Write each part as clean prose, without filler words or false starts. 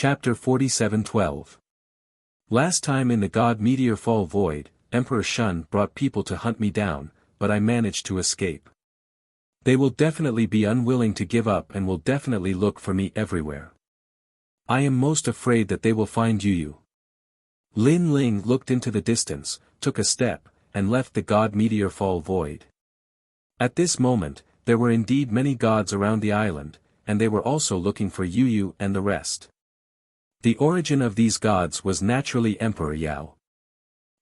Chapter 47:12. Last time in the God Meteor Fall Void, Emperor Shun brought people to hunt me down, but I managed to escape. They will definitely be unwilling to give up and will definitely look for me everywhere. I am most afraid that they will find Yu. Lin Ling looked into the distance, took a step, and left the God Meteor Fall Void. At this moment, there were indeed many gods around the island, and they were also looking for Yu and the rest. The origin of these gods was naturally Emperor Yao.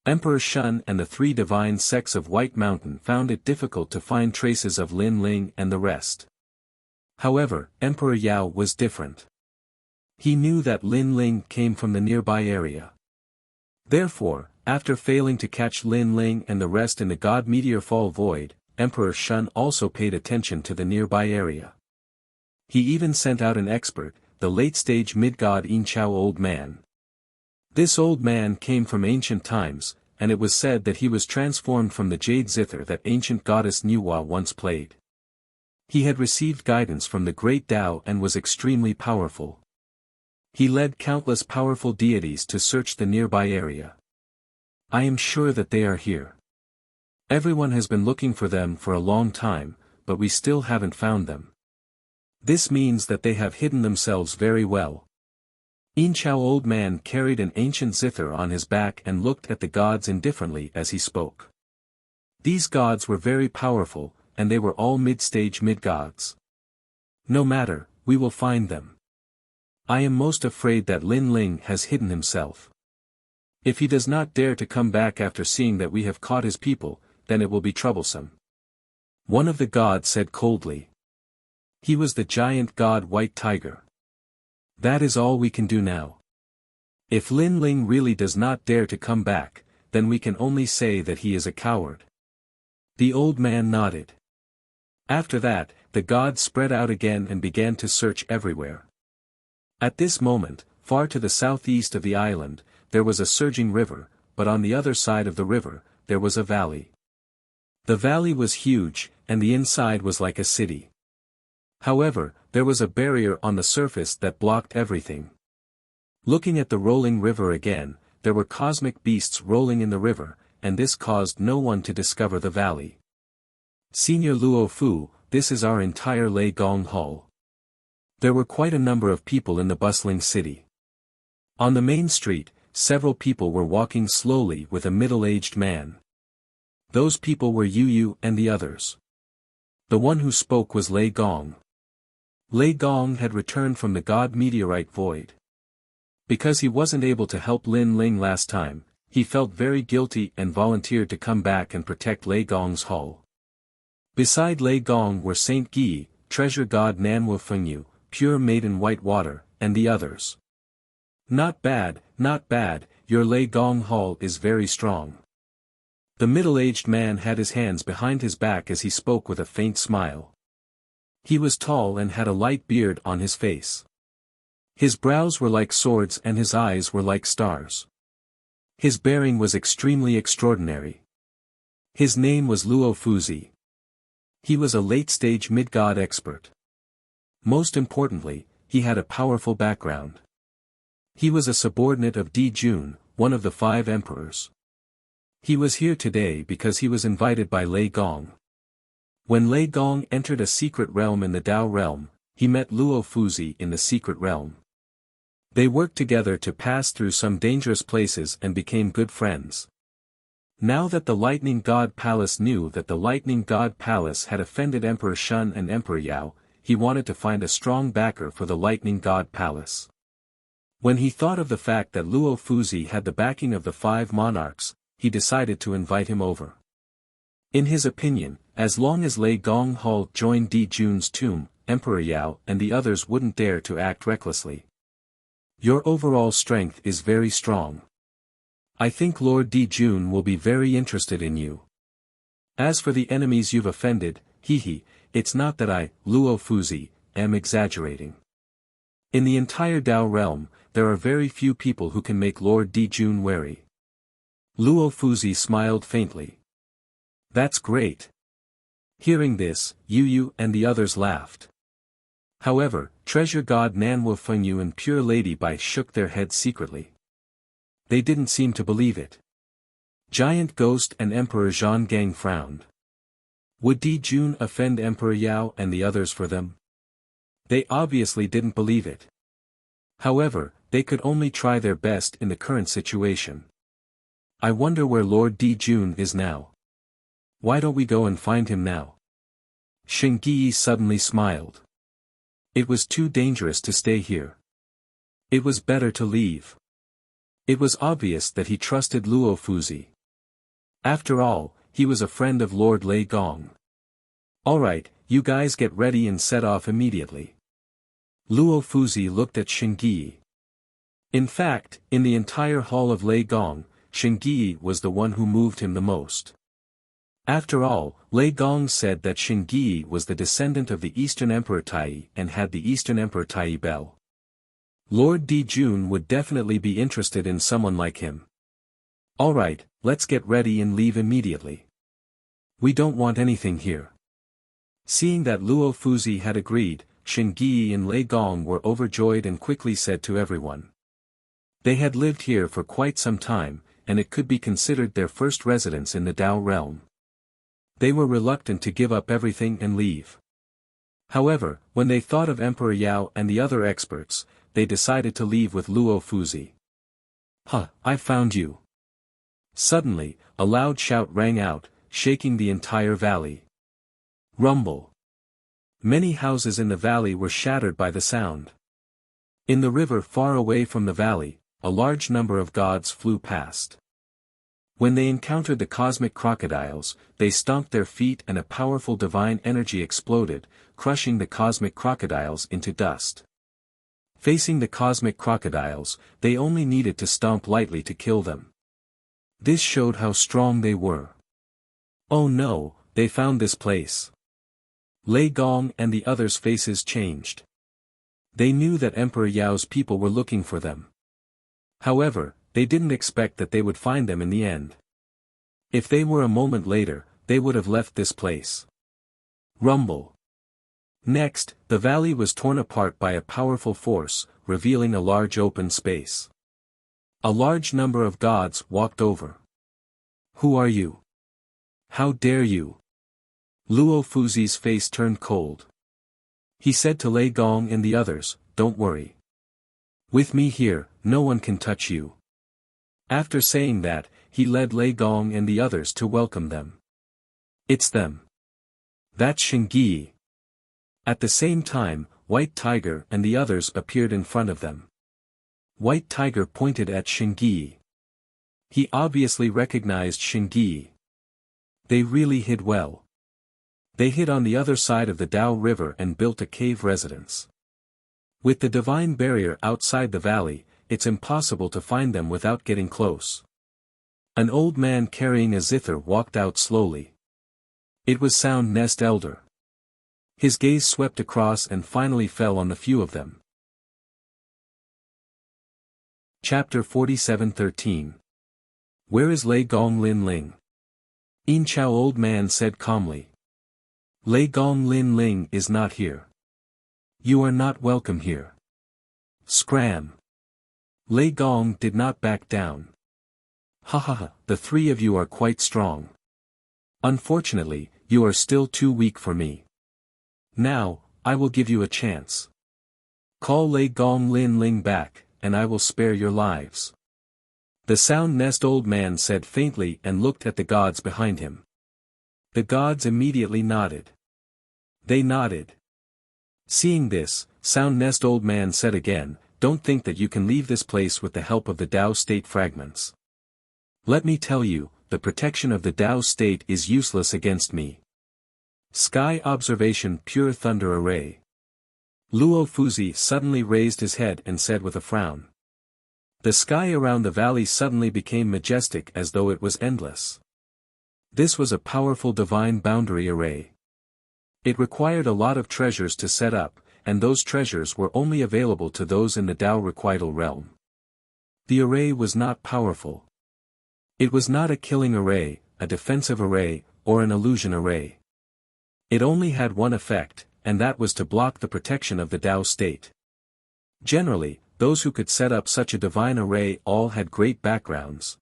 Emperor Shun and the three divine sects of White Mountain found it difficult to find traces of Lin Ling and the rest. However, Emperor Yao was different. He knew that Lin Ling came from the nearby area. Therefore, after failing to catch Lin Ling and the rest in the God Meteor Fall Void, Emperor Shun also paid attention to the nearby area. He even sent out an expert, the late-stage mid-god Yin Chao Old Man. This old man came from ancient times, and it was said that he was transformed from the jade zither that ancient goddess Nuwa once played. He had received guidance from the great Tao and was extremely powerful. He led countless powerful deities to search the nearby area. I am sure that they are here. Everyone has been looking for them for a long time, but we still haven't found them. This means that they have hidden themselves very well. Yin Chao Old Man carried an ancient zither on his back and looked at the gods indifferently as he spoke. These gods were very powerful, and they were all mid-stage mid-gods. No matter, we will find them. I am most afraid that Lin Ling has hidden himself. If he does not dare to come back after seeing that we have caught his people, then it will be troublesome. One of the gods said coldly. He was the giant god White Tiger. That is all we can do now. If Lin Ling really does not dare to come back, then we can only say that he is a coward. The old man nodded. After that, the gods spread out again and began to search everywhere. At this moment, far to the southeast of the island, there was a surging river, but on the other side of the river, there was a valley. The valley was huge, and the inside was like a city. However, there was a barrier on the surface that blocked everything. Looking at the rolling river again, there were cosmic beasts rolling in the river, and this caused no one to discover the valley. Senior Luo Fu, this is our entire Lei Gong Hall. There were quite a number of people in the bustling city. On the main street, several people were walking slowly with a middle-aged man. Those people were Yu and the others. The one who spoke was Lei Gong. Lei Gong had returned from the God Meteorite Void. Because he wasn't able to help Lin Ling last time, he felt very guilty and volunteered to come back and protect Lei Gong's hall. Beside Lei Gong were Saint Gi, Treasure God Nanwu Fengyu, Pure Maiden White Water, and the others. Not bad, your Lei Gong hall is very strong. The middle-aged man had his hands behind his back as he spoke with a faint smile. He was tall and had a light beard on his face. His brows were like swords and his eyes were like stars. His bearing was extremely extraordinary. His name was Luo Fuzi. He was a late-stage mid-god expert. Most importantly, he had a powerful background. He was a subordinate of Di Jun, one of the 5 emperors. He was here today because he was invited by Lei Gong. When Lei Gong entered a secret realm in the Dao realm, he met Luo Fuzi in the secret realm. They worked together to pass through some dangerous places and became good friends. Now that the Lightning God Palace knew that the Lightning God Palace had offended Emperor Shun and Emperor Yao, he wanted to find a strong backer for the Lightning God Palace. When he thought of the fact that Luo Fuzi had the backing of the 5 monarchs, he decided to invite him over. In his opinion, as long as Lei Gong Hall joined Di Jun's tomb, Emperor Yao and the others wouldn't dare to act recklessly. Your overall strength is very strong. I think Lord Di Jun will be very interested in you. As for the enemies you've offended, it's not that I, Luo Fuzi, am exaggerating. In the entire Dao realm, there are very few people who can make Lord Di Jun wary. Luo Fuzi smiled faintly. That's great. Hearing this, Yu and the others laughed. However, Treasure God Nanwu Fengyu and Pure Lady Bai shook their heads secretly. They didn't seem to believe it. Giant Ghost and Emperor Zhang Gang frowned. Would Di Jun offend Emperor Yao and the others for them? They obviously didn't believe it. However, they could only try their best in the current situation. I wonder where Lord Di Jun is now. Why don't we go and find him now? Shingi suddenly smiled. It was too dangerous to stay here. It was better to leave. It was obvious that he trusted Luo Fuzi. After all, he was a friend of Lord Lei Gong. Alright, you guys get ready and set off immediately. Luo Fuzi looked at Shingi. In fact, in the entire hall of Lei Gong, Shingi was the one who moved him the most. After all, Lei Gong said that Shingi was the descendant of the Eastern Emperor Tai and had the Eastern Emperor Tai bell. Lord Di Jun would definitely be interested in someone like him. Alright, let's get ready and leave immediately. We don't want anything here. Seeing that Luo Fuzi had agreed, Shingi and Lei Gong were overjoyed and quickly said to everyone. They had lived here for quite some time, and it could be considered their first residence in the Dao realm. They were reluctant to give up everything and leave. However, when they thought of Emperor Yao and the other experts, they decided to leave with Luo Fuzi. I found you. Suddenly, a loud shout rang out, shaking the entire valley. Rumble. Many houses in the valley were shattered by the sound. In the river far away from the valley, a large number of gods flew past. When they encountered the cosmic crocodiles, they stomped their feet and a powerful divine energy exploded, crushing the cosmic crocodiles into dust. Facing the cosmic crocodiles, they only needed to stomp lightly to kill them. This showed how strong they were. Oh no, they found this place. Lei Gong and the others' faces changed. They knew that Emperor Yao's people were looking for them. However, they didn't expect that they would find them in the end. If they were a moment later, they would have left this place. Rumble. Next, the valley was torn apart by a powerful force, revealing a large open space. A large number of gods walked over. Who are you? How dare you? Luo Fuzi's face turned cold. He said to Lei Gong and the others, don't worry. With me here, no one can touch you. After saying that, he led Lei Gong and the others to welcome them. It's them. That's Shingi. At the same time, White Tiger and the others appeared in front of them. White Tiger pointed at Shingi. He obviously recognized Shingi. They really hid well. They hid on the other side of the Dao River and built a cave residence. With the divine barrier outside the valley, it's impossible to find them without getting close. An old man carrying a zither walked out slowly. It was Sound Nest Elder. His gaze swept across and finally fell on a few of them. Chapter 47:13. Where is Lei Gong Lin Ling? Yin Chao old man said calmly. Lei Gong Lin Ling is not here. You are not welcome here. Scram. Lei Gong did not back down. The three of you are quite strong. Unfortunately, you are still too weak for me. Now, I will give you a chance. Call Lei Gong Lin Ling back, and I will spare your lives. The Sound Nest old man said faintly and looked at the gods behind him. The gods immediately nodded. They nodded. Seeing this, Sound Nest old man said again, don't think that you can leave this place with the help of the Dao state fragments. Let me tell you, the protection of the Dao state is useless against me. Sky Observation Pure Thunder Array. Luo Fuzi suddenly raised his head and said with a frown. The sky around the valley suddenly became majestic as though it was endless. This was a powerful divine boundary array. It required a lot of treasures to set up, and those treasures were only available to those in the Dao Requital realm. The array was not powerful. It was not a killing array, a defensive array, or an illusion array. It only had one effect, and that was to block the protection of the Tao state. Generally, those who could set up such a divine array all had great backgrounds.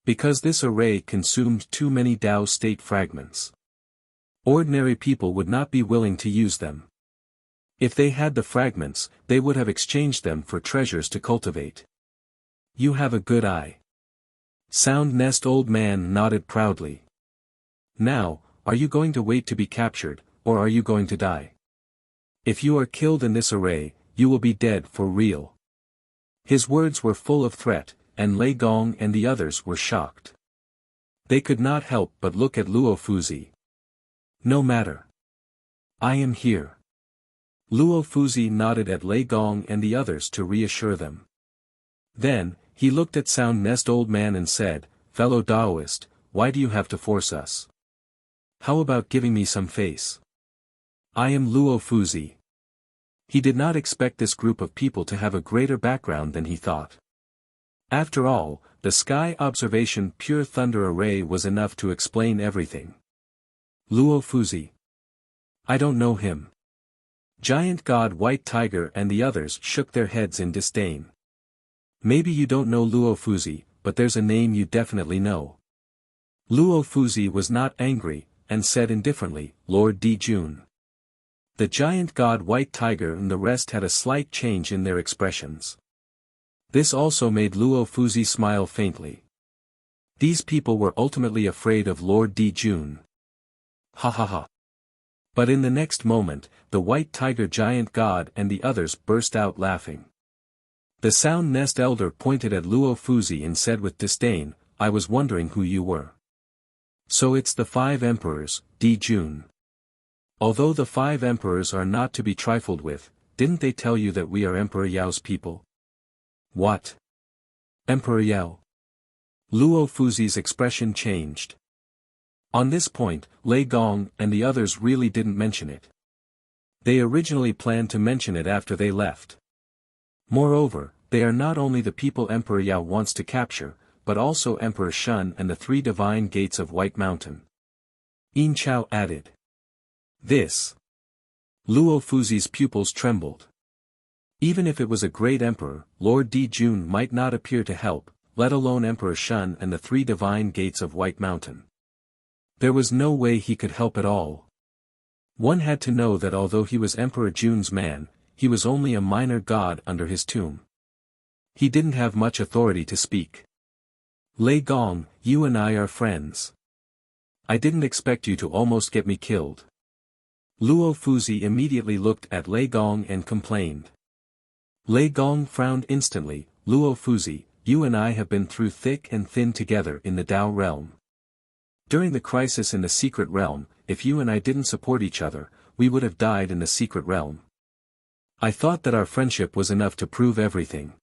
Because this array consumed too many Tao state fragments. Ordinary people would not be willing to use them. If they had the fragments, they would have exchanged them for treasures to cultivate. You have a good eye. Sound Nest Old Man nodded proudly. Now, are you going to wait to be captured, or are you going to die? If you are killed in this array, you will be dead for real. His words were full of threat, and Lei Gong and the others were shocked. They could not help but look at Luo Fuzi. No matter. I am here. Luo Fuzi nodded at Lei Gong and the others to reassure them. Then, he looked at Sound Nest Old Man and said, "Fellow Taoist, why do you have to force us? How about giving me some face? I am Luo Fuzi." He did not expect this group of people to have a greater background than he thought. After all, the Sky Observation Pure Thunder Array was enough to explain everything. Luo Fuzi. I don't know him. Giant God White Tiger and the others shook their heads in disdain. Maybe you don't know Luo Fuzi, but there's a name you definitely know. Luo Fuzi was not angry, and said indifferently, Lord Di Jun. The giant God White Tiger and the rest had a slight change in their expressions. This also made Luo Fuzi smile faintly. These people were ultimately afraid of Lord Di Jun. Ha ha ha. But in the next moment, the White Tiger Giant God and the others burst out laughing. The Sound Nest Elder pointed at Luo Fuzi and said with disdain, I was wondering who you were. So it's the 5 emperors, Di Jun. Although the 5 emperors are not to be trifled with, didn't they tell you that we are Emperor Yao's people? What? Emperor Yao? Luo Fuzi's expression changed. On this point, Lei Gong and the others really didn't mention it. They originally planned to mention it after they left. Moreover, they are not only the people Emperor Yao wants to capture, but also Emperor Shun and the 3 divine gates of White Mountain. Yin Chao added. This. Luo Fuzi's pupils trembled. Even if it was a great emperor, Lord Di Jun might not appear to help, let alone Emperor Shun and the 3 divine gates of White Mountain. There was no way he could help at all. One had to know that although he was Emperor Jun's man, he was only a minor god under his tomb. He didn't have much authority to speak. Lei Gong, you and I are friends. I didn't expect you to almost get me killed. Luo Fuzi immediately looked at Lei Gong and complained. Lei Gong frowned instantly, Luo Fuzi, you and I have been through thick and thin together in the Tao realm. During the crisis in the secret realm, if you and I didn't support each other, we would have died in the secret realm. I thought that our friendship was enough to prove everything.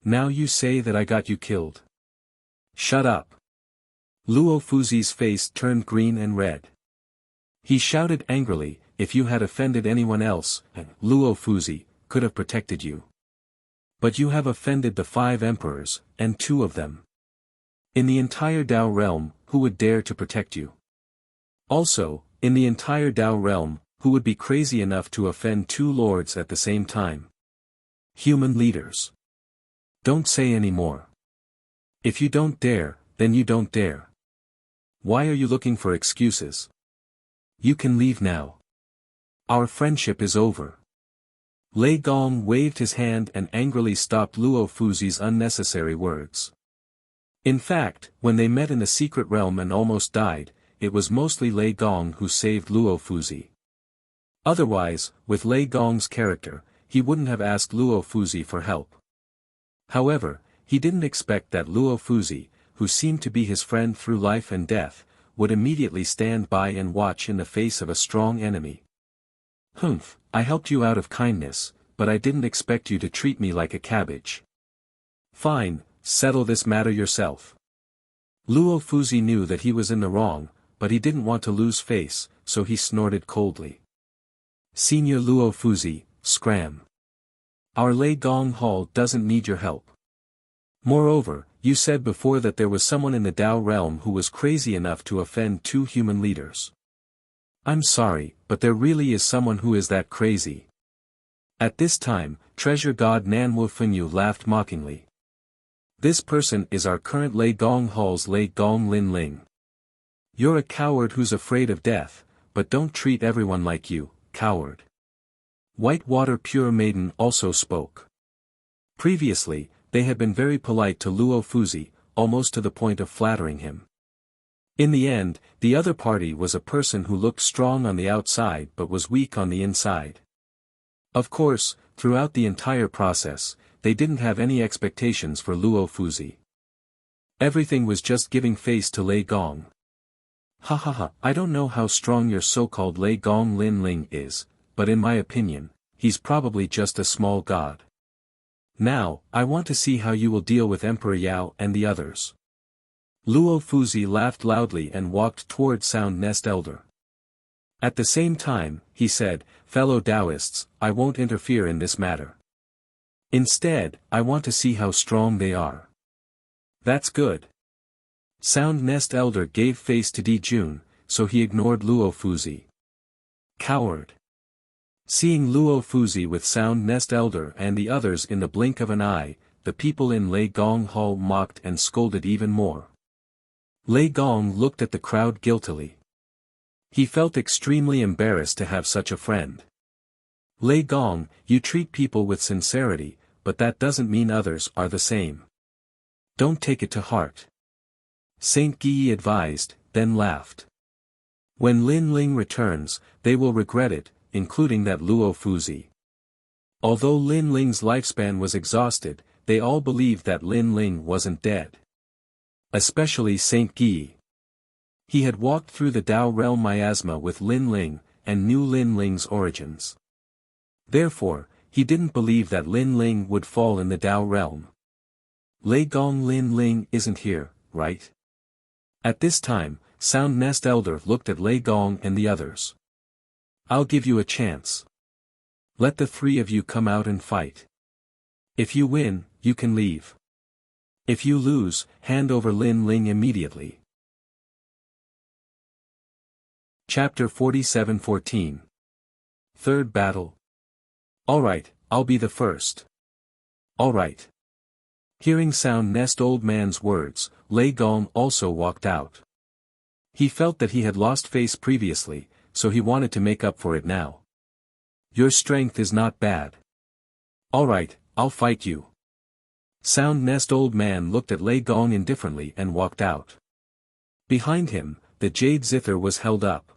Now you say that I got you killed. Shut up. Luo Fuzi's face turned green and red. He shouted angrily, if you had offended anyone else, Luo Fuzi could have protected you. But you have offended the 5 emperors, and 2 of them. In the entire Tao realm, who would dare to protect you? Also, in the entire Tao realm, who would be crazy enough to offend 2 lords at the same time? Human leaders. Don't say any more. If you don't dare, then you don't dare. Why are you looking for excuses? You can leave now. Our friendship is over. Lei Gong waved his hand and angrily stopped Luo Fuzi's unnecessary words. In fact, when they met in the secret realm and almost died, it was mostly Lei Gong who saved Luo Fuzi. Otherwise, with Lei Gong's character, he wouldn't have asked Luo Fuzi for help. However, he didn't expect that Luo Fuzi, who seemed to be his friend through life and death, would immediately stand by and watch in the face of a strong enemy. Humph, I helped you out of kindness, but I didn't expect you to treat me like a cabbage. Fine, settle this matter yourself. Luo Fuzi knew that he was in the wrong, but he didn't want to lose face, so he snorted coldly. Senior Luo Fuzi, scram. Our Lei Gong Hall doesn't need your help. Moreover, you said before that there was someone in the Tao realm who was crazy enough to offend 2 human leaders. I'm sorry, but there really is someone who is that crazy. At this time, treasure god Nan Wufenyu laughed mockingly. This person is our current Lei Gong Hall's Lei Gong Lin Ling. You're a coward who's afraid of death, but don't treat everyone like you, coward. Whitewater Pure Maiden also spoke. Previously, they had been very polite to Luo Fuzi, almost to the point of flattering him. In the end, the other party was a person who looked strong on the outside but was weak on the inside. Of course, throughout the entire process, they didn't have any expectations for Luo Fuzi. Everything was just giving face to Lei Gong. Ha ha ha, I don't know how strong your so-called Lei Gong Lin Ling is, but in my opinion, he's probably just a small god. Now, I want to see how you will deal with Emperor Yao and the others. Luo Fuzi laughed loudly and walked toward Sound Nest Elder. At the same time, he said, fellow Taoists, I won't interfere in this matter. Instead, I want to see how strong they are. That's good. Sound Nest Elder gave face to Di Jun, so he ignored Luo Fuzi. Coward. Seeing Luo Fuzi with Sound Nest Elder and the others in the blink of an eye, the people in Lei Gong Hall mocked and scolded even more. Lei Gong looked at the crowd guiltily. He felt extremely embarrassed to have such a friend. Lei Gong, you treat people with sincerity, but that doesn't mean others are the same. Don't take it to heart. Saint Guyi advised, then laughed. When Lin Ling returns, they will regret it, including that Luo Fuzi. Although Lin Ling's lifespan was exhausted, they all believed that Lin Ling wasn't dead. Especially Saint Guyi. He had walked through the Dao realm miasma with Lin Ling, and knew Lin Ling's origins. Therefore, he didn't believe that Lin Ling would fall in the Dao realm. Lei Gong Lin Ling isn't here, right? At this time, Sound Nest Elder looked at Lei Gong and the others. I'll give you a chance. Let the three of you come out and fight. If you win, you can leave. If you lose, hand over Lin Ling immediately. Chapter 47-14. Third Battle. Alright, I'll be the first. Alright. Hearing Sound Nest Old Man's words, Lei Gong also walked out. He felt that he had lost face previously, so he wanted to make up for it now. Your strength is not bad. Alright, I'll fight you. Sound Nest Old Man looked at Lei Gong indifferently and walked out. Behind him, the jade zither was held up.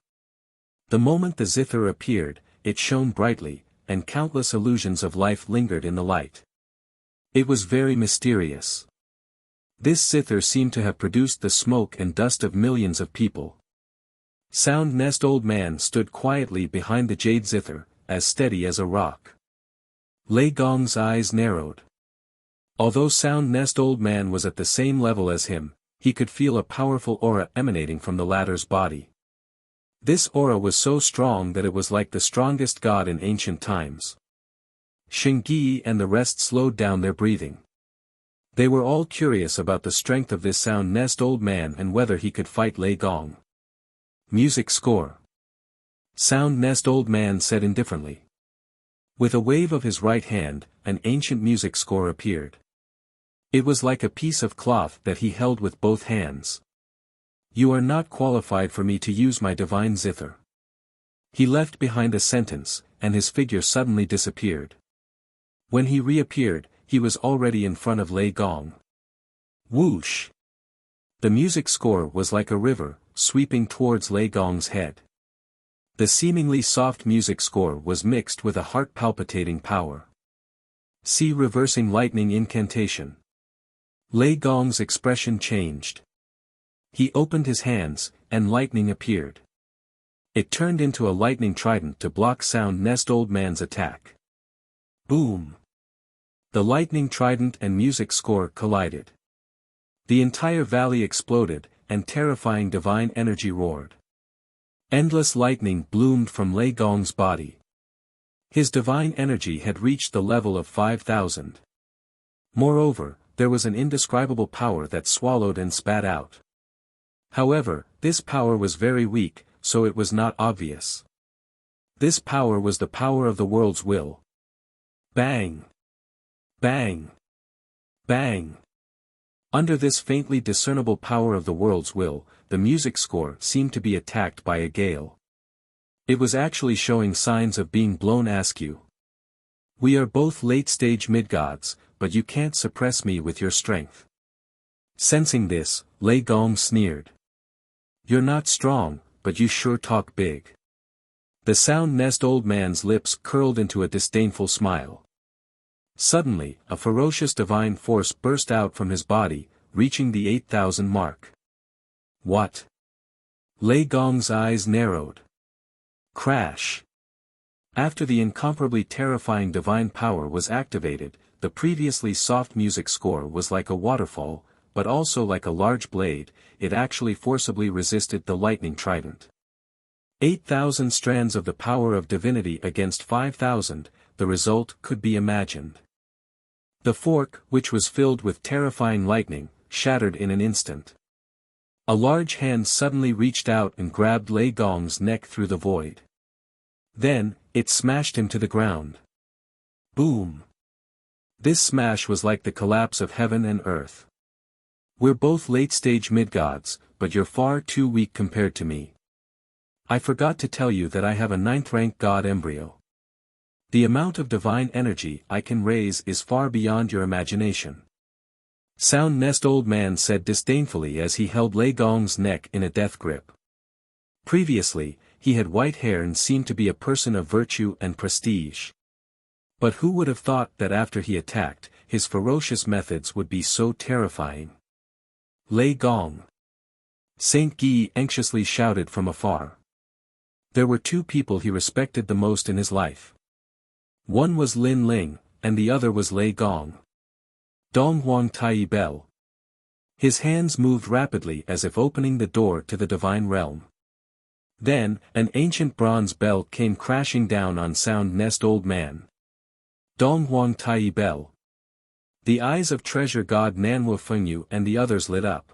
The moment the zither appeared, it shone brightly, and countless illusions of life lingered in the light. It was very mysterious. This zither seemed to have produced the smoke and dust of millions of people. Sound Nest Old Man stood quietly behind the jade zither, as steady as a rock. Lei Gong's eyes narrowed. Although Sound Nest Old Man was at the same level as him, he could feel a powerful aura emanating from the latter's body. This aura was so strong that it was like the strongest god in ancient times. Shingyi and the rest slowed down their breathing. They were all curious about the strength of this Sound Nest Old Man and whether he could fight Lei Gong. Music score. Sound Nest Old Man said indifferently. With a wave of his right hand, an ancient music score appeared. It was like a piece of cloth that he held with both hands. You are not qualified for me to use my divine zither. He left behind a sentence, and his figure suddenly disappeared. When he reappeared, he was already in front of Lei Gong. Whoosh! The music score was like a river, sweeping towards Lei Gong's head. The seemingly soft music score was mixed with a heart-palpitating power. See reversing lightning incantation. Lei Gong's expression changed. He opened his hands, and lightning appeared. It turned into a lightning trident to block Sound Nest Old Man's attack. Boom! The lightning trident and music score collided. The entire valley exploded, and terrifying divine energy roared. Endless lightning bloomed from Lei Gong's body. His divine energy had reached the level of 5,000. Moreover, there was an indescribable power that swallowed and spat out. However, this power was very weak, so it was not obvious. This power was the power of the world's will. Bang! Bang! Bang! Under this faintly discernible power of the world's will, the music score seemed to be attacked by a gale. It was actually showing signs of being blown askew. We are both late-stage mid-gods, but you can't suppress me with your strength. Sensing this, Lei Gong sneered. You're not strong, but you sure talk big. The sound-nest old man's lips curled into a disdainful smile. Suddenly, a ferocious divine force burst out from his body, reaching the 8,000 mark. What? Lei Gong's eyes narrowed. Crash! After the incomparably terrifying divine power was activated, the previously soft music score was like a waterfall, but also like a large blade. It actually forcibly resisted the lightning trident. 8,000 strands of the power of divinity against 5,000, the result could be imagined. The fork, which was filled with terrifying lightning, shattered in an instant. A large hand suddenly reached out and grabbed Lei Gong's neck through the void. Then, it smashed him to the ground. Boom! This smash was like the collapse of heaven and earth. We're both late-stage mid-gods, but you're far too weak compared to me. I forgot to tell you that I have a 9th-rank god embryo. The amount of divine energy I can raise is far beyond your imagination. Sound Nest Old Man said disdainfully as he held Lei Gong's neck in a death grip. Previously, he had white hair and seemed to be a person of virtue and prestige. But who would have thought that after he attacked, his ferocious methods would be so terrifying? Lei Gong! Saint Guy anxiously shouted from afar. There were two people he respected the most in his life. One was Lin Ling, and the other was Lei Gong. Dong Huang Tai Bell. His hands moved rapidly as if opening the door to the divine realm. Then, an ancient bronze bell came crashing down on Sound Nest Old Man. Dong Huang Tai Bell. The eyes of treasure god Nanwu Fengyu and the others lit up.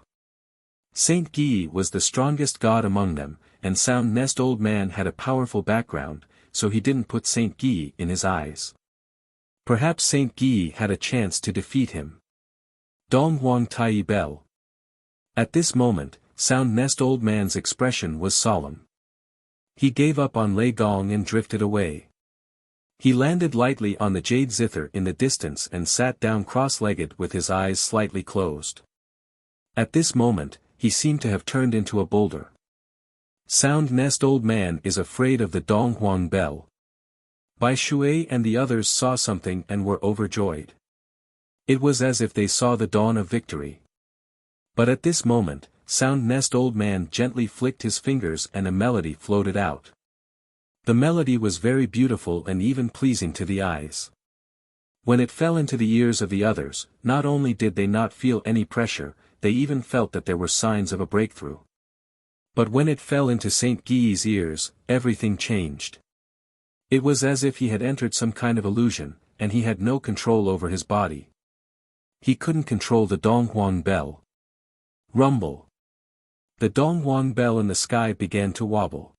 Saint Guy was the strongest god among them, and Sound Nest Old Man had a powerful background, so he didn't put Saint Guy in his eyes. Perhaps Saint Guy had a chance to defeat him. Dong Huang Tai Bell. At this moment, Sound Nest Old Man's expression was solemn. He gave up on Lei Gong and drifted away. He landed lightly on the jade zither in the distance and sat down cross-legged with his eyes slightly closed. At this moment, he seemed to have turned into a boulder. Sound Nest Old Man is afraid of the Dong Huang Bell. Bai Shui and the others saw something and were overjoyed. It was as if they saw the dawn of victory. But at this moment, Sound Nest Old Man gently flicked his fingers and a melody floated out. The melody was very beautiful and even pleasing to the eyes. When it fell into the ears of the others, not only did they not feel any pressure, they even felt that there were signs of a breakthrough. But when it fell into Saint Guy's ears, everything changed. It was as if he had entered some kind of illusion, and he had no control over his body. He couldn't control the Dong Huang Bell. Rumble. The Dong Huang Bell in the sky began to wobble.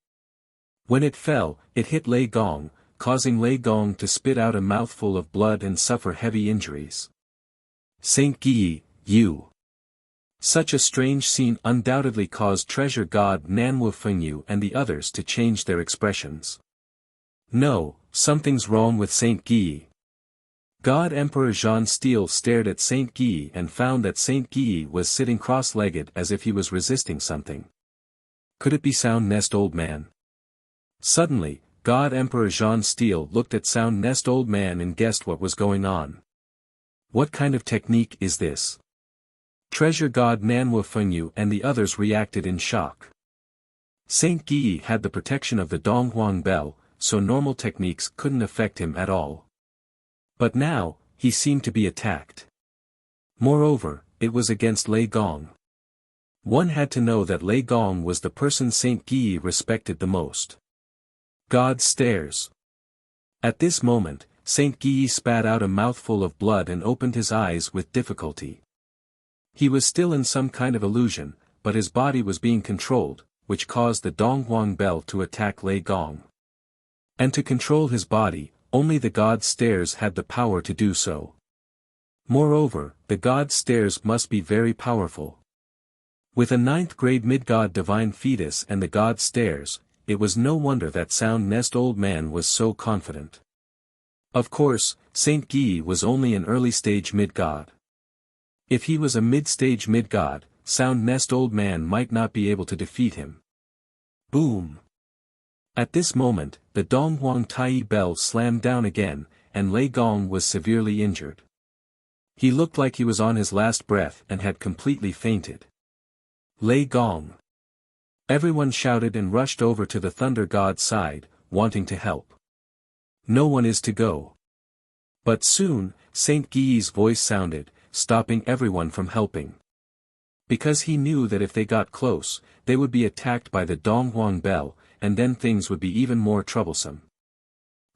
When it fell, it hit Lei Gong, causing Lei Gong to spit out a mouthful of blood and suffer heavy injuries. Saint Guy, you. Such a strange scene undoubtedly caused treasure god Nanwu Fengyu and the others to change their expressions. No, something's wrong with Saint Guy. God Emperor Jean Steele stared at Saint Guy and found that Saint Guy was sitting cross-legged as if he was resisting something. Could it be Sound Nest Old Man? Suddenly, God Emperor Jean Steele looked at Sound Nest Old Man and guessed what was going on. What kind of technique is this? Treasure god Nanwu Fengyu and the others reacted in shock. Saint Guy had the protection of the Dong Huang Bell, so normal techniques couldn't affect him at all. But now, he seemed to be attacked. Moreover, it was against Lei Gong. One had to know that Lei Gong was the person Saint Guy respected the most. God stares. At this moment, Saint Guy spat out a mouthful of blood and opened his eyes with difficulty. He was still in some kind of illusion, but his body was being controlled, which caused the Donghuang bell to attack Lei Gong. And to control his body, only the god stairs had the power to do so. Moreover, the god stairs must be very powerful. With a 9th-grade mid-god divine fetus and the god stairs, it was no wonder that Sound Nest Old Man was so confident. Of course, Saint Guy was only an early-stage mid-god. If he was a mid-stage mid-god, Sound Nest Old Man might not be able to defeat him. Boom! At this moment, the Donghuang Tai bell slammed down again, and Lei Gong was severely injured. He looked like he was on his last breath and had completely fainted. Lei Gong! Everyone shouted and rushed over to the Thunder God's side, wanting to help. No one is to go. But soon, Saint Guy's voice sounded, stopping everyone from helping. Because he knew that if they got close, they would be attacked by the Donghuang bell, and then things would be even more troublesome.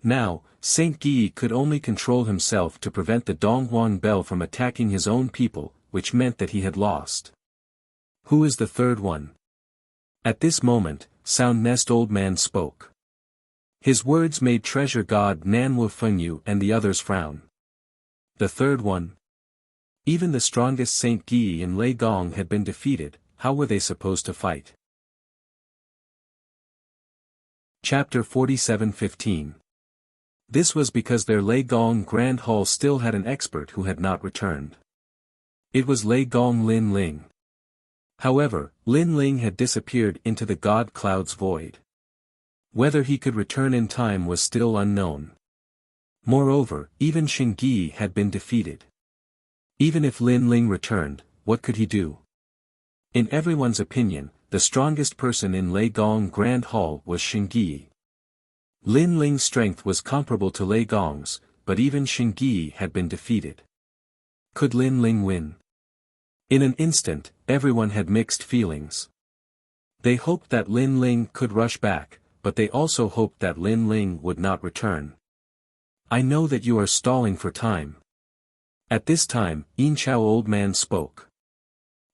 Now, Saint Guy could only control himself to prevent the Donghuang bell from attacking his own people, which meant that he had lost. Who is the third one? At this moment, Sound Nest Old Man spoke. His words made Treasure God Nanwu Fengyu and the others frown. The third one? Even the strongest Saint Guy and Lei Gong had been defeated, how were they supposed to fight? Chapter 47:15. This was because their Lei Gong Grand Hall still had an expert who had not returned. It was Lei Gong Lin Ling. However, Lin Ling had disappeared into the God Cloud's void. Whether he could return in time was still unknown. Moreover, even Xingyi had been defeated. Even if Lin Ling returned, what could he do? In everyone's opinion, the strongest person in Lei Gong Grand Hall was Xingyi. Lin Ling's strength was comparable to Lei Gong's, but even Xingyi had been defeated. Could Lin Ling win? In an instant, everyone had mixed feelings. They hoped that Lin Ling could rush back, but they also hoped that Lin Ling would not return. I know that you are stalling for time. At this time, Yin Chao Old Man spoke.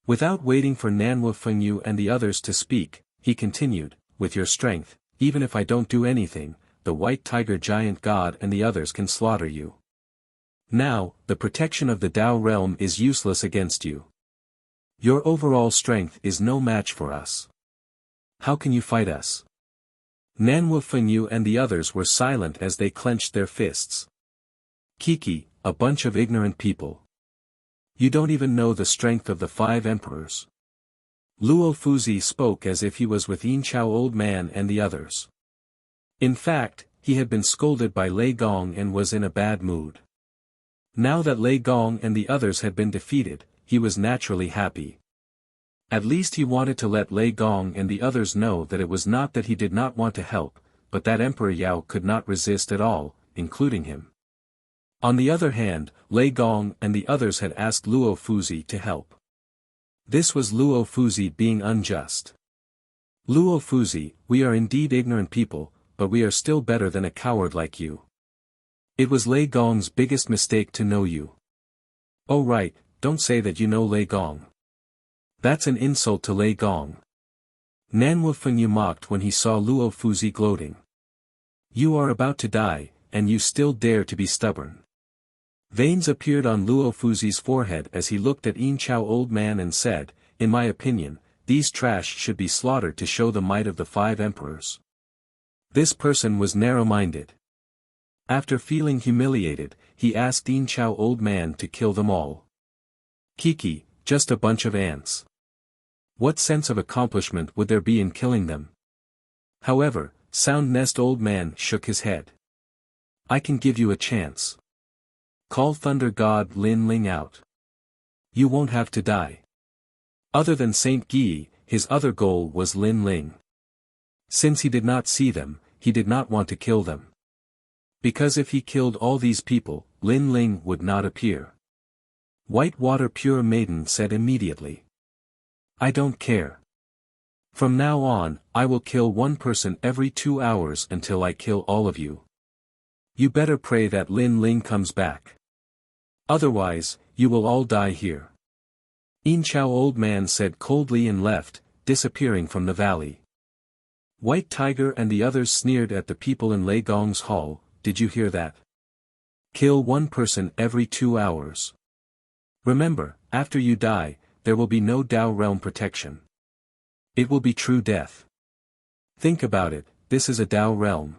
Without waiting for Nanwu Fengyu and the others to speak, he continued, with your strength, even if I don't do anything, the White Tiger Giant God and the others can slaughter you. Now, the protection of the Dao realm is useless against you. Your overall strength is no match for us. How can you fight us? Nanwu Fengyu and the others were silent as they clenched their fists. Kiki, a bunch of ignorant people. You don't even know the strength of the 5 emperors. Luo Fuzi spoke as if he was with Yin Chao Old Man and the others. In fact, he had been scolded by Lei Gong and was in a bad mood. Now that Lei Gong and the others had been defeated, he was naturally happy. At least he wanted to let Lei Gong and the others know that it was not that he did not want to help, but that Emperor Yao could not resist at all, including him. On the other hand, Lei Gong and the others had asked Luo Fuzi to help. This was Luo Fuzi being unjust. Luo Fuzi, we are indeed ignorant people, but we are still better than a coward like you. It was Lei Gong's biggest mistake to know you. Oh right, don't say that you know Lei Gong. That's an insult to Lei Gong. Nanwu Fengyu mocked when he saw Luo Fuzi gloating. You are about to die, and you still dare to be stubborn. Veins appeared on Luo Fuzi's forehead as he looked at Yin Chao Old Man and said, in my opinion, these trash should be slaughtered to show the might of the 5 emperors. This person was narrow-minded. After feeling humiliated, he asked Yin Chao Old Man to kill them all. Kiki, just a bunch of ants. What sense of accomplishment would there be in killing them? However, Sound Nest Old Man shook his head. I can give you a chance. Call Thunder God Lin Ling out. You won't have to die. Other than Saint Guy, his other goal was Lin Ling. Since he did not see them, he did not want to kill them. Because if he killed all these people, Lin Ling would not appear. White Water Pure Maiden said immediately. I don't care. From now on, I will kill one person every 2 hours until I kill all of you. You better pray that Lin Ling comes back. Otherwise, you will all die here. Yin Chao Old Man said coldly and left, disappearing from the valley. White Tiger and the others sneered at the people in Lei Gong's hall. Did you hear that? Kill one person every 2 hours. Remember, after you die, there will be no Dao realm protection. It will be true death. Think about it, this is a Dao realm.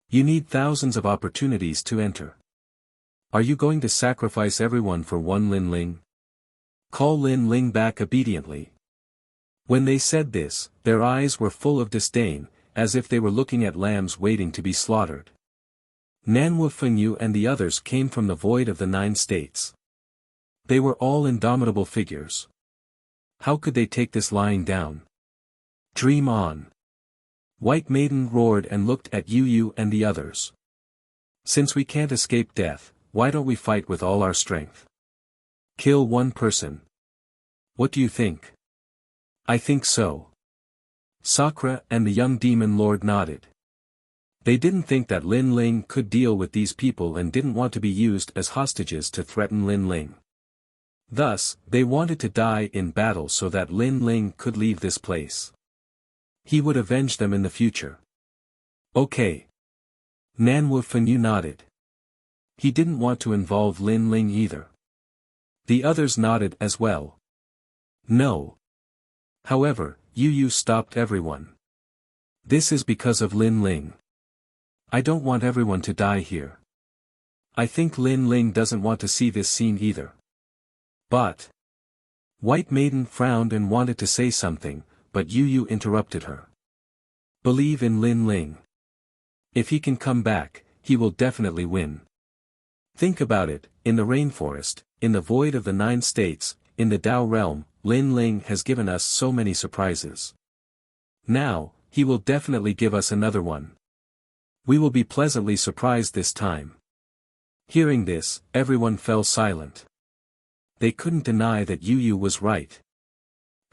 You need thousands of opportunities to enter. Are you going to sacrifice everyone for one Lin Ling? Call Lin Ling back obediently. When they said this, their eyes were full of disdain, as if they were looking at lambs waiting to be slaughtered. Nanwu Fengyu and the others came from the void of the 9 states. They were all indomitable figures. How could they take this lying down? Dream on. White Maiden roared and looked at Yu and the others. Since we can't escape death, why don't we fight with all our strength? Kill one person. What do you think? I think so. Sakura and the young demon lord nodded. They didn't think that Lin Ling could deal with these people and didn't want to be used as hostages to threaten Lin Ling. Thus, they wanted to die in battle so that Lin Ling could leave this place. He would avenge them in the future. Okay. Nanwu Fengyu nodded. He didn't want to involve Lin Ling either. The others nodded as well. No. However, Yu stopped everyone. This is because of Lin Ling. I don't want everyone to die here. I think Lin Ling doesn't want to see this scene either. But. White Maiden frowned and wanted to say something, but Yu interrupted her. Believe in Lin Ling. If he can come back, he will definitely win. Think about it, in the rainforest, in the void of the 9 states, in the Dao realm, Lin Ling has given us so many surprises. Now, he will definitely give us another one. We will be pleasantly surprised this time. Hearing this, everyone fell silent. They couldn't deny that Yu was right.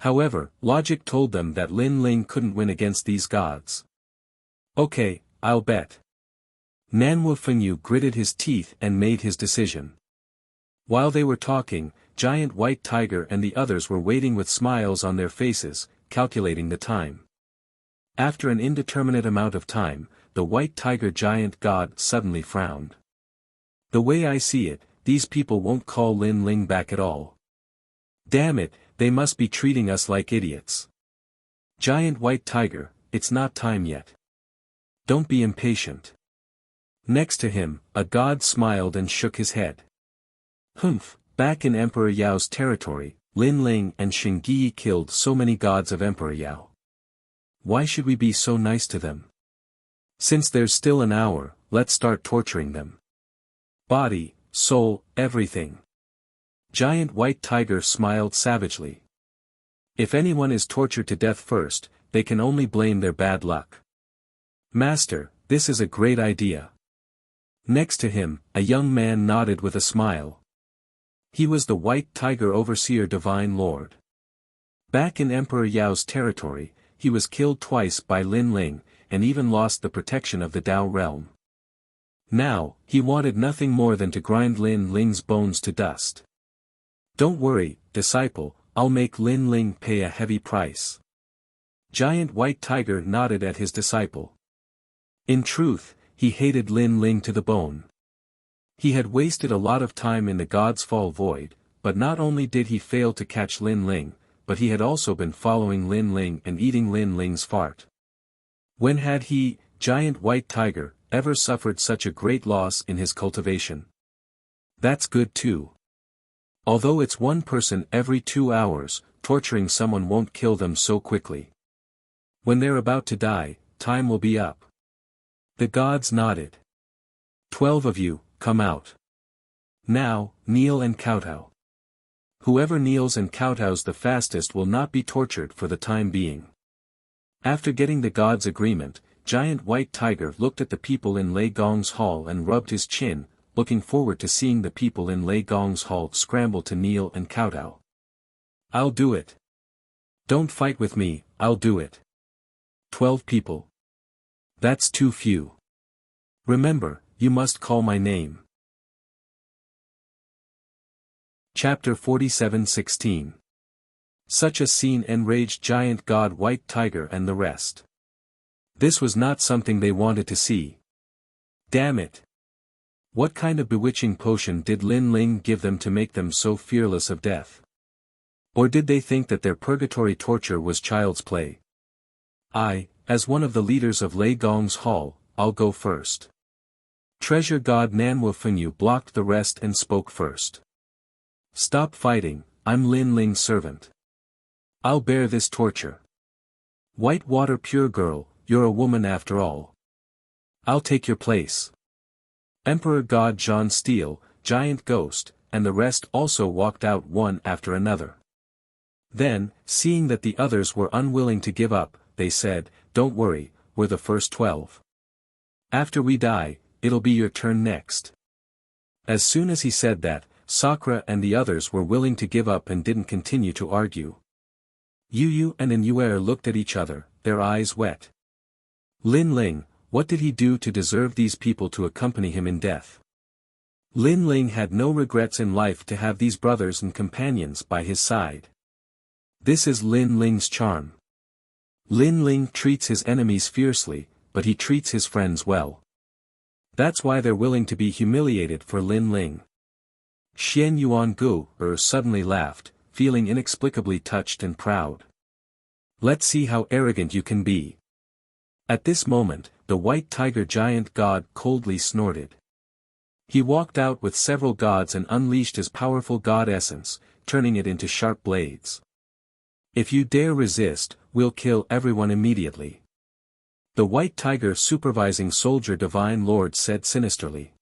However, logic told them that Lin Ling couldn't win against these gods. Okay, I'll bet. Nanwu Fengyu gritted his teeth and made his decision. While they were talking, Giant White Tiger and the others were waiting with smiles on their faces, calculating the time. After an indeterminate amount of time, the White Tiger giant god suddenly frowned. The way I see it, these people won't call Lin Ling back at all. Damn it, they must be treating us like idiots. Giant White Tiger, it's not time yet. Don't be impatient. Next to him, a god smiled and shook his head. Humph, back in Emperor Yao's territory, Lin Ling and Xingyi killed so many gods of Emperor Yao. Why should we be so nice to them? Since there's still an hour, let's start torturing them. Body, soul, everything. Giant White Tiger smiled savagely. If anyone is tortured to death first, they can only blame their bad luck. Master, this is a great idea. Next to him, a young man nodded with a smile. He was the White Tiger Overseer Divine Lord. Back in Emperor Yao's territory, he was killed twice by Lin Ling, and even lost the protection of the Dao realm. Now, he wanted nothing more than to grind Lin Ling's bones to dust. Don't worry, disciple, I'll make Lin Ling pay a heavy price. Giant White Tiger nodded at his disciple. In truth, he hated Lin Ling to the bone. He had wasted a lot of time in the God's Fall Void, but not only did he fail to catch Lin Ling, but he had also been following Lin Ling and eating Lin Ling's fart. When had he, Giant White Tiger, ever suffered such a great loss in his cultivation? That's good too. Although it's one person every 2 hours, torturing someone won't kill them so quickly. When they're about to die, time will be up. The gods nodded. 12 of you, come out. Now, kneel and kowtow. Whoever kneels and kowtows the fastest will not be tortured for the time being. After getting the gods' agreement, Giant White Tiger looked at the people in Lei Gong's hall and rubbed his chin, looking forward to seeing the people in Lei Gong's hall scramble to kneel and kowtow. I'll do it. Don't fight with me, I'll do it. 12 people. That's too few. Remember, you must call my name. Chapter 47:16. Such a scene enraged Giant God White Tiger and the rest. This was not something they wanted to see. Damn it! What kind of bewitching potion did Lin Ling give them to make them so fearless of death? Or did they think that their purgatory torture was child's play? As one of the leaders of Lei Gong's hall, I'll go first. Treasure God Nanwu Fengyu blocked the rest and spoke first. Stop fighting, I'm Lin Ling's servant. I'll bear this torture. White water pure girl, you're a woman after all. I'll take your place. Emperor God John Steel, Giant Ghost, and the rest also walked out one after another. Then, seeing that the others were unwilling to give up, they said, "Don't worry, we're the first 12. After we die, it'll be your turn next." As soon as he said that, Sakura and the others were willing to give up and didn't continue to argue. Yu Yu and Inuer looked at each other, their eyes wet. Lin Ling, what did he do to deserve these people to accompany him in death? Lin Ling had no regrets in life to have these brothers and companions by his side. This is Lin Ling's charm. Lin Ling treats his enemies fiercely, but he treats his friends well. That's why they're willing to be humiliated for Lin Ling. Xian Yuan Gu suddenly laughed, feeling inexplicably touched and proud. Let's see how arrogant you can be. At this moment, the white tiger giant god coldly snorted. He walked out with several gods and unleashed his powerful god essence, turning it into sharp blades. If you dare resist, we'll kill everyone immediately. The white tiger supervising soldier divine lord said sinisterly.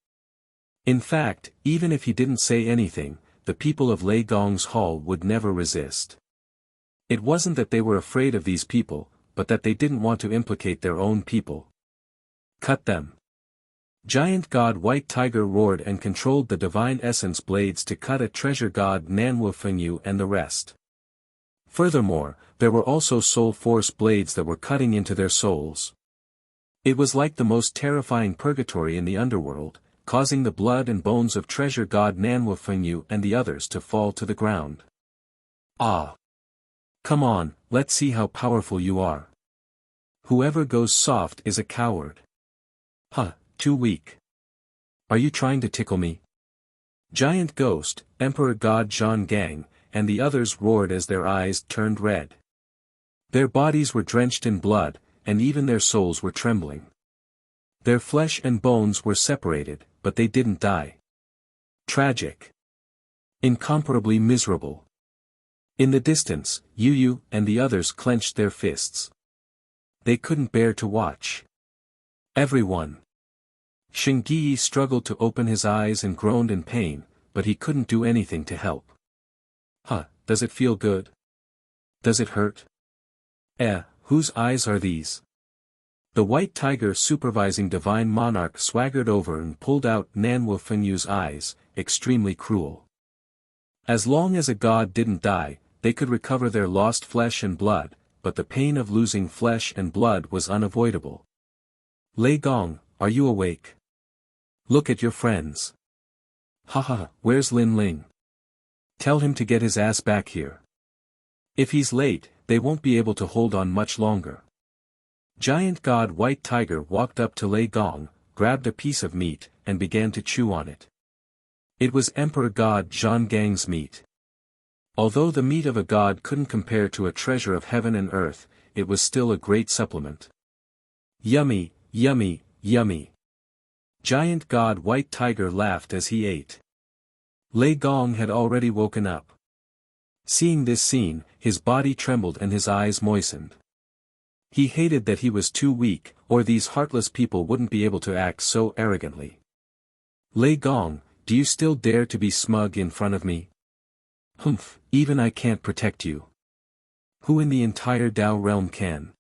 In fact, even if he didn't say anything, the people of Lei Gong's hall would never resist. It wasn't that they were afraid of these people, but that they didn't want to implicate their own people. Cut them. Giant god White Tiger roared and controlled the divine essence blades to cut at treasure god Nanwu Fengyu and the rest. Furthermore, there were also soul force blades that were cutting into their souls. It was like the most terrifying purgatory in the underworld, causing the blood and bones of treasure god Nanwu Fengyu and the others to fall to the ground. Ah! Come on, let's see how powerful you are. Whoever goes soft is a coward. Huh, too weak. Are you trying to tickle me? Giant Ghost, Emperor God Zhang Gang, and the others roared as their eyes turned red. Their bodies were drenched in blood, and even their souls were trembling. Their flesh and bones were separated, but they didn't die. Tragic. Incomparably miserable. In the distance, Yu Yu and the others clenched their fists. They couldn't bear to watch. Everyone. Shingyi struggled to open his eyes and groaned in pain, but he couldn't do anything to help. Huh, does it feel good? Does it hurt? Whose eyes are these? The white tiger supervising divine monarch swaggered over and pulled out Nanwu Fengyu's eyes, extremely cruel. As long as a god didn't die, they could recover their lost flesh and blood, but the pain of losing flesh and blood was unavoidable. Lei Gong, are you awake? Look at your friends. Haha, where's Lin Ling? Tell him to get his ass back here. If he's late, they won't be able to hold on much longer. Giant god White Tiger walked up to Lei Gong, grabbed a piece of meat, and began to chew on it. It was Emperor god Zhang Gang's meat. Although the meat of a god couldn't compare to a treasure of heaven and earth, it was still a great supplement. Yummy, yummy, yummy. Giant god White Tiger laughed as he ate. Lei Gong had already woken up. Seeing this scene, his body trembled and his eyes moistened. He hated that he was too weak, or these heartless people wouldn't be able to act so arrogantly. Lei Gong, do you still dare to be smug in front of me? Humph, even I can't protect you. Who in the entire Dao realm can?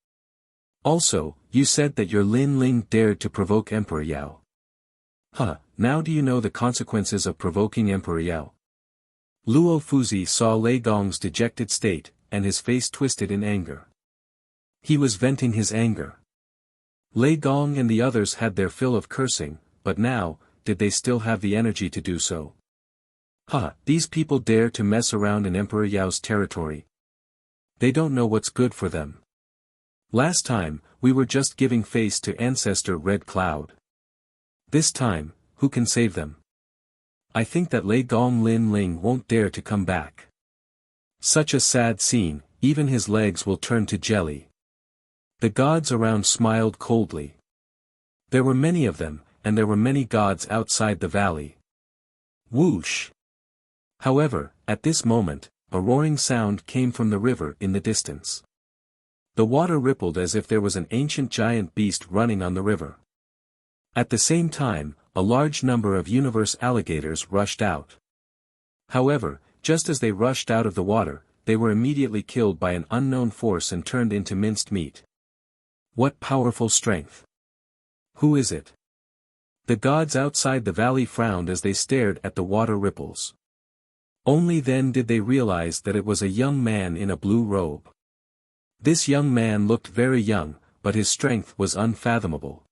Also, you said that your Lin Ling dared to provoke Emperor Yao. Now do you know the consequences of provoking Emperor Yao? Luo Fuzi saw Lei Gong's dejected state, and his face twisted in anger. He was venting his anger. Lei Gong and the others had their fill of cursing, but now, did they still have the energy to do so? These people dare to mess around in Emperor Yao's territory. They don't know what's good for them. Last time, we were just giving face to Ancestor Red Cloud. This time, who can save them? I think that Lei Gong Lin Ling won't dare to come back. Such a sad scene, even his legs will turn to jelly. The gods around smiled coldly. There were many of them, and there were many gods outside the valley. Whoosh! However, at this moment, a roaring sound came from the river in the distance. The water rippled as if there was an ancient giant beast running on the river. At the same time, a large number of universe alligators rushed out. However, just as they rushed out of the water, they were immediately killed by an unknown force and turned into minced meat. What powerful strength! Who is it? The gods outside the valley frowned as they stared at the water ripples. Only then did they realize that it was a young man in a blue robe. This young man looked very young, but his strength was unfathomable.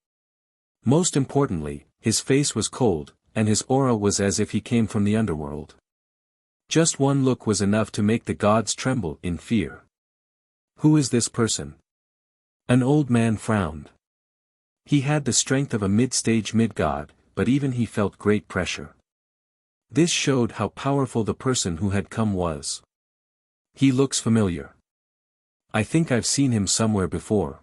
Most importantly, his face was cold, and his aura was as if he came from the underworld. Just one look was enough to make the gods tremble in fear. Who is this person? An old man frowned. He had the strength of a mid-stage mid-god, but even he felt great pressure. This showed how powerful the person who had come was. He looks familiar. I think I've seen him somewhere before.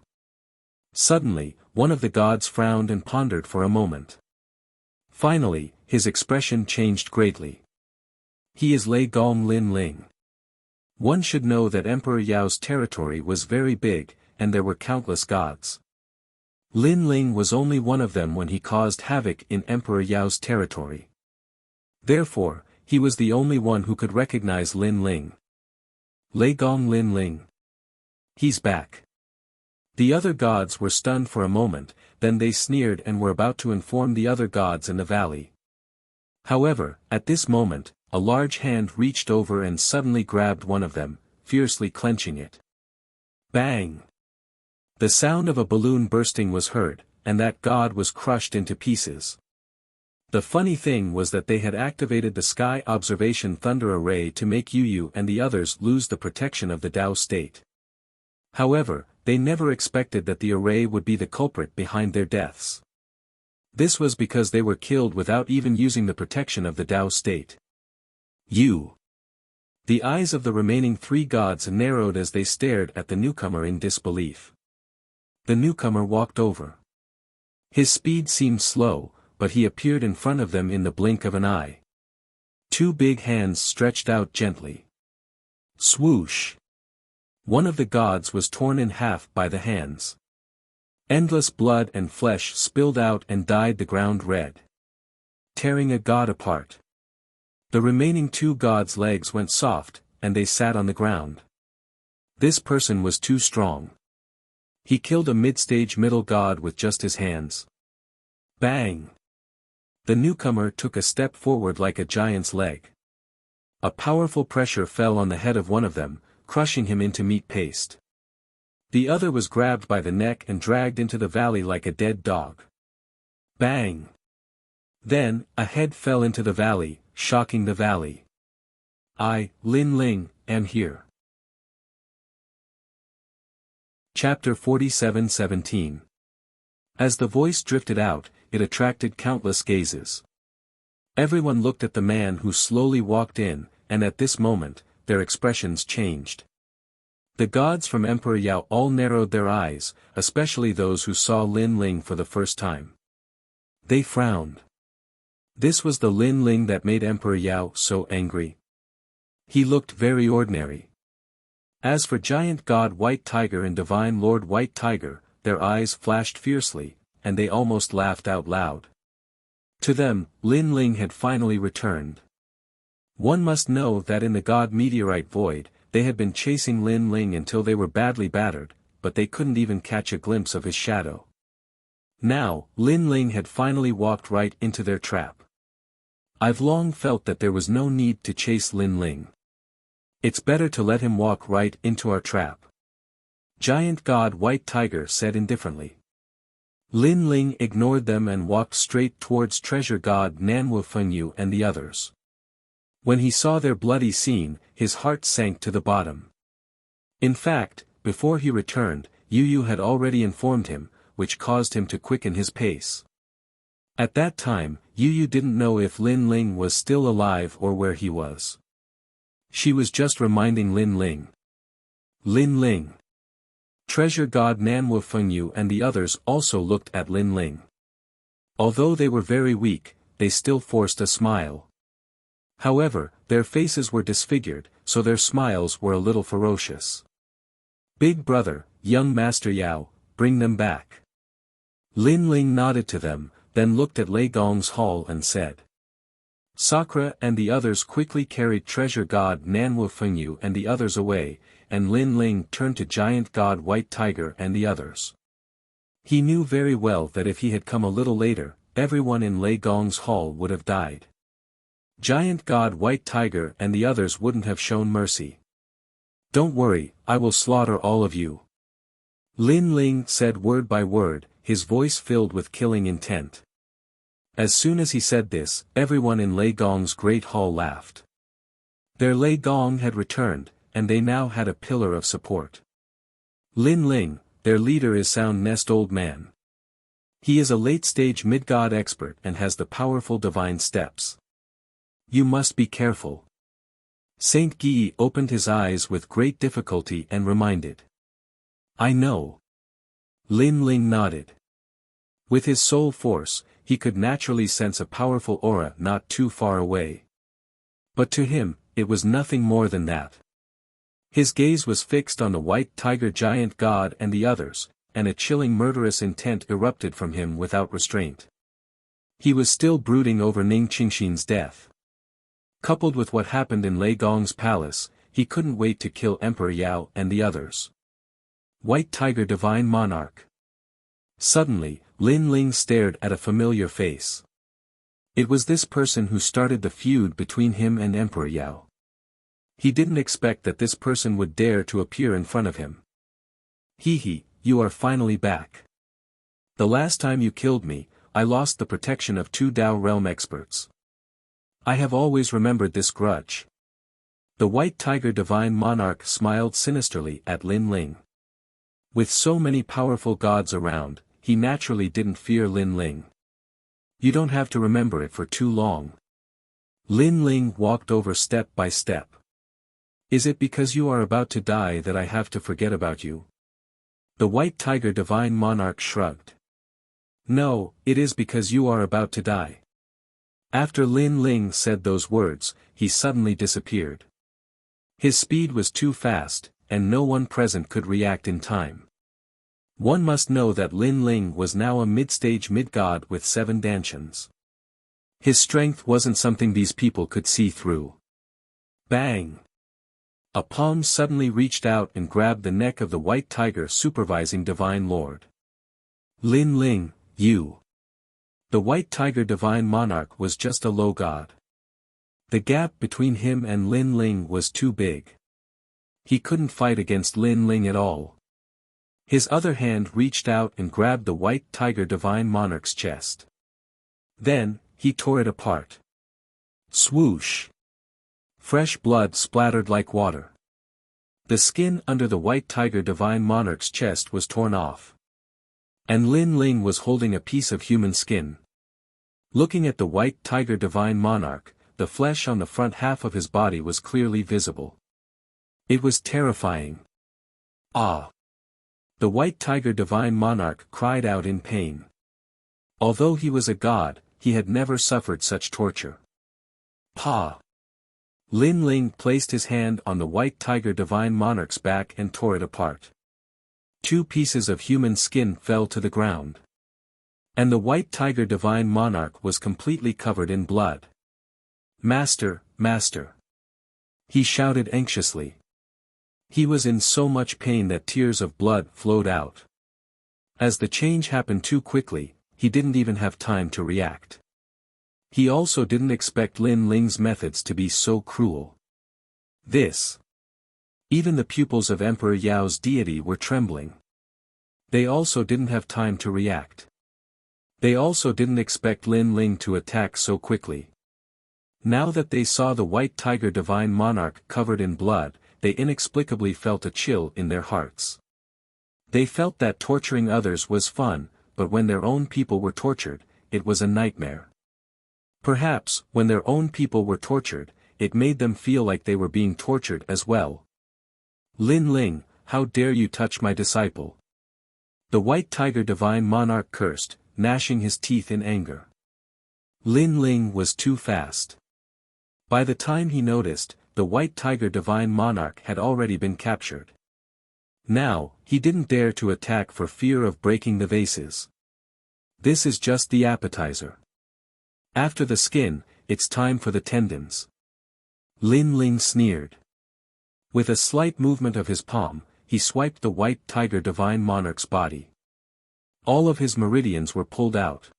Suddenly, one of the gods frowned and pondered for a moment. Finally, his expression changed greatly. He is Lei Gong Lin Ling. One should know that Emperor Yao's territory was very big, and there were countless gods. Lin Ling was only one of them when he caused havoc in Emperor Yao's territory. Therefore, he was the only one who could recognize Lin Ling. Lei Gong Lin Ling. He's back. The other gods were stunned for a moment, then they sneered and were about to inform the other gods in the valley. However, at this moment, a large hand reached over and suddenly grabbed one of them, fiercely clenching it. Bang! The sound of a balloon bursting was heard, and that god was crushed into pieces. The funny thing was that they had activated the Sky Observation Thunder Array to make Yu and the others lose the protection of the Tao state. However, they never expected that the array would be the culprit behind their deaths. This was because they were killed without even using the protection of the Tao state. The eyes of the remaining three gods narrowed as they stared at the newcomer in disbelief. The newcomer walked over. His speed seemed slow, but he appeared in front of them in the blink of an eye. Two big hands stretched out gently. Swoosh! One of the gods was torn in half by the hands. Endless blood and flesh spilled out and dyed the ground red, tearing a god apart. The remaining two gods' legs went soft, and they sat on the ground. This person was too strong. He killed a mid-stage middle god with just his hands. Bang! The newcomer took a step forward like a giant's leg. A powerful pressure fell on the head of one of them, crushing him into meat paste. The other was grabbed by the neck and dragged into the valley like a dead dog. Bang! Then, a head fell into the valley, shocking the valley. I, Lin Ling, am here. Chapter 47:17. As the voice drifted out, it attracted countless gazes. Everyone looked at the man who slowly walked in, and at this moment, their expressions changed. The gods from Emperor Yao all narrowed their eyes, especially those who saw Lin Ling for the first time. They frowned. This was the Lin Ling that made Emperor Yao so angry. He looked very ordinary. As for Giant God White Tiger and Divine Lord White Tiger, their eyes flashed fiercely, and they almost laughed out loud. To them, Lin Ling had finally returned. One must know that in the God Meteorite Void, they had been chasing Lin Ling until they were badly battered, but they couldn't even catch a glimpse of his shadow. Now, Lin Ling had finally walked right into their trap. I've long felt that there was no need to chase Lin Ling. It's better to let him walk right into our trap. Giant God White Tiger said indifferently. Lin Ling ignored them and walked straight towards Treasure God Nanwu Fengyu and the others. When he saw their bloody scene, his heart sank to the bottom. In fact, before he returned, Yu Yu had already informed him, which caused him to quicken his pace. At that time, Yu Yu didn't know if Lin Ling was still alive or where he was. She was just reminding Lin Ling. Lin Ling. Treasure God Nanwu Fengyu and the others also looked at Lin Ling. Although they were very weak, they still forced a smile. However, their faces were disfigured, so their smiles were a little ferocious. Big brother, young Master Yao, bring them back. Lin Ling nodded to them, then looked at Lei Gong's hall and said. Sakura and the others quickly carried Treasure God Nanwu Fengyu and the others away, and Lin Ling turned to Giant God White Tiger and the others. He knew very well that if he had come a little later, everyone in Lei Gong's hall would have died. Giant God White Tiger and the others wouldn't have shown mercy. Don't worry, I will slaughter all of you. Lin Ling said word by word, his voice filled with killing intent. As soon as he said this, everyone in Lei Gong's great hall laughed. Their Lei Gong had returned, and they now had a pillar of support. Lin Ling, their leader, is Sound Nest Old Man. He is a late-stage mid-god expert and has the powerful divine steps. You must be careful. Saint Gi opened his eyes with great difficulty and reminded. I know. Lin Ling nodded. With his soul force, he could naturally sense a powerful aura not too far away. But to him, it was nothing more than that. His gaze was fixed on the White Tiger Giant God and the others, and a chilling murderous intent erupted from him without restraint. He was still brooding over Ning Qingxin's death. Coupled with what happened in Lei Gong's palace, he couldn't wait to kill Emperor Yao and the others. White Tiger Divine Monarch. Suddenly, Lin Ling stared at a familiar face. It was this person who started the feud between him and Emperor Yao. He didn't expect that this person would dare to appear in front of him. He, you are finally back. The last time you killed me, I lost the protection of 2 Dao realm experts. I have always remembered this grudge. The White Tiger Divine Monarch smiled sinisterly at Lin Ling. With so many powerful gods around, he naturally didn't fear Lin Ling. You don't have to remember it for too long. Lin Ling walked over step by step. Is it because you are about to die that I have to forget about you? The White Tiger Divine Monarch shrugged. No, it is because you are about to die. After Lin Ling said those words, he suddenly disappeared. His speed was too fast, and no one present could react in time. One must know that Lin Ling was now a mid-stage mid-god with 7 dantians. His strength wasn't something these people could see through. Bang! A palm suddenly reached out and grabbed the neck of the White Tiger supervising Divine Lord. Lin Ling, you. The White Tiger Divine Monarch was just a low god. The gap between him and Lin Ling was too big. He couldn't fight against Lin Ling at all. His other hand reached out and grabbed the White Tiger Divine Monarch's chest. Then, he tore it apart. Swoosh! Fresh blood splattered like water. The skin under the White Tiger Divine Monarch's chest was torn off. And Lin Ling was holding a piece of human skin. Looking at the White Tiger Divine Monarch, the flesh on the front half of his body was clearly visible. It was terrifying. Ah! The White Tiger Divine Monarch cried out in pain. Although he was a god, he had never suffered such torture. Pa! Lin Ling placed his hand on the White Tiger Divine Monarch's back and tore it apart. 2 pieces of human skin fell to the ground. And the White Tiger Divine Monarch was completely covered in blood. Master, Master! He shouted anxiously. He was in so much pain that tears of blood flowed out. As the change happened too quickly, he didn't even have time to react. He also didn't expect Lin Ling's methods to be so cruel. This. Even the pupils of Emperor Yao's deity were trembling. They also didn't have time to react. They also didn't expect Lin Ling to attack so quickly. Now that they saw the White Tiger Divine Monarch covered in blood, they inexplicably felt a chill in their hearts. They felt that torturing others was fun, but when their own people were tortured, it was a nightmare. Perhaps, when their own people were tortured, it made them feel like they were being tortured as well. Lin Ling, how dare you touch my disciple? The white tiger divine monarch cursed, gnashing his teeth in anger. Lin Ling was too fast. By the time he noticed, the white tiger divine monarch had already been captured. Now, he didn't dare to attack for fear of breaking the vases. This is just the appetizer. After the skin, it's time for the tendons. Lin Ling sneered. With a slight movement of his palm, he swiped the white tiger divine monarch's body. All of his meridians were pulled out.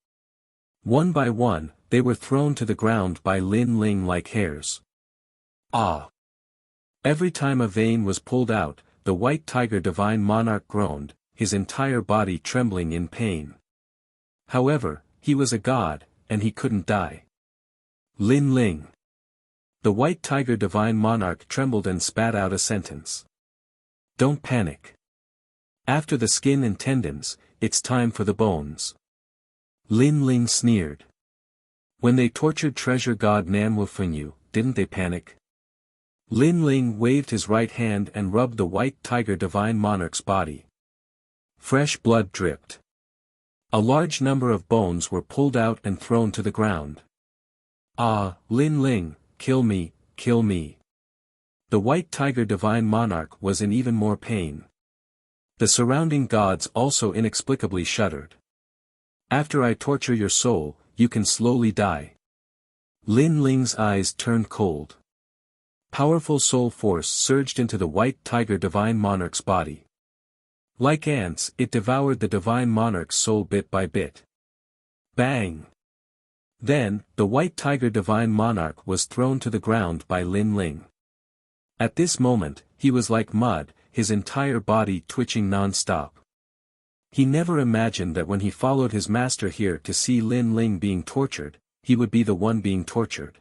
One by one, they were thrown to the ground by Lin Ling like hairs. Ah! Every time a vein was pulled out, the white tiger divine monarch groaned, his entire body trembling in pain. However, he was a god, and he couldn't die. Lin Ling. The white tiger divine monarch trembled and spat out a sentence. Don't panic. After the skin and tendons, it's time for the bones. Lin Ling sneered. When they tortured treasure god Nanwufenyu, didn't they panic? Lin Ling waved his right hand and rubbed the white tiger divine monarch's body. Fresh blood dripped. A large number of bones were pulled out and thrown to the ground. Ah, Lin Ling, kill me, kill me. The white tiger divine monarch was in even more pain. The surrounding gods also inexplicably shuddered. After I torture your soul, you can slowly die. Lin Ling's eyes turned cold. Powerful soul force surged into the white tiger divine monarch's body. Like ants, it devoured the divine monarch's soul bit by bit. Bang! Then, the white tiger divine monarch was thrown to the ground by Lin Ling. At this moment, he was like mud, his entire body twitching non-stop. He never imagined that when he followed his master here to see Lin Ling being tortured, he would be the one being tortured.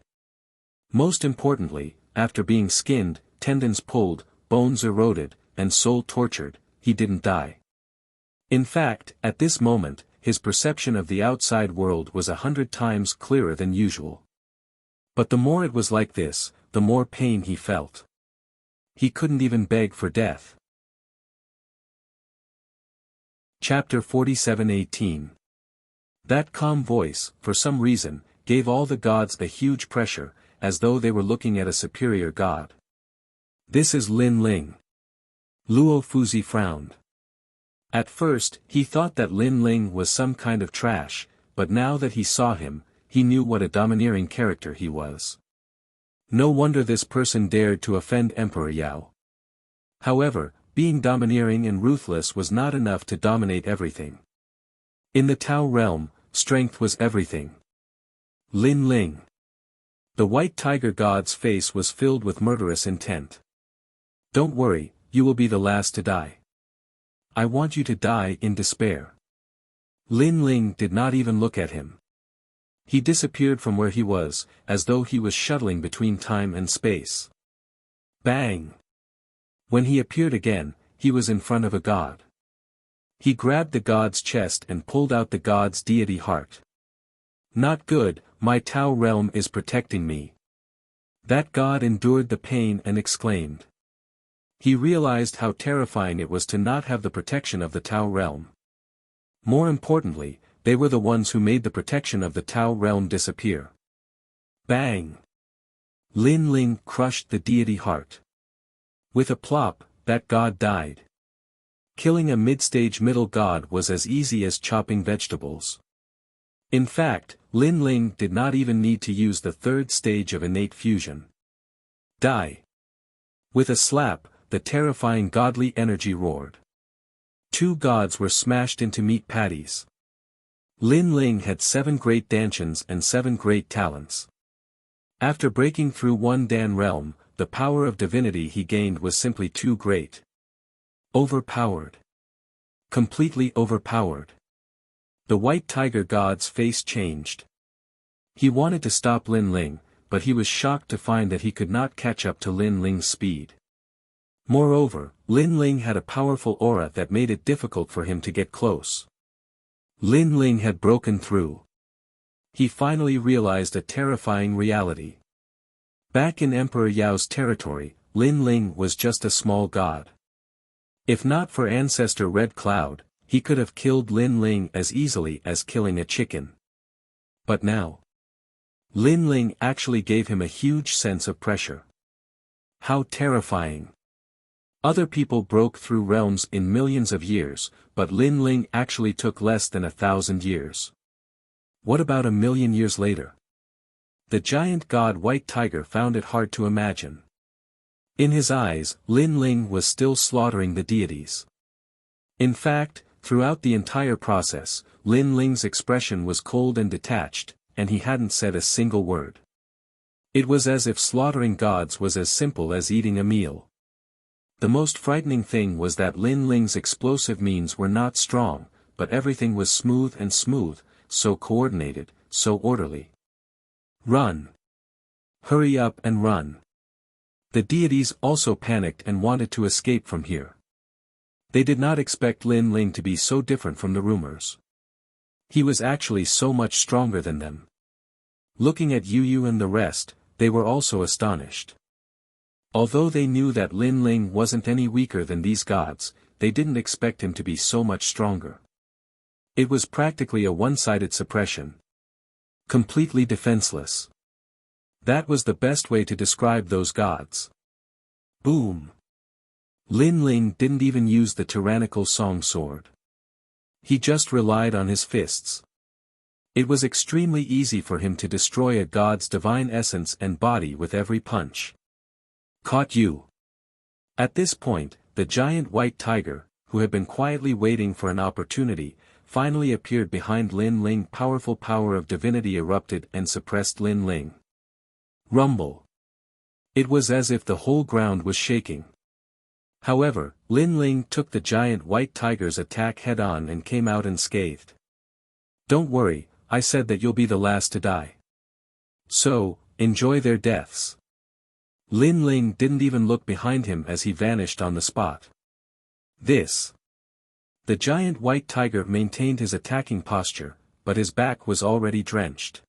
Most importantly, after being skinned, tendons pulled, bones eroded, and soul tortured, he didn't die. In fact, at this moment, his perception of the outside world was 100 times clearer than usual. But the more it was like this, the more pain he felt. He couldn't even beg for death. Chapter 47:18. That calm voice, for some reason, gave all the gods a huge pressure, as though they were looking at a superior god. This is Lin Ling. Luo Fuzi frowned. At first, he thought that Lin Ling was some kind of trash, but now that he saw him, he knew what a domineering character he was. No wonder this person dared to offend Emperor Yao. However, being domineering and ruthless was not enough to dominate everything. In the Tao realm, strength was everything. Lin Ling. The white tiger god's face was filled with murderous intent. Don't worry, you will be the last to die. I want you to die in despair. Lin Ling did not even look at him. He disappeared from where he was, as though he was shuttling between time and space. Bang! When he appeared again, he was in front of a god. He grabbed the god's chest and pulled out the god's deity heart. Not good, my Tao realm is protecting me. That god endured the pain and exclaimed. He realized how terrifying it was to not have the protection of the Tao realm. More importantly, they were the ones who made the protection of the Tao realm disappear. Bang! Lin Ling crushed the deity heart. With a plop, that god died. Killing a mid-stage middle god was as easy as chopping vegetables. In fact, Lin Ling did not even need to use the third stage of innate fusion. Die! With a slap, the terrifying godly energy roared. 2 gods were smashed into meat patties. Lin Ling had 7 great dantians and 7 great talents. After breaking through one Dan realm, the power of divinity he gained was simply too great. Overpowered. Completely overpowered. The white tiger god's face changed. He wanted to stop Lin Ling, but he was shocked to find that he could not catch up to Lin Ling's speed. Moreover, Lin Ling had a powerful aura that made it difficult for him to get close. Lin Ling had broken through. He finally realized a terrifying reality. Back in Emperor Yao's territory, Lin Ling was just a small god. If not for Ancestor Red Cloud, he could have killed Lin Ling as easily as killing a chicken. But now, Lin Ling actually gave him a huge sense of pressure. How terrifying. Other people broke through realms in millions of years, but Lin Ling actually took less than 1,000 years. What about 1,000,000 years later? The giant god White Tiger found it hard to imagine. In his eyes, Lin Ling was still slaughtering the deities. In fact, throughout the entire process, Lin Ling's expression was cold and detached, and he hadn't said a single word. It was as if slaughtering gods was as simple as eating a meal. The most frightening thing was that Lin Ling's explosive means were not strong, but everything was smooth, so coordinated, so orderly. Run! Hurry up and run! The deities also panicked and wanted to escape from here. They did not expect Lin Ling to be so different from the rumors. He was actually so much stronger than them. Looking at Yu and the rest, they were also astonished. Although they knew that Lin Ling wasn't any weaker than these gods, they didn't expect him to be so much stronger. It was practically a one-sided suppression. Completely defenseless. That was the best way to describe those gods. Boom! Lin Ling didn't even use the tyrannical song sword. He just relied on his fists. It was extremely easy for him to destroy a god's divine essence and body with every punch. Caught you! At this point, the giant White Tiger, who had been quietly waiting for an opportunity, finally appeared behind Lin Ling. Powerful power of divinity erupted and suppressed Lin Ling. Rumble! It was as if the whole ground was shaking. However, Lin Ling took the giant White Tiger's attack head-on and came out unscathed. Don't worry, I said that you'll be the last to die. So, enjoy their deaths. Lin Ling didn't even look behind him as he vanished on the spot. The giant White Tiger maintained his attacking posture, but his back was already drenched.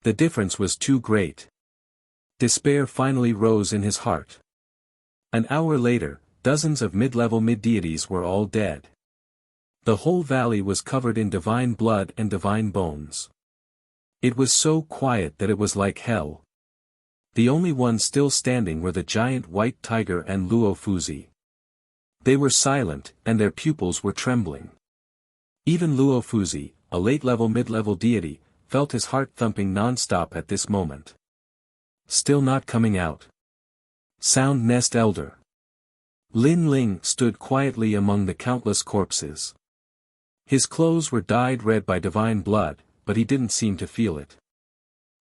The difference was too great. Despair finally rose in his heart. An hour later, dozens of mid-level mid-deities were all dead. The whole valley was covered in divine blood and divine bones. It was so quiet that it was like hell. The only ones still standing were the giant White Tiger and Luo Fuzi. They were silent, and their pupils were trembling. Even Luo Fuzi, a late-level mid-level deity, felt his heart thumping non-stop at this moment. Still not coming out. Sound Nest Elder. Lin Ling stood quietly among the countless corpses. His clothes were dyed red by divine blood, but he didn't seem to feel it.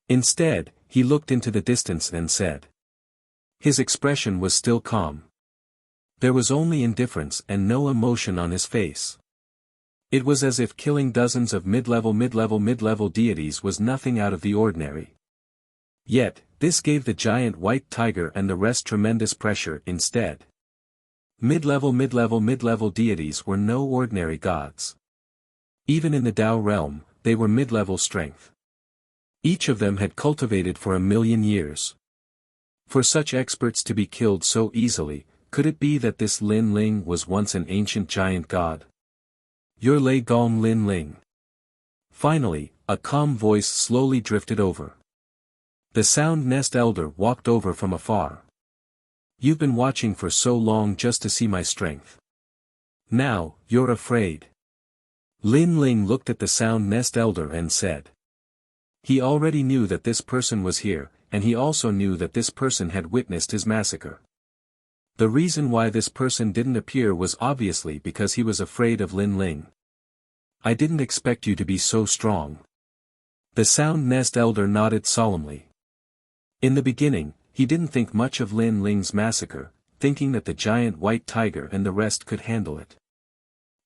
Instead, he looked into the distance and said. His expression was still calm. There was only indifference and no emotion on his face. It was as if killing dozens of mid-level deities was nothing out of the ordinary. Yet, this gave the giant White Tiger and the rest tremendous pressure instead. Mid-level deities were no ordinary gods. Even in the Tao realm, they were mid-level strength. Each of them had cultivated for 1,000,000 years. For such experts to be killed so easily, could it be that this Lin Ling was once an ancient giant god? Your Lei Gong Lin Ling. Finally, a calm voice slowly drifted over. The Sound Nest Elder walked over from afar. You've been watching for so long just to see my strength. Now, you're afraid. Lin Ling looked at the Sound Nest Elder and said. He already knew that this person was here, and he also knew that this person had witnessed his massacre. The reason why this person didn't appear was obviously because he was afraid of Lin Ling. I didn't expect you to be so strong. The Sound Nest Elder nodded solemnly. In the beginning, he didn't think much of Lin Ling's massacre, thinking that the giant White Tiger and the rest could handle it.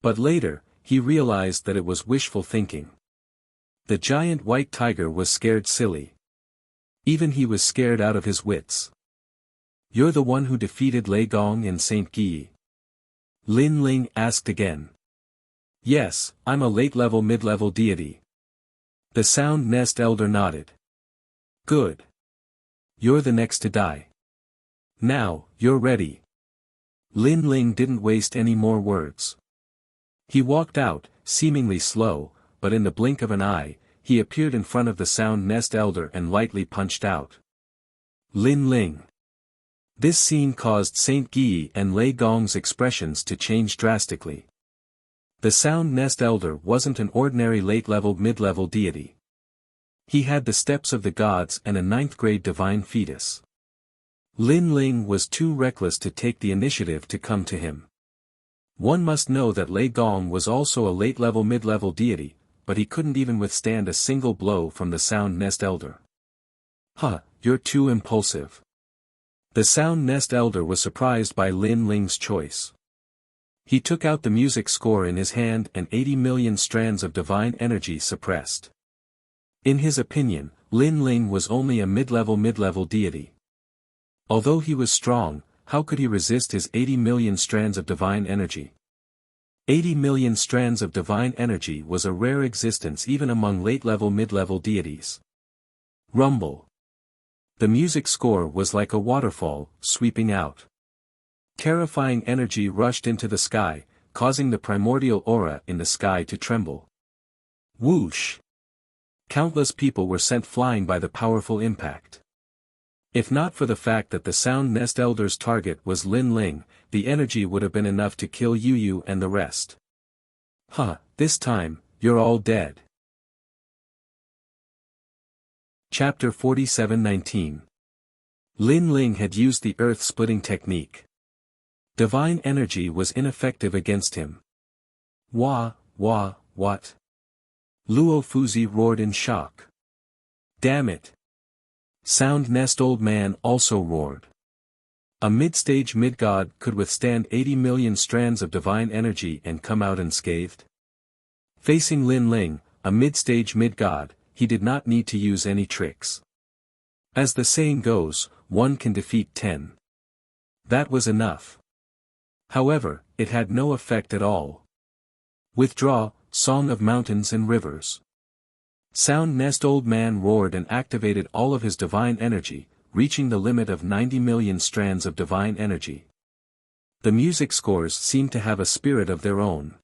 But later, he realized that it was wishful thinking. The giant White Tiger was scared silly. Even he was scared out of his wits. You're the one who defeated Lei Gong and Saint Guyi? Lin Ling asked again. Yes, I'm a late-level mid-level deity. The Sound Nest Elder nodded. Good. You're the next to die. Now, you're ready. Lin Ling didn't waste any more words. He walked out, seemingly slow, but in the blink of an eye, he appeared in front of the Sound Nest Elder and lightly punched out. Lin Ling. This scene caused Saint Guyi and Lei Gong's expressions to change drastically. The Sound Nest Elder wasn't an ordinary late-level mid-level deity. He had the steps of the gods and a 9th-grade divine fetus. Lin Ling was too reckless to take the initiative to come to him. One must know that Lei Gong was also a late-level mid-level deity, but he couldn't even withstand a single blow from the Sound Nest Elder. Huh, you're too impulsive. The Sound Nest Elder was surprised by Lin Ling's choice. He took out the music score in his hand and 80 million strands of divine energy suppressed. In his opinion, Lin Ling was only a mid-level deity. Although he was strong, how could he resist his 80 million strands of divine energy? 80 million strands of divine energy was a rare existence even among late-level mid-level deities. Rumble. The music score was like a waterfall, sweeping out. Terrifying energy rushed into the sky, causing the primordial aura in the sky to tremble. Whoosh! Countless people were sent flying by the powerful impact. If not for the fact that the Sound Nest Elder's target was Lin Ling, the energy would have been enough to kill Yu and the rest. Huh, this time, you're all dead. Chapter 47:19. Lin Ling had used the earth-splitting technique. Divine energy was ineffective against him. What? Luo Fuzi roared in shock. Damn it. Sound Nest Old Man also roared. A mid-stage mid-god could withstand 80 million strands of divine energy and come out unscathed? Facing Lin Ling, a mid-stage mid-god, he did not need to use any tricks. As the saying goes, one can defeat 10. That was enough. However, it had no effect at all. Withdraw, Song of Mountains and Rivers. Sound Nest Old Man roared and activated all of his divine energy, reaching the limit of 90 million strands of divine energy. The music scores seemed to have a spirit of their own.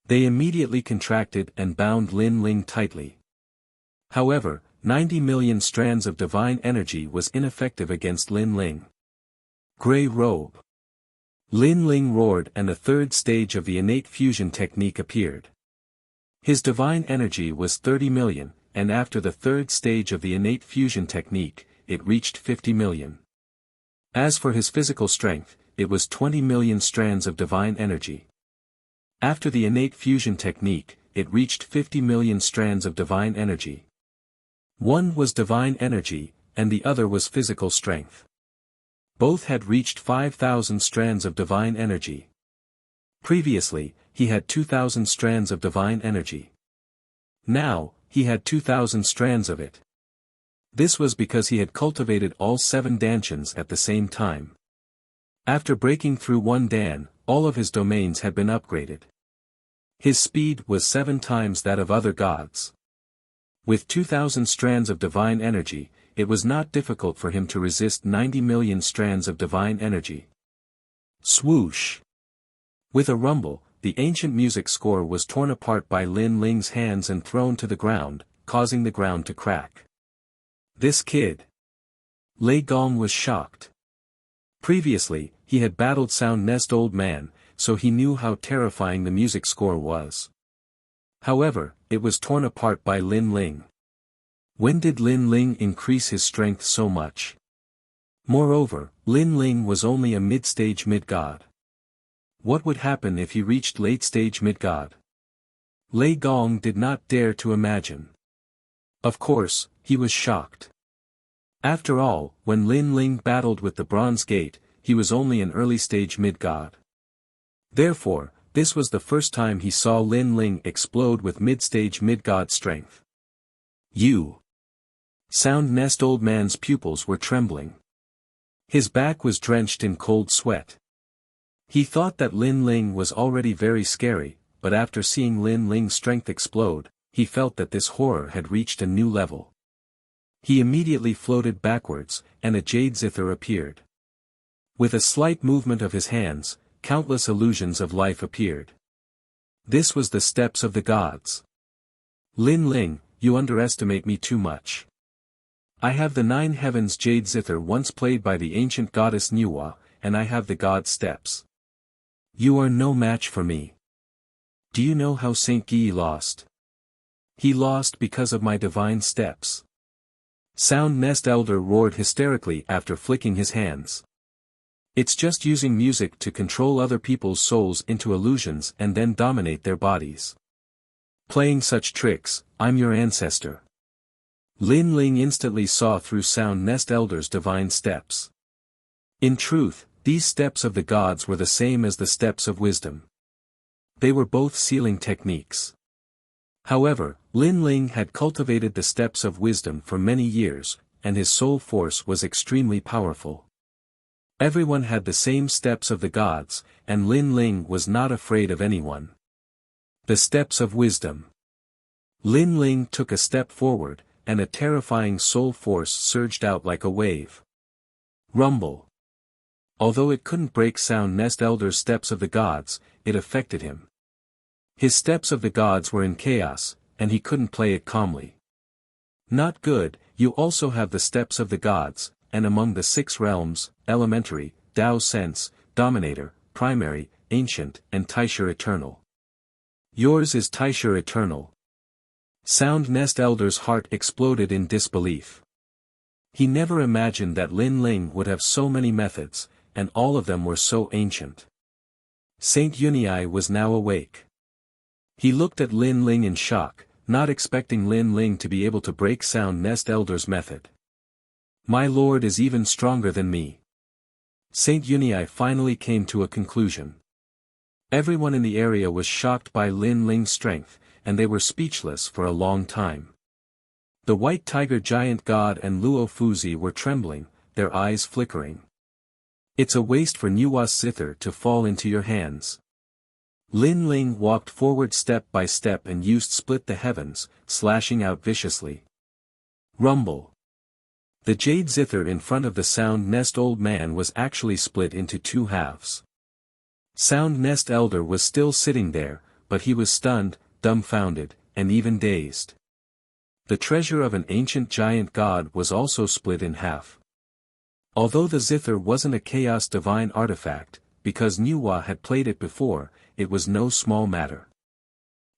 They immediately contracted and bound Lin Ling tightly. However, 90 million strands of divine energy was ineffective against Lin Ling. Grey Robe. Lin Ling roared and the third stage of the innate fusion technique appeared. His divine energy was 30 million, and after the third stage of the innate fusion technique, it reached 50 million. As for his physical strength, it was 20 million strands of divine energy. After the innate fusion technique, it reached 50 million strands of divine energy. One was divine energy, and the other was physical strength. Both had reached 5,000 strands of divine energy. Previously, he had 2,000 strands of divine energy. Now, he had 2,000 strands of it. This was because he had cultivated all 7 danshans at the same time. After breaking through one dan, all of his domains had been upgraded. His speed was 7 times that of other gods. With 2,000 strands of divine energy, it was not difficult for him to resist 90 million strands of divine energy. Swoosh! With a rumble, the ancient music score was torn apart by Lin Ling's hands and thrown to the ground, causing the ground to crack. This kid! Lei Gong was shocked. Previously, he had battled Sound Nest Old Man, so he knew how terrifying the music score was. However, it was torn apart by Lin Ling. When did Lin Ling increase his strength so much? Moreover, Lin Ling was only a mid-stage mid-god. What would happen if he reached late-stage mid-god? Lei Gong did not dare to imagine. Of course, he was shocked. After all, when Lin Ling battled with the Bronze Gate, he was only an early-stage mid-god. Therefore, this was the first time he saw Lin Ling explode with mid-stage mid-god strength. Sound Nest Old Man's pupils were trembling. His back was drenched in cold sweat. He thought that Lin Ling was already very scary, but after seeing Lin Ling's strength explode, he felt that this horror had reached a new level. He immediately floated backwards, and a jade zither appeared. With a slight movement of his hands, countless illusions of life appeared. This was the steps of the gods. Lin Ling, you underestimate me too much. I have the 9 heavens jade zither once played by the ancient goddess Nuwa, and I have the god steps. You are no match for me. Do you know how Saint Guy lost? He lost because of my divine steps. Sound Nest Elder roared hysterically after flicking his hands. It's just using music to control other people's souls into illusions and then dominate their bodies. Playing such tricks, I'm your ancestor. Lin Ling instantly saw through Sound Nest Elder's divine steps. In truth, these steps of the gods were the same as the steps of wisdom. They were both sealing techniques. However, Lin Ling had cultivated the steps of wisdom for many years, and his soul force was extremely powerful. Everyone had the same steps of the gods, and Lin Ling was not afraid of anyone. The steps of wisdom. Lin Ling took a step forward, and a terrifying soul force surged out like a wave. Rumble. Although it couldn't break Sound Nest Elder's steps of the gods, it affected him. His steps of the gods were in chaos, and he couldn't play it calmly. Not good. You also have the steps of the gods, and among the 6 realms, elementary, Tao sense, dominator, primary, ancient, and Taisha eternal. Yours is Taisha eternal. Sound Nest Elder's heart exploded in disbelief. He never imagined that Lin Ling would have so many methods, and all of them were so ancient. Saint Yunyi was now awake. He looked at Lin Ling in shock, not expecting Lin Ling to be able to break Sound Nest Elder's method. My lord is even stronger than me. Saint Yunyi finally came to a conclusion. Everyone in the area was shocked by Lin Ling's strength, and they were speechless for a long time. The white tiger giant god and Luo Fuzi were trembling, their eyes flickering. It's a waste for Nuwa's zither to fall into your hands. Lin Ling walked forward step by step and used Split the Heavens, slashing out viciously. Rumble. The jade zither in front of the Sound Nest Old Man was actually split into 2 halves. Sound Nest Elder was still sitting there, but he was stunned, dumbfounded, and even dazed. The treasure of an ancient giant god was also split in half. Although the zither wasn't a chaos divine artifact, because Nuwa had played it before, it was no small matter.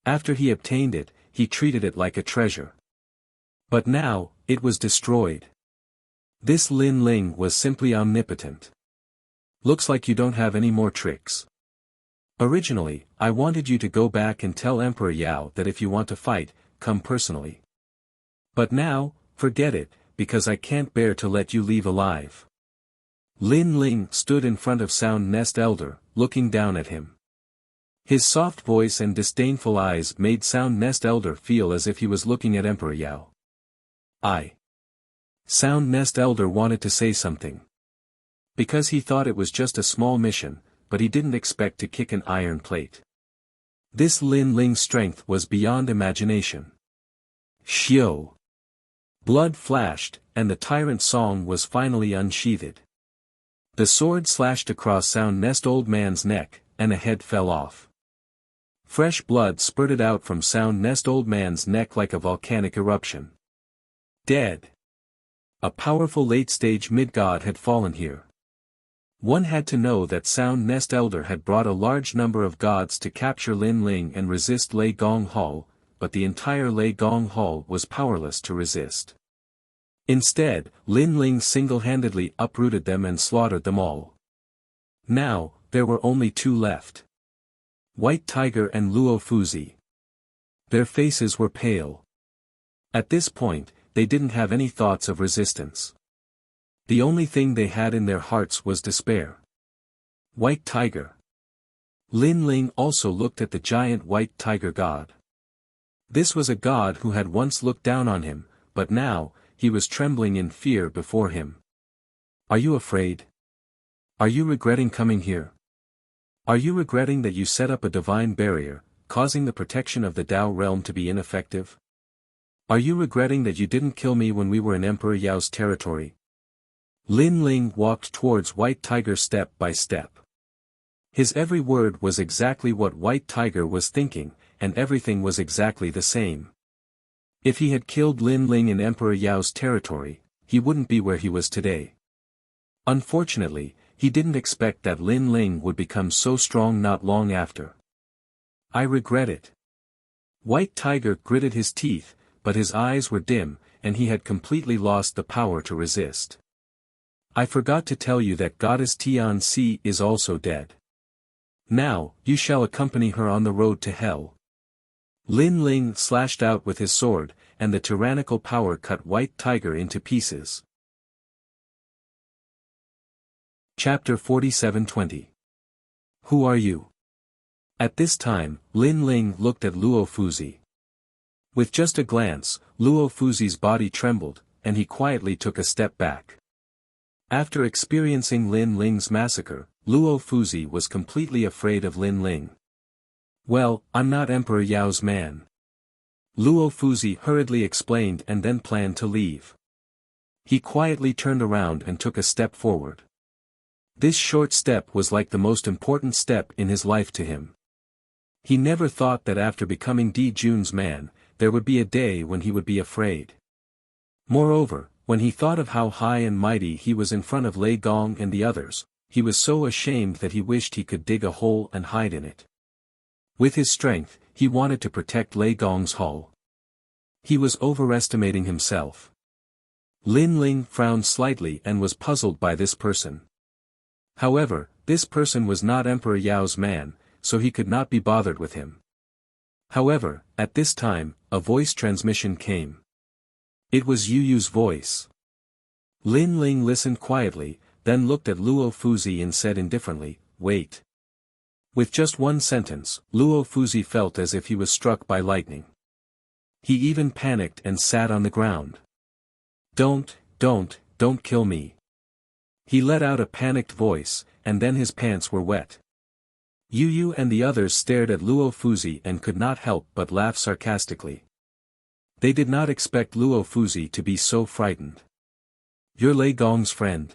After he obtained it, he treated it like a treasure. But now, it was destroyed. This Lin Ling was simply omnipotent. Looks like you don't have any more tricks. Originally, I wanted you to go back and tell Emperor Yao that if you want to fight, come personally. But now, forget it, because I can't bear to let you leave alive. Lin Ling stood in front of Sound Nest Elder, looking down at him. His soft voice and disdainful eyes made Sound Nest Elder feel as if he was looking at Emperor Yao. Sound Nest Elder wanted to say something. Because he thought it was just a small mission, but he didn't expect to kick an iron plate. This Lin Ling's strength was beyond imagination. Xiao. Blood flashed, and the tyrant song was finally unsheathed. The sword slashed across Sound Nest Old Man's neck, and a head fell off. Fresh blood spurted out from Sound Nest Old Man's neck like a volcanic eruption. Dead. A powerful late-stage mid-god had fallen here. One had to know that Sound Nest Elder had brought a large number of gods to capture Lin Ling and resist Lei Gong Hall, but the entire Lei Gong Hall was powerless to resist. Instead, Lin Ling single-handedly uprooted them and slaughtered them all. Now, there were only 2 left. White Tiger and Luo Fuzi. Their faces were pale. At this point, they didn't have any thoughts of resistance. The only thing they had in their hearts was despair. White Tiger. Lin Ling also looked at the giant white tiger god. This was a god who had once looked down on him, but now, he was trembling in fear before him. Are you afraid? Are you regretting coming here? Are you regretting that you set up a divine barrier, causing the protection of the Tao realm to be ineffective? Are you regretting that you didn't kill me when we were in Emperor Yao's territory? Lin Ling walked towards White Tiger step by step. His every word was exactly what White Tiger was thinking, and everything was exactly the same. If he had killed Lin Ling in Emperor Yao's territory, he wouldn't be where he was today. Unfortunately, he didn't expect that Lin Ling would become so strong not long after. I regret it. White Tiger gritted his teeth, but his eyes were dim, and he had completely lost the power to resist. I forgot to tell you that Goddess Tian-Si is also dead. Now, you shall accompany her on the road to hell. Lin Ling slashed out with his sword, and the tyrannical power cut White Tiger into pieces. Chapter 47:20. Who are you? At this time, Lin Ling looked at Luo Fuzi. With just a glance, Luo Fuzi's body trembled, and he quietly took a step back. After experiencing Lin Ling's massacre, Luo Fuzi was completely afraid of Lin Ling. Well, I'm not Emperor Yao's man. Luo Fuzi hurriedly explained and then planned to leave. He quietly turned around and took a step forward. This short step was like the most important step in his life to him. He never thought that after becoming Di Jun's man, there would be a day when he would be afraid. Moreover, when he thought of how high and mighty he was in front of Lei Gong and the others, he was so ashamed that he wished he could dig a hole and hide in it. With his strength, he wanted to protect Lei Gong's hall. He was overestimating himself. Lin Ling frowned slightly and was puzzled by this person. However, this person was not Emperor Yao's man, so he could not be bothered with him. However, at this time, a voice transmission came. It was Yu Yu's voice. Lin Ling listened quietly, then looked at Luo Fuzi and said indifferently, "Wait." With just one sentence, Luo Fuzi felt as if he was struck by lightning. He even panicked and sat on the ground. Don't kill me." He let out a panicked voice, and then his pants were wet. Yu Yu and the others stared at Luo Fuzi and could not help but laugh sarcastically. They did not expect Luo Fuzi to be so frightened. "You're Lei Gong's friend?"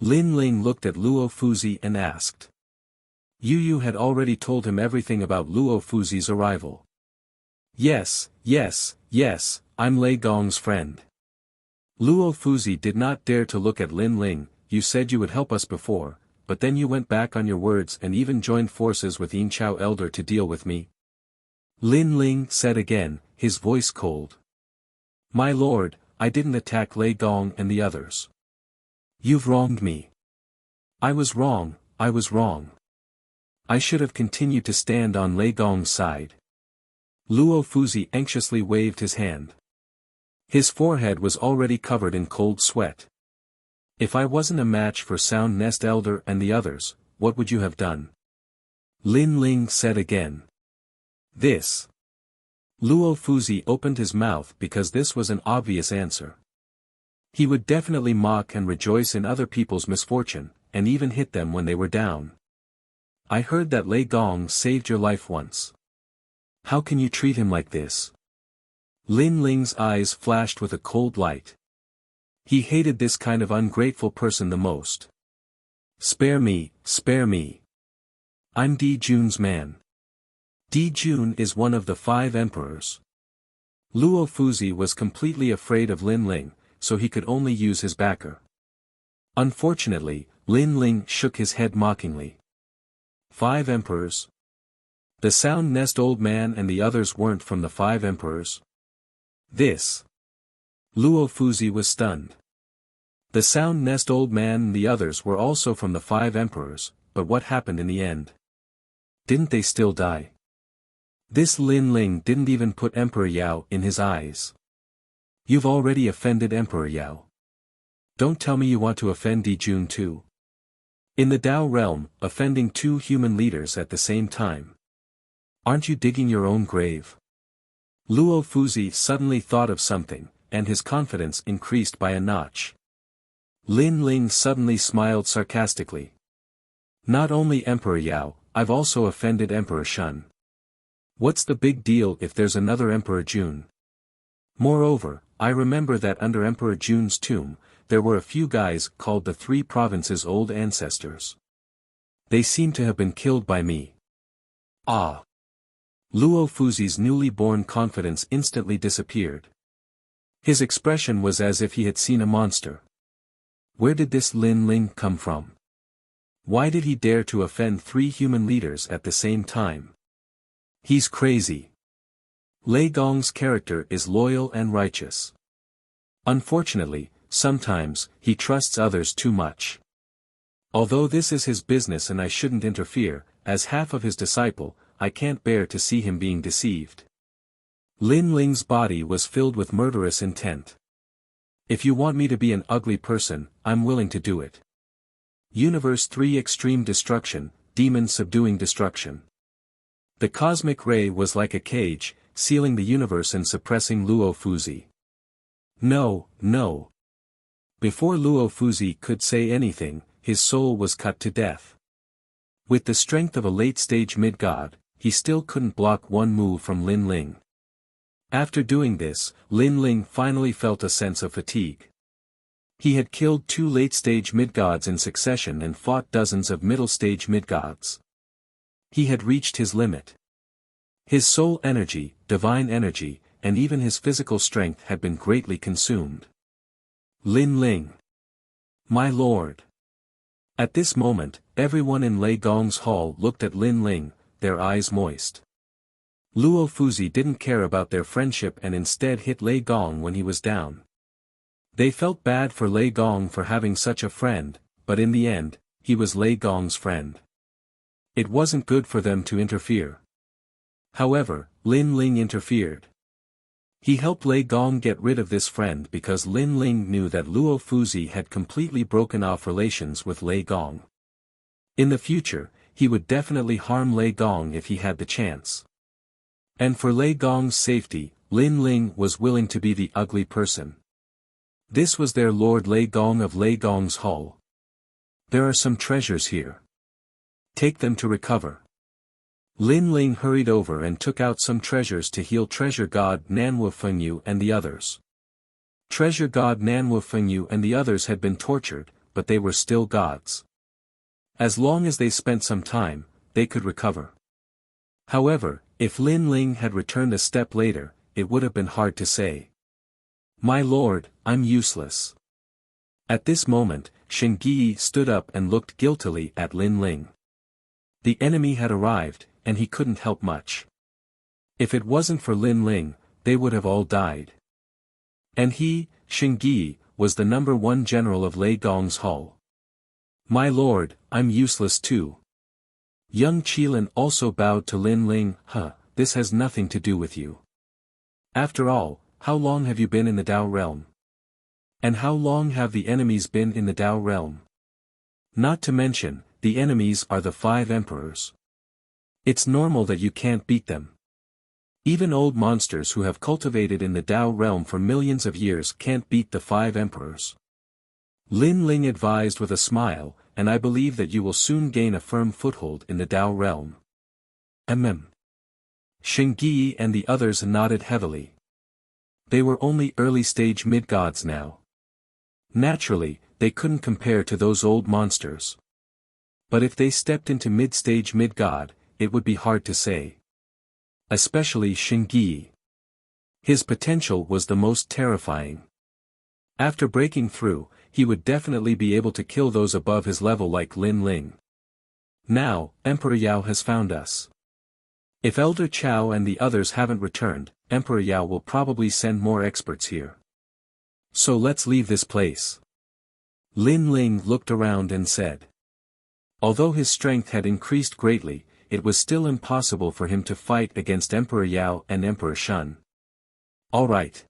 Lin Ling looked at Luo Fuzi and asked. Yu Yu had already told him everything about Luo Fuzi's arrival. Yes, I'm Lei Gong's friend." Luo Fuzi did not dare to look at Lin Ling. "You said you would help us before, but then you went back on your words and even joined forces with Yin Chao Elder to deal with me?" Lin Ling said again, his voice cold. "My lord, I didn't attack Lei Gong and the others. You've wronged me. I was wrong. I should have continued to stand on Lei Gong's side." Luo Fuzi anxiously waved his hand. His forehead was already covered in cold sweat. "If I wasn't a match for Sound Nest Elder and the others, what would you have done?" Lin Ling said again. "This." Luo Fuzi opened his mouth because this was an obvious answer. He would definitely mock and rejoice in other people's misfortune, and even hit them when they were down. "I heard that Lei Gong saved your life once. How can you treat him like this?" Lin Ling's eyes flashed with a cold light. He hated this kind of ungrateful person the most. Spare me. I'm Di Jun's man. Di Jun is one of the 5 emperors." Luo Fuzi was completely afraid of Lin Ling, so he could only use his backer. Unfortunately, Lin Ling shook his head mockingly. 5 emperors? The Sound Nest Old Man and the others weren't from the 5 emperors? This. Luo Fuzi was stunned. The Sound Nest Old Man and the others were also from the 5 emperors, but what happened in the end? Didn't they still die? This Lin Ling didn't even put Emperor Yao in his eyes. "You've already offended Emperor Yao. Don't tell me you want to offend Di Jun too. In the Tao realm, offending 2 human leaders at the same time. Aren't you digging your own grave?" Luo Fuzi suddenly thought of something, and his confidence increased by a notch. Lin Ling suddenly smiled sarcastically. Not only Emperor Yao, I've also offended Emperor Shun. What's the big deal if there's another Emperor Jun? Moreover, I remember that under Emperor Jun's tomb, there were a few guys called the Three Provinces' old ancestors. They seem to have been killed by me. Ah! Luo Fuzi's newly born confidence instantly disappeared. His expression was as if he had seen a monster. Where did this Lin Ling come from? Why did he dare to offend 3 human leaders at the same time? He's crazy. Lei Gong's character is loyal and righteous. Unfortunately, sometimes, he trusts others too much. Although this is his business and I shouldn't interfere, as half of his disciple, I can't bear to see him being deceived. Lin Ling's body was filled with murderous intent. If you want me to be an ugly person, I'm willing to do it. Universe 3 Extreme Destruction, Demon Subduing Destruction. The cosmic ray was like a cage, sealing the universe and suppressing Luo Fuzi. No, no. Before Luo Fuzi could say anything, his soul was cut to death. With the strength of a late-stage mid-god, he still couldn't block one move from Lin Ling. After doing this, Lin Ling finally felt a sense of fatigue. He had killed 2 late-stage mid-gods in succession and fought dozens of middle-stage mid-gods. He had reached his limit. His soul energy, divine energy, and even his physical strength had been greatly consumed. Lin Ling. My lord. At this moment, everyone in Lei Gong's hall looked at Lin Ling, their eyes moist. Luo Fuzi didn't care about their friendship and instead hit Lei Gong when he was down. They felt bad for Lei Gong for having such a friend, but in the end, he was Lei Gong's friend. It wasn't good for them to interfere. However, Lin Ling interfered. He helped Lei Gong get rid of this friend because Lin Ling knew that Luo Fuzi had completely broken off relations with Lei Gong. In the future, he would definitely harm Lei Gong if he had the chance. And for Lei Gong's safety, Lin Ling was willing to be the ugly person. This was their Lord Lei Gong of Lei Gong's hall. There are some treasures here. Take them to recover. Lin Ling hurried over and took out some treasures to heal Treasure God Nanwu Fengyu and the others. Treasure God Nanwu Fengyu and the others had been tortured, but they were still gods. As long as they spent some time, they could recover. However, if Lin Ling had returned a step later, it would have been hard to say. My lord, I'm useless. At this moment, Shengyi stood up and looked guiltily at Lin Ling. The enemy had arrived, and he couldn't help much. If it wasn't for Lin Ling, they would have all died. And he, Shengyi, was the #1 general of Lei Gong's hall. My lord, I'm useless too. Young Qilin also bowed to Lin Ling. This has nothing to do with you. After all, how long have you been in the Dao realm? And how long have the enemies been in the Dao realm? Not to mention, the enemies are the 5 emperors. It's normal that you can't beat them. Even old monsters who have cultivated in the Dao realm for millions of years can't beat the 5 emperors. Lin Ling advised with a smile, and I believe that you will soon gain a firm foothold in the Dao realm. Shengyi and the others nodded heavily. They were only early-stage mid-gods now. Naturally, they couldn't compare to those old monsters. But if they stepped into mid-stage mid-god, it would be hard to say. Especially Shengyi. His potential was the most terrifying. After breaking through, he would definitely be able to kill those above his level like Lin Ling. Now, Emperor Yao has found us. If Elder Chao and the others haven't returned, Emperor Yao will probably send more experts here. So let's leave this place. Lin Ling looked around and said. Although his strength had increased greatly, it was still impossible for him to fight against Emperor Yao and Emperor Shun. All right.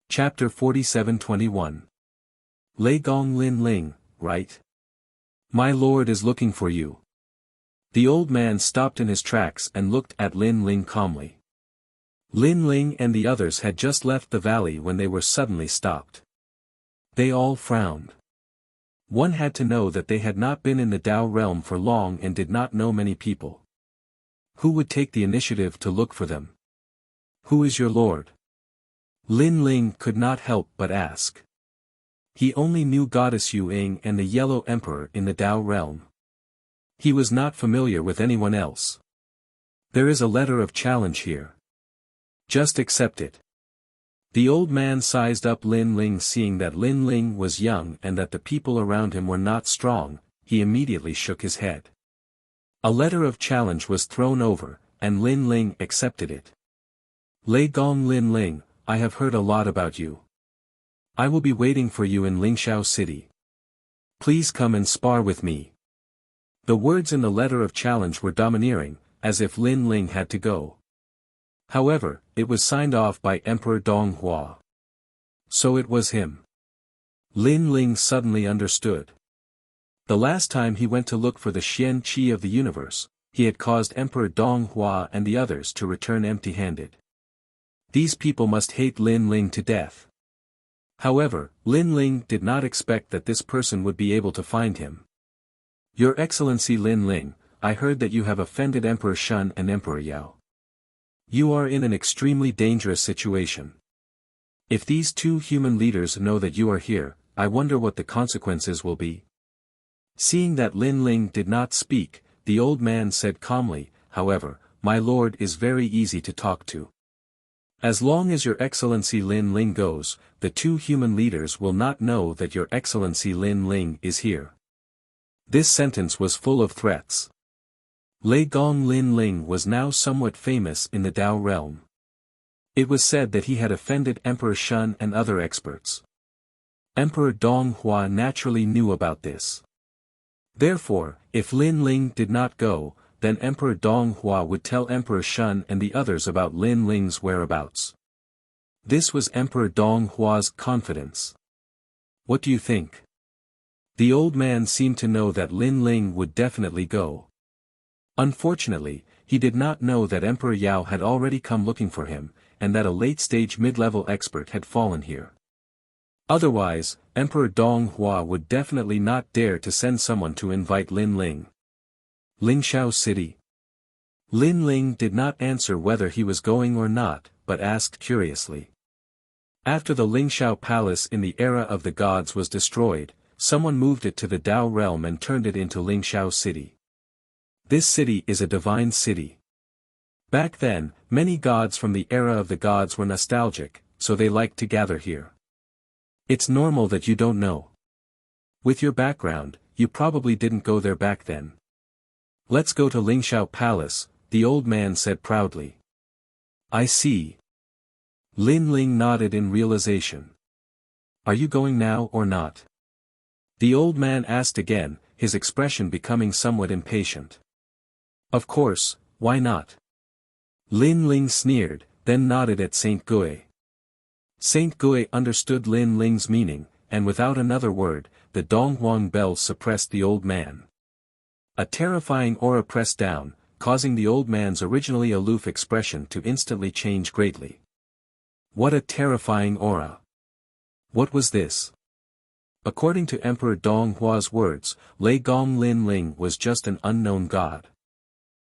Chapter 47-21. Lei Gong Lin Ling, right? My lord is looking for you. The old man stopped in his tracks and looked at Lin Ling calmly. Lin Ling and the others had just left the valley when they were suddenly stopped. They all frowned. One had to know that they had not been in the Tao realm for long and did not know many people. Who would take the initiative to look for them? Who is your lord? Lin Ling could not help but ask. He only knew Goddess Yu Ying and the Yellow Emperor in the Tao realm. He was not familiar with anyone else. There is a letter of challenge here. Just accept it. The old man sized up Lin Ling. Seeing that Lin Ling was young and that the people around him were not strong, he immediately shook his head. A letter of challenge was thrown over, and Lin Ling accepted it. Lei Gong Lin Ling, I have heard a lot about you. I will be waiting for you in Lingxiao City. Please come and spar with me. The words in the letter of challenge were domineering, as if Lin Ling had to go. However, it was signed off by Emperor Donghua. So it was him. Lin Ling suddenly understood. The last time he went to look for the Xian Qi of the universe, he had caused Emperor Donghua and the others to return empty-handed. These people must hate Lin Ling to death. However, Lin Ling did not expect that this person would be able to find him. Your Excellency Lin Ling, I heard that you have offended Emperor Shun and Emperor Yao. You are in an extremely dangerous situation. If these two human leaders know that you are here, I wonder what the consequences will be. Seeing that Lin Ling did not speak, the old man said calmly, however, my lord is very easy to talk to. As long as Your Excellency Lin Ling goes, the two human leaders will not know that Your Excellency Lin Ling is here. This sentence was full of threats. Lei Gong Lin Ling was now somewhat famous in the Tao realm. It was said that he had offended Emperor Shun and other experts. Emperor Donghua naturally knew about this. Therefore, if Lin Ling did not go, then Emperor Donghua would tell Emperor Shun and the others about Lin Ling's whereabouts. This was Emperor Donghua's confidence. What do you think? The old man seemed to know that Lin Ling would definitely go. Unfortunately, he did not know that Emperor Yao had already come looking for him, and that a late-stage mid-level expert had fallen here. Otherwise, Emperor Donghua would definitely not dare to send someone to invite Lin Ling. Lingxiao City. Lin Ling did not answer whether he was going or not, but asked curiously. After the Lingxiao Palace in the era of the gods was destroyed, someone moved it to the Tao realm and turned it into Lingxiao City. This city is a divine city. Back then, many gods from the era of the gods were nostalgic, so they liked to gather here. It's normal that you don't know. With your background, you probably didn't go there back then. Let's go to Lingxiao Palace, the old man said proudly. I see. Lin Ling nodded in realization. Are you going now or not? The old man asked again, his expression becoming somewhat impatient. Of course, why not? Lin Ling sneered, then nodded at Saint Gui. Saint Gui understood Lin Ling's meaning, and without another word, the Donghuang bell suppressed the old man. A terrifying aura pressed down, causing the old man's originally aloof expression to instantly change greatly. What a terrifying aura! What was this? According to Emperor Donghua's words, Lei Gong Lin Ling was just an unknown god.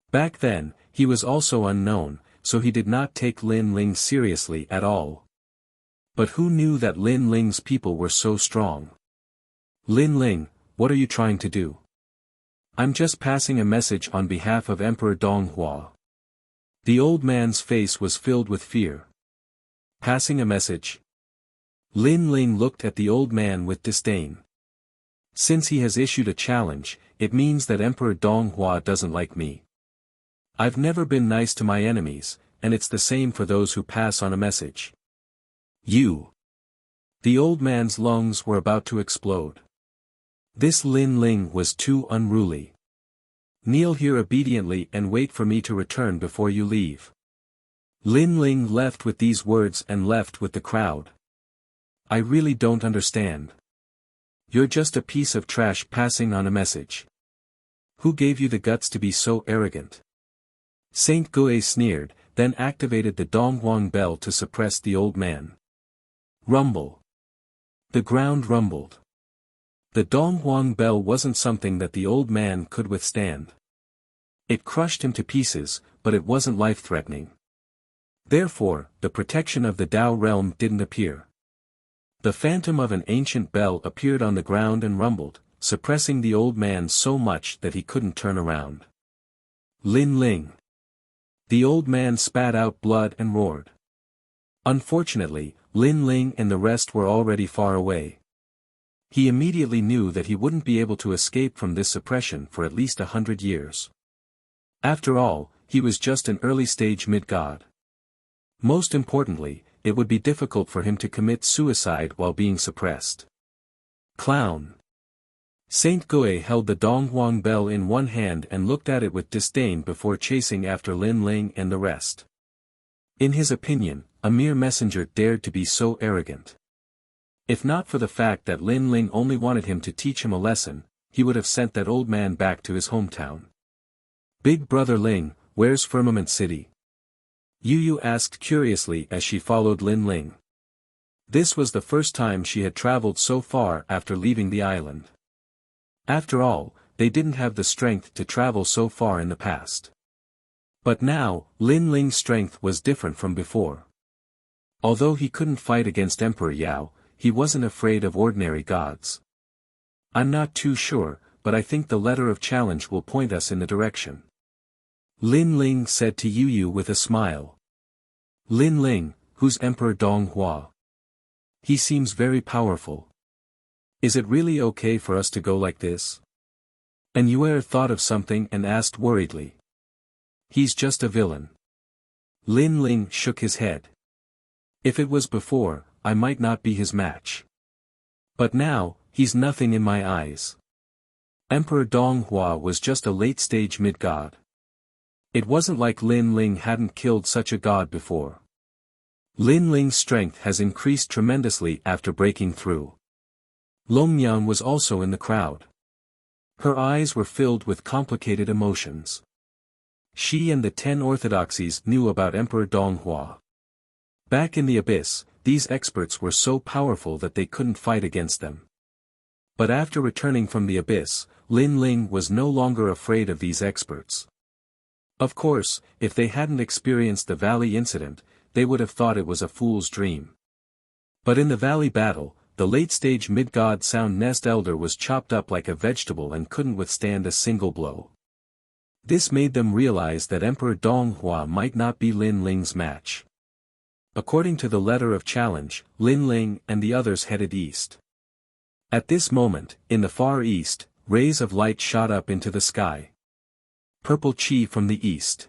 Back then, he was also unknown, so he did not take Lin Ling seriously at all. But who knew that Lin Ling's people were so strong? Lin Ling, what are you trying to do? I'm just passing a message on behalf of Emperor Donghua. The old man's face was filled with fear. Passing a message? Lin Ling looked at the old man with disdain. Since he has issued a challenge, it means that Emperor Donghua doesn't like me. I've never been nice to my enemies, and it's the same for those who pass on a message. You. The old man's lungs were about to explode. This Lin Ling was too unruly. Kneel here obediently and wait for me to return before you leave. Lin Ling left with these words and left with the crowd. I really don't understand. You're just a piece of trash passing on a message. Who gave you the guts to be so arrogant? Saint Gui sneered, then activated the Donghuang bell to suppress the old man. Rumble. The ground rumbled. The Donghuang bell wasn't something that the old man could withstand. It crushed him to pieces, but it wasn't life-threatening. Therefore, the protection of the Dao realm didn't appear. The phantom of an ancient bell appeared on the ground and rumbled, suppressing the old man so much that he couldn't turn around. Lin Ling. The old man spat out blood and roared. Unfortunately, Lin Ling and the rest were already far away. He immediately knew that he wouldn't be able to escape from this suppression for at least 100 years. After all, he was just an early-stage mid-god. Most importantly, it would be difficult for him to commit suicide while being suppressed. Clown. Saint Gui held the Donghuang bell in one hand and looked at it with disdain before chasing after Lin Ling and the rest. In his opinion, a mere messenger dared to be so arrogant. If not for the fact that Lin Ling only wanted him to teach him a lesson, he would have sent that old man back to his hometown. Big brother Ling, where's Firmament City? Yu Yu asked curiously as she followed Lin Ling. This was the first time she had traveled so far after leaving the island. After all, they didn't have the strength to travel so far in the past. But now, Lin Ling's strength was different from before. Although he couldn't fight against Emperor Yao, he wasn't afraid of ordinary gods. I'm not too sure, but I think the letter of challenge will point us in the direction. Lin Ling said to Yu Yu with a smile. Lin Ling, who's Emperor Donghua? He seems very powerful. Is it really okay for us to go like this? And Yuer thought of something and asked worriedly. He's just a villain. Lin Ling shook his head. If it was before, I might not be his match. But now, he's nothing in my eyes. Emperor Donghua was just a late-stage mid-god. It wasn't like Lin Ling hadn't killed such a god before. Lin Ling's strength has increased tremendously after breaking through. Longmian was also in the crowd. Her eyes were filled with complicated emotions. She and the 10 orthodoxies knew about Emperor Donghua. Back in the abyss, these experts were so powerful that they couldn't fight against them. But after returning from the abyss, Lin Ling was no longer afraid of these experts. Of course, if they hadn't experienced the valley incident, they would have thought it was a fool's dream. But in the valley battle, the late-stage mid-god Sound Nest Elder was chopped up like a vegetable and couldn't withstand a single blow. This made them realize that Emperor Donghua might not be Lin Ling's match. According to the letter of challenge, Lin Ling and the others headed east. At this moment, in the far east, rays of light shot up into the sky. Purple chi from the east.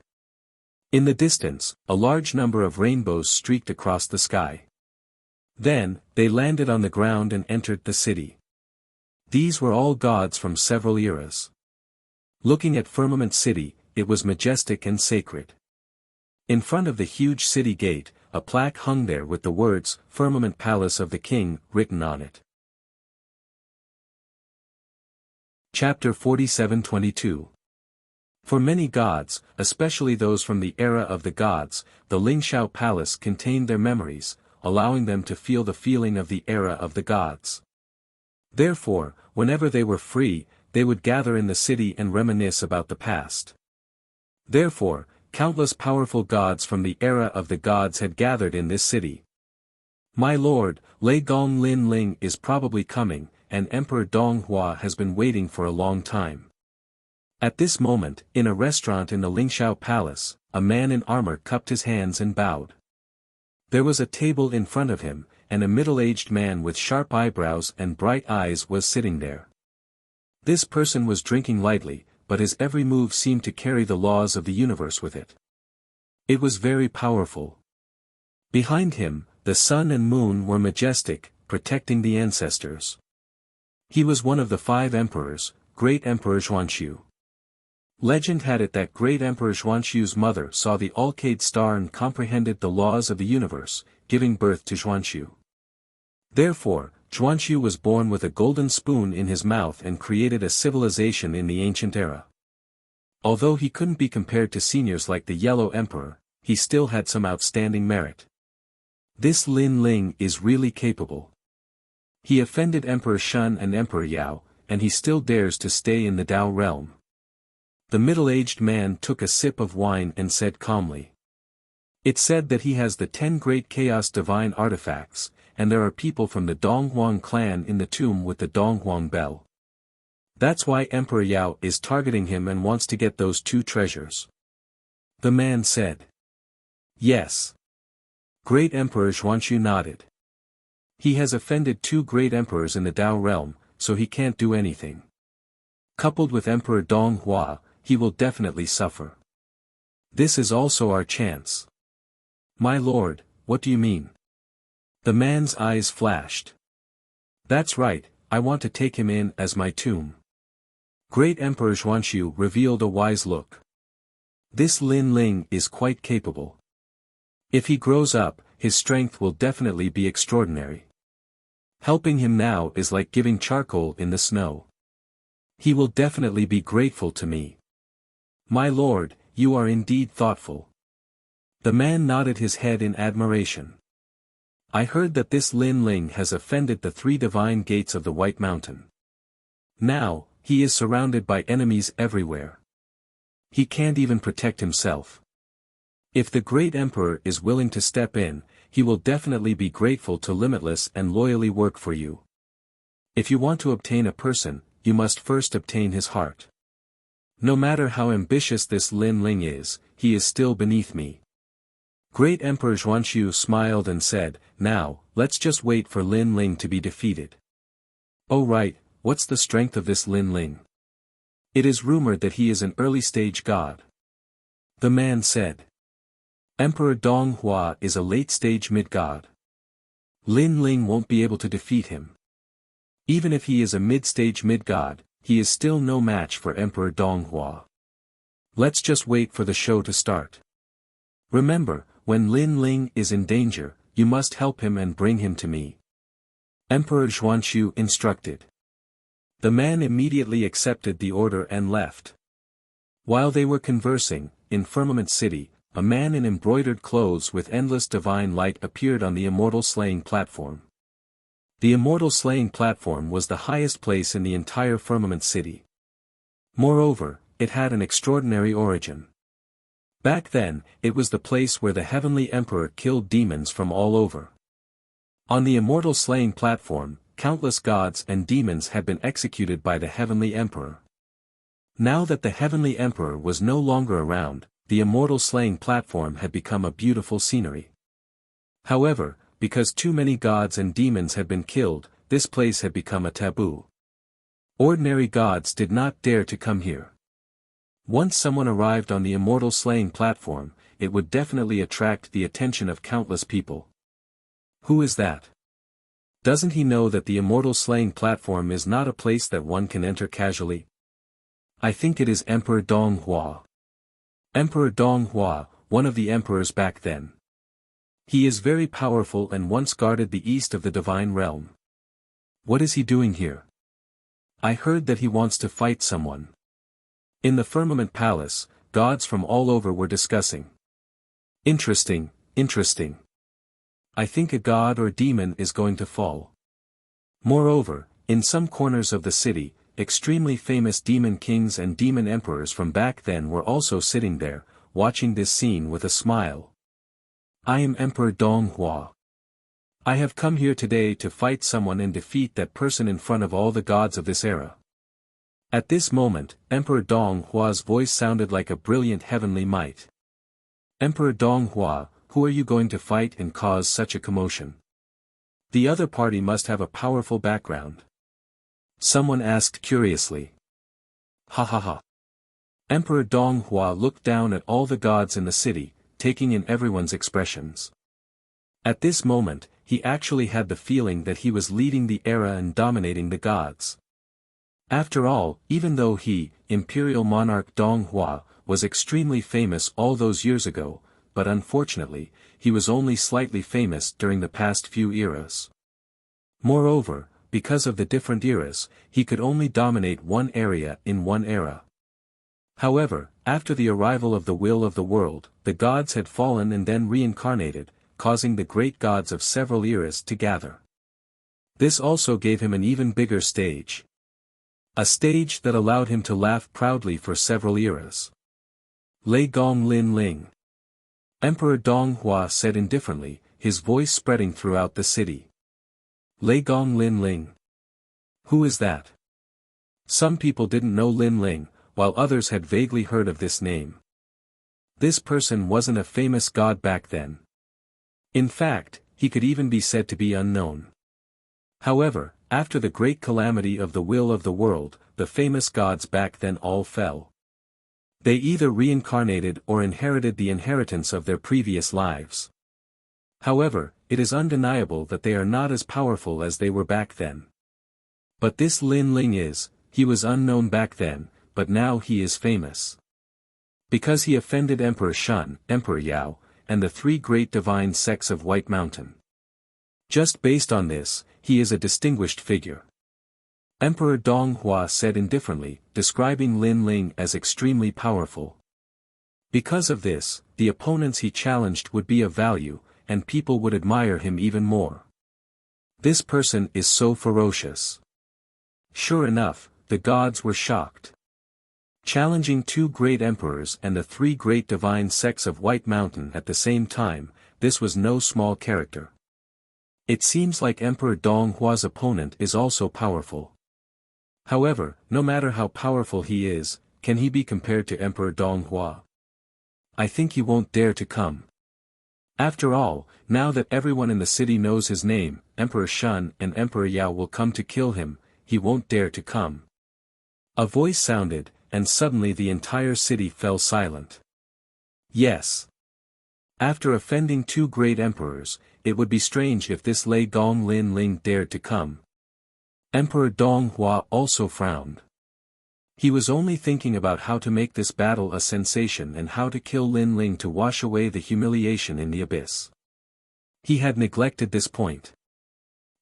In the distance, a large number of rainbows streaked across the sky. Then, they landed on the ground and entered the city. These were all gods from several eras. Looking at Firmament City, it was majestic and sacred. In front of the huge city gate, a plaque hung there with the words, Firmament Palace of the King, written on it. Chapter 47-22. For many gods, especially those from the era of the gods, the Lingxiao Palace contained their memories, allowing them to feel the feeling of the era of the gods. Therefore, whenever they were free, they would gather in the city and reminisce about the past. Therefore, countless powerful gods from the era of the gods had gathered in this city. My lord, Lei Gong Lin Ling is probably coming, and Emperor Donghua has been waiting for a long time. At this moment, in a restaurant in the Lingxiao Palace, a man in armor cupped his hands and bowed. There was a table in front of him, and a middle-aged man with sharp eyebrows and bright eyes was sitting there. This person was drinking lightly, but his every move seemed to carry the laws of the universe with it. It was very powerful. Behind him, the sun and moon were majestic, protecting the ancestors. He was one of the 5 emperors, Great Emperor Xuanxu. Legend had it that Great Emperor Xuanxu's mother saw the Alcade star and comprehended the laws of the universe, giving birth to Xuanxu. Therefore, Xuanxu was born with a golden spoon in his mouth and created a civilization in the ancient era. Although he couldn't be compared to seniors like the Yellow Emperor, he still had some outstanding merit. This Lin Ling is really capable. He offended Emperor Shun and Emperor Yao, and he still dares to stay in the Dao realm. The middle-aged man took a sip of wine and said calmly. It's said that he has the 10 great chaos divine artifacts, and there are people from the Donghuang clan in the tomb with the Donghuang bell. That's why Emperor Yao is targeting him and wants to get those 2 treasures. The man said. Yes. Great Emperor Xuanxu nodded. He has offended 2 great emperors in the Dao realm, so he can't do anything. Coupled with Emperor Donghua, he will definitely suffer. This is also our chance. My lord, what do you mean? The man's eyes flashed. That's right, I want to take him in as my tomb. Great Emperor Xuanxu revealed a wise look. This Lin Ling is quite capable. If he grows up, his strength will definitely be extraordinary. Helping him now is like giving charcoal in the snow. He will definitely be grateful to me. My lord, you are indeed thoughtful. The man nodded his head in admiration. I heard that this Lin Ling has offended the 3 divine gates of the White Mountain. Now, he is surrounded by enemies everywhere. He can't even protect himself. If the great emperor is willing to step in, he will definitely be grateful to Limitless and loyally work for you. If you want to obtain a person, you must first obtain his heart. No matter how ambitious this Lin Ling is, he is still beneath me. Great Emperor Xuanxu smiled and said, now, let's just wait for Lin Ling to be defeated. Oh right, what's the strength of this Lin Ling? It is rumored that he is an early-stage god. The man said. Emperor Donghua is a late-stage mid-god. Lin Ling won't be able to defeat him. Even if he is a mid-stage mid-god, he is still no match for Emperor Donghua. Let's just wait for the show to start. Remember, when Lin Ling is in danger, you must help him and bring him to me. Emperor Xuanxu instructed. The man immediately accepted the order and left. While they were conversing, in Firmament City, a man in embroidered clothes with endless divine light appeared on the immortal slaying platform. The immortal slaying platform was the highest place in the entire Firmament City. Moreover, it had an extraordinary origin. Back then, it was the place where the Heavenly Emperor killed demons from all over. On the immortal slaying platform, countless gods and demons had been executed by the Heavenly Emperor. Now that the Heavenly Emperor was no longer around, the immortal slaying platform had become a beautiful scenery. However, because too many gods and demons had been killed, this place had become a taboo. Ordinary gods did not dare to come here. Once someone arrived on the immortal slaying platform, it would definitely attract the attention of countless people. Who is that? Doesn't he know that the immortal slaying platform is not a place that one can enter casually? I think it is Emperor Donghua. Emperor Donghua, one of the emperors back then. He is very powerful and once guarded the east of the divine realm. What is he doing here? I heard that he wants to fight someone. In the Firmament Palace, gods from all over were discussing. Interesting, interesting. I think a god or demon is going to fall. Moreover, in some corners of the city, extremely famous demon kings and demon emperors from back then were also sitting there, watching this scene with a smile. I am Emperor Donghua. I have come here today to fight someone and defeat that person in front of all the gods of this era. At this moment, Emperor Donghua's voice sounded like a brilliant heavenly might. Emperor Donghua, who are you going to fight and cause such a commotion? The other party must have a powerful background. Someone asked curiously. Ha ha ha. Emperor Donghua looked down at all the gods in the city, taking in everyone's expressions. At this moment, he actually had the feeling that he was leading the era and dominating the gods. After all, even though he, Imperial Monarch Donghua, was extremely famous all those years ago, but unfortunately, he was only slightly famous during the past few eras. Moreover, because of the different eras, he could only dominate one area in one era. However, After the arrival of the will of the world, the gods had fallen and then reincarnated, causing the great gods of several eras to gather. This also gave him an even bigger stage. A stage that allowed him to laugh proudly for several eras. Lei Gong Lin Ling. Emperor Dong Hua said indifferently, his voice spreading throughout the city. Lei Gong Lin Ling. Who is that? Some people didn't know Lin Ling, while others had vaguely heard of this name. This person wasn't a famous god back then. In fact, he could even be said to be unknown. However, after the great calamity of the will of the world, the famous gods back then all fell. They either reincarnated or inherited the inheritance of their previous lives. However, it is undeniable that they are not as powerful as they were back then. But this Lin Ling he was unknown back then, but now he is famous. Because he offended Emperor Shun, Emperor Yao, and the three great divine sects of White Mountain. Just based on this, he is a distinguished figure. Emperor Dong Hua said indifferently, describing Lin Ling as extremely powerful. Because of this, the opponents he challenged would be of value, and people would admire him even more. This person is so ferocious. Sure enough, the gods were shocked. Challenging two great emperors and the three great divine sects of White Mountain at the same time, this was no small character. It seems like Emperor Dong Hua's opponent is also powerful. However, no matter how powerful he is, can he be compared to Emperor Dong Hua? I think he won't dare to come. After all, now that everyone in the city knows his name, Emperor Shun and Emperor Yao will come to kill him, he won't dare to come. A voice sounded, and suddenly the entire city fell silent. Yes. After offending two great emperors, it would be strange if this Lei Gong Lin Ling dared to come. Emperor Dong Hua also frowned. He was only thinking about how to make this battle a sensation and how to kill Lin Ling to wash away the humiliation in the abyss. He had neglected this point.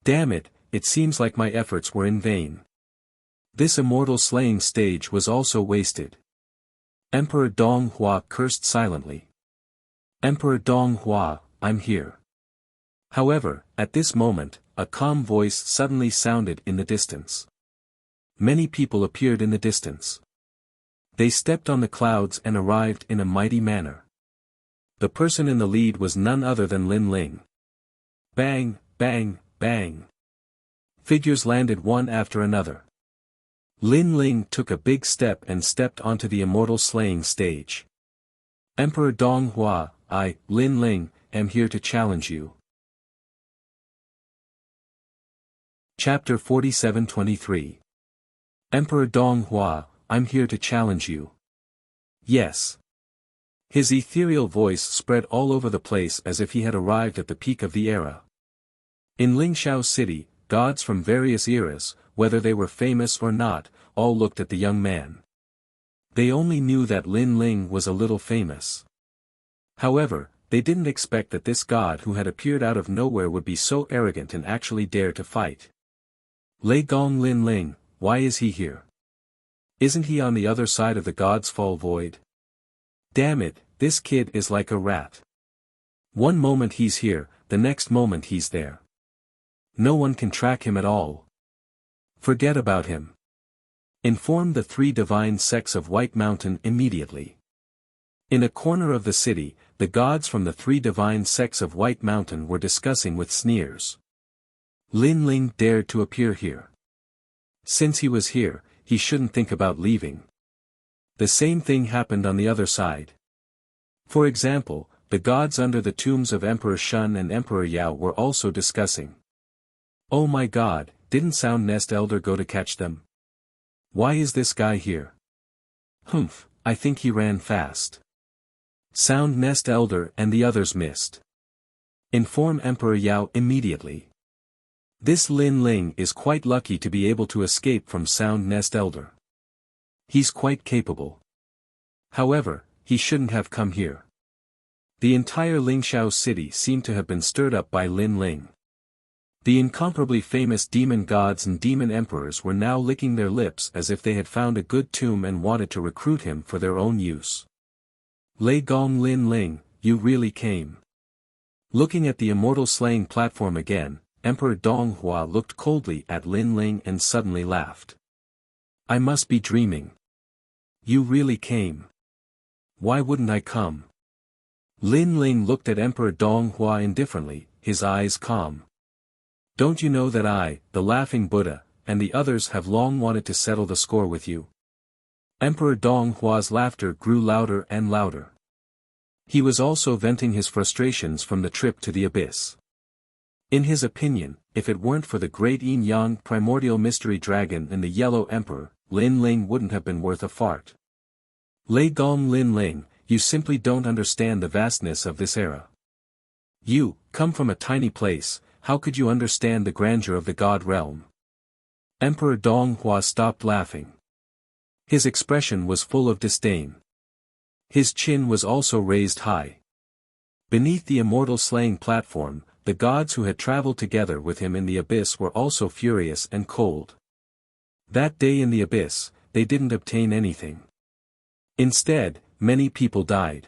Damn it, it seems like my efforts were in vain. This immortal slaying stage was also wasted. Emperor Dong Hua cursed silently. Emperor Dong Hua, I'm here. However, at this moment, a calm voice suddenly sounded in the distance. Many people appeared in the distance. They stepped on the clouds and arrived in a mighty manner. The person in the lead was none other than Lin Ling. Bang, bang, bang. Figures landed one after another. Lin Ling took a big step and stepped onto the immortal slaying stage. Emperor Dong Hua, I, Lin Ling, am here to challenge you. Chapter 47-23. Emperor Dong Hua, I'm here to challenge you. Yes. His ethereal voice spread all over the place as if he had arrived at the peak of the era. In Lingxiao City, gods from various eras, whether they were famous or not, all looked at the young man. They only knew that Lin Ling was a little famous. However, they didn't expect that this god who had appeared out of nowhere would be so arrogant and actually dare to fight. Lei Gong Lin Ling, why is he here? Isn't he on the other side of the God's Fall Void? Damn it, this kid is like a rat. One moment he's here, the next moment he's there. No one can track him at all. Forget about him. Inform the three divine sects of White Mountain immediately. In a corner of the city, the gods from the three divine sects of White Mountain were discussing with sneers. Lin Ling dared to appear here. Since he was here, he shouldn't think about leaving. The same thing happened on the other side. For example, the gods under the tombs of Emperor Shun and Emperor Yao were also discussing. Oh my god, didn't Sound Nest Elder go to catch them? Why is this guy here? Humph, I think he ran fast. Sound Nest Elder and the others missed. Inform Emperor Yao immediately. This Lin Ling is quite lucky to be able to escape from Sound Nest Elder. He's quite capable. However, he shouldn't have come here. The entire Lingxiao city seemed to have been stirred up by Lin Ling. The incomparably famous demon gods and demon emperors were now licking their lips as if they had found a good tomb and wanted to recruit him for their own use. Lei Gong Lin Ling, you really came. Looking at the immortal slaying platform again, Emperor Donghua looked coldly at Lin Ling and suddenly laughed. I must be dreaming. You really came. Why wouldn't I come? Lin Ling looked at Emperor Donghua indifferently, his eyes calm. Don't you know that I, the Laughing Buddha, and the others have long wanted to settle the score with you? Emperor Donghua's laughter grew louder and louder. He was also venting his frustrations from the trip to the abyss. In his opinion, if it weren't for the great yin-yang primordial mystery dragon and the Yellow Emperor, Lin Ling wouldn't have been worth a fart. Lei Gong Lin Ling, you simply don't understand the vastness of this era. You, come from a tiny place, how could you understand the grandeur of the God realm? Emperor Donghua stopped laughing. His expression was full of disdain. His chin was also raised high. Beneath the immortal slaying platform, the gods who had traveled together with him in the abyss were also furious and cold. That day in the abyss, they didn't obtain anything. Instead, many people died.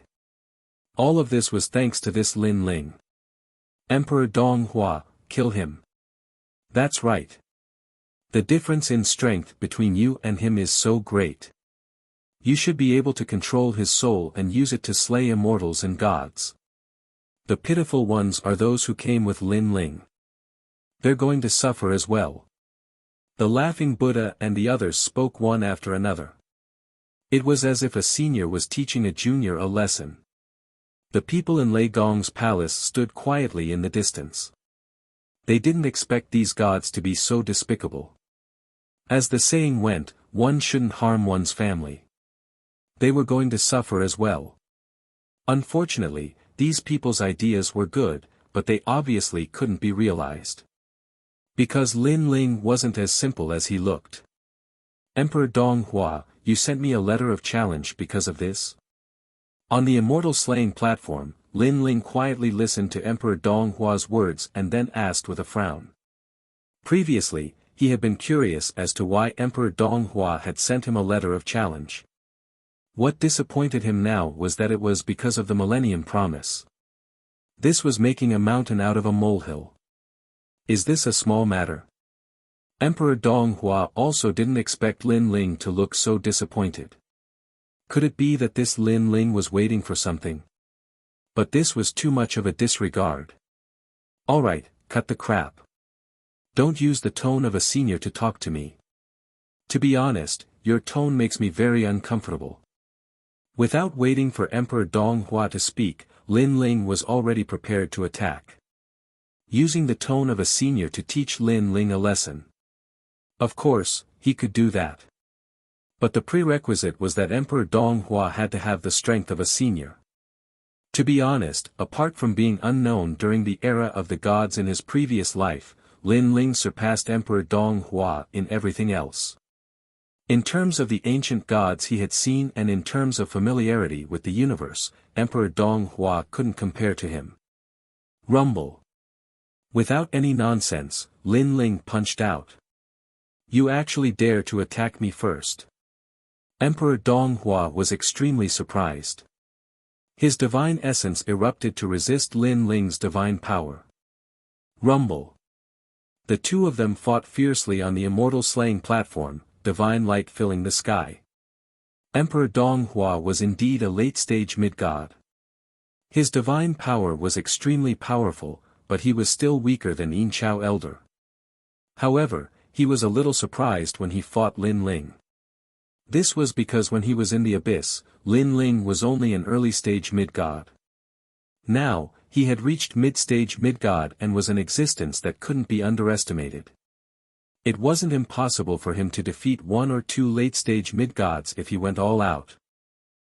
All of this was thanks to this Lin Ling. Emperor Donghua, kill him. That's right. The difference in strength between you and him is so great. You should be able to control his soul and use it to slay immortals and gods. The pitiful ones are those who came with Lin Ling. They're going to suffer as well. The Laughing Buddha and the others spoke one after another. It was as if a senior was teaching a junior a lesson. The people in Lei Gong's palace stood quietly in the distance. They didn't expect these gods to be so despicable. As the saying went, one shouldn't harm one's family. They were going to suffer as well. Unfortunately, these people's ideas were good, but they obviously couldn't be realized. Because Lin Ling wasn't as simple as he looked. Emperor Donghua, you sent me a letter of challenge because of this? On the immortal slaying platform, Lin Ling quietly listened to Emperor Donghua's words and then asked with a frown. Previously, he had been curious as to why Emperor Donghua had sent him a letter of challenge. What disappointed him now was that it was because of the Millennium Promise. This was making a mountain out of a molehill. Is this a small matter? Emperor Donghua also didn't expect Lin Ling to look so disappointed. Could it be that this Lin Ling was waiting for something? But this was too much of a disregard. Alright, cut the crap. Don't use the tone of a senior to talk to me. To be honest, your tone makes me very uncomfortable. Without waiting for Emperor Donghua to speak, Lin Ling was already prepared to attack. Using the tone of a senior to teach Lin Ling a lesson. Of course, he could do that. But the prerequisite was that Emperor Donghua had to have the strength of a senior. To be honest, apart from being unknown during the era of the gods in his previous life, Lin Ling surpassed Emperor Donghua in everything else. In terms of the ancient gods he had seen and in terms of familiarity with the universe, Emperor Donghua couldn't compare to him. Rumble. Without any nonsense, Lin Ling punched out. You actually dare to attack me first. Emperor Donghua was extremely surprised. His divine essence erupted to resist Lin Ling's divine power. Rumble. The two of them fought fiercely on the immortal slaying platform, divine light filling the sky. Emperor Donghua was indeed a late-stage mid-god. His divine power was extremely powerful, but he was still weaker than Yin Chao Elder. However, he was a little surprised when he fought Lin Ling. This was because when he was in the abyss, Lin Ling was only an early-stage mid-god. Now, he had reached mid-stage mid-god and was an existence that couldn't be underestimated. It wasn't impossible for him to defeat one or two late-stage mid-gods if he went all out.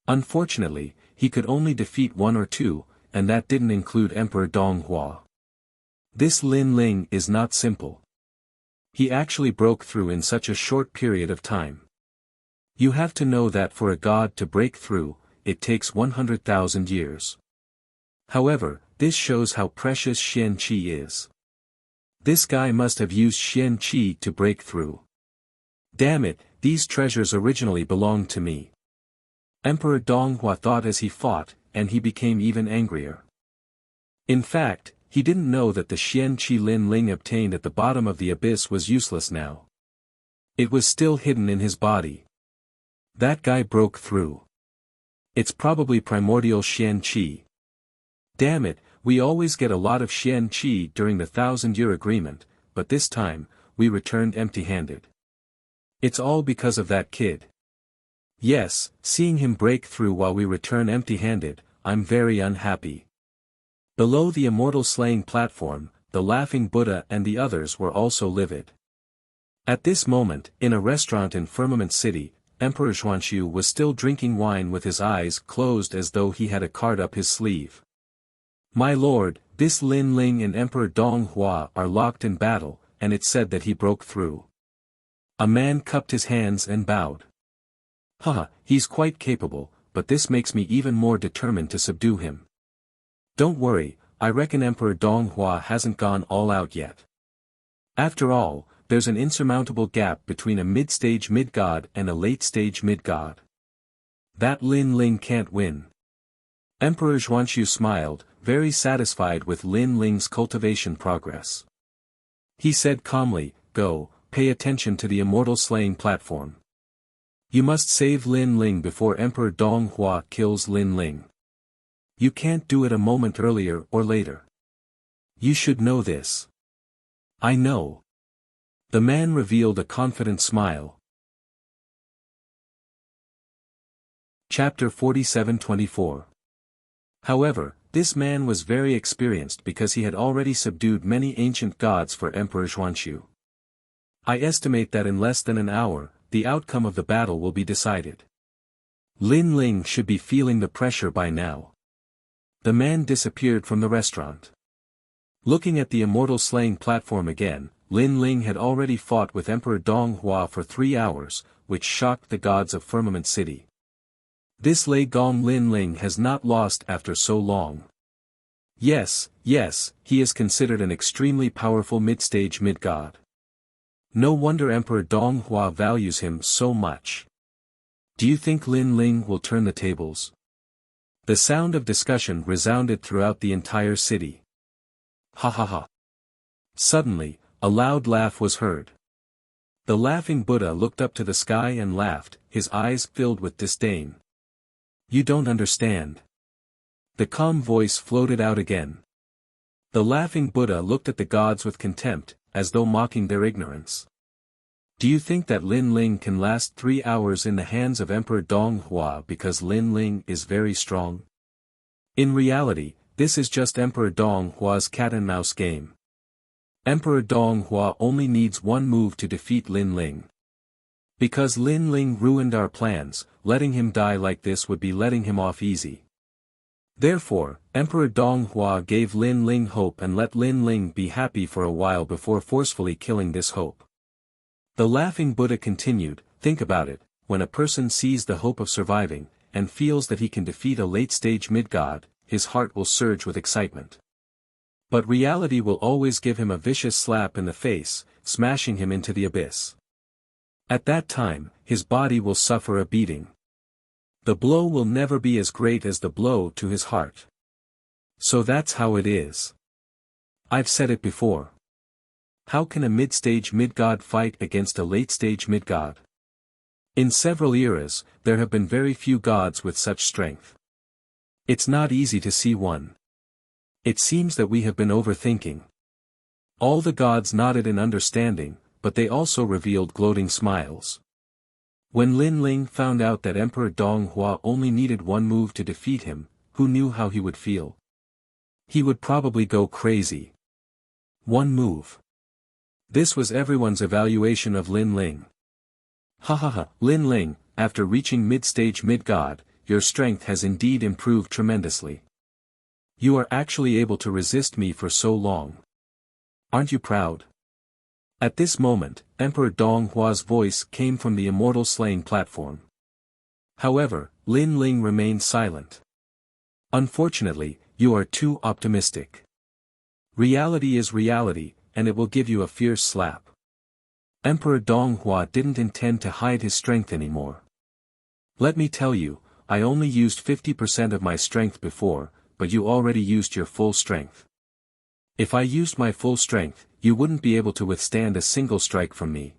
Unfortunately, he could only defeat one or two, and that didn't include Emperor Donghua. This Lin Ling is not simple. He actually broke through in such a short period of time. You have to know that for a god to break through, it takes 100,000 years. However, this shows how precious Xian Qi is. This guy must have used Xian Qi to break through. Damn it, these treasures originally belonged to me. Emperor Donghua thought as he fought, and he became even angrier. In fact, he didn't know that the Xian Qi Lin Ling obtained at the bottom of the abyss was useless now. It was still hidden in his body. That guy broke through. It's probably primordial Xian Qi. Damn it, we always get a lot of Xian Qi during the 1,000-year agreement, but this time, we returned empty-handed. It's all because of that kid. Yes, seeing him break through while we return empty-handed, I'm very unhappy. Below the immortal slaying platform, the laughing Buddha and the others were also livid. At this moment, in a restaurant in Firmament City, Emperor Xuanxiu was still drinking wine with his eyes closed as though he had a card up his sleeve. My lord, this Lin Ling and Emperor Donghua are locked in battle, and it's said that he broke through. A man cupped his hands and bowed. Haha, he's quite capable, but this makes me even more determined to subdue him. Don't worry, I reckon Emperor Donghua hasn't gone all out yet. After all, there's an insurmountable gap between a mid-stage mid-god and a late-stage mid-god. That Lin Ling can't win. Emperor Xuanxiu smiled, very satisfied with Lin Ling's cultivation progress. He said calmly, Go, pay attention to the immortal slaying platform. You must save Lin Ling before Emperor Donghua kills Lin Ling. You can't do it a moment earlier or later. You should know this. I know. The man revealed a confident smile. Chapter 47-24. However, this man was very experienced because he had already subdued many ancient gods for Emperor Xuanxiu. I estimate that in less than an hour, the outcome of the battle will be decided. Lin Ling should be feeling the pressure by now. The man disappeared from the restaurant. Looking at the immortal slaying platform again, Lin Ling had already fought with Emperor Donghua for 3 hours, which shocked the gods of Firmament City. This Lei Gong Lin Ling has not lost after so long. Yes, he is considered an extremely powerful mid-stage mid-god. No wonder Emperor Donghua values him so much. Do you think Lin Ling will turn the tables? The sound of discussion resounded throughout the entire city. Ha ha ha. Suddenly, a loud laugh was heard. The laughing Buddha looked up to the sky and laughed, his eyes filled with disdain. You don't understand. The calm voice floated out again. The laughing Buddha looked at the gods with contempt, as though mocking their ignorance. Do you think that Lin Ling can last 3 hours in the hands of Emperor Donghua because Lin Ling is very strong? In reality, this is just Emperor Donghua's cat-and-mouse game. Emperor Donghua only needs one move to defeat Lin Ling. Because Lin Ling ruined our plans, letting him die like this would be letting him off easy. Therefore, Emperor Donghua gave Lin Ling hope and let Lin Ling be happy for a while before forcefully killing this hope. The laughing Buddha continued, think about it, when a person sees the hope of surviving, and feels that he can defeat a late-stage mid-god, his heart will surge with excitement. But reality will always give him a vicious slap in the face, smashing him into the abyss. At that time, his body will suffer a beating. The blow will never be as great as the blow to his heart. So that's how it is. I've said it before. How can a mid-stage mid-god fight against a late-stage mid-god? In several eras, there have been very few gods with such strength. It's not easy to see one. It seems that we have been overthinking. All the gods nodded in understanding, but they also revealed gloating smiles. When Lin Ling found out that Emperor Donghua only needed one move to defeat him, who knew how he would feel? He would probably go crazy. One move. This was everyone's evaluation of Lin Ling. Ha ha ha, Lin Ling, after reaching mid-stage mid-god, your strength has indeed improved tremendously. You are actually able to resist me for so long. Aren't you proud? At this moment, Emperor Donghua's voice came from the immortal slaying platform. However, Lin Ling remained silent. Unfortunately, you are too optimistic. Reality is reality, and it will give you a fierce slap. Emperor Donghua didn't intend to hide his strength anymore. Let me tell you, I only used 50% of my strength before, but you already used your full strength. If I used my full strength, you wouldn't be able to withstand a single strike from me.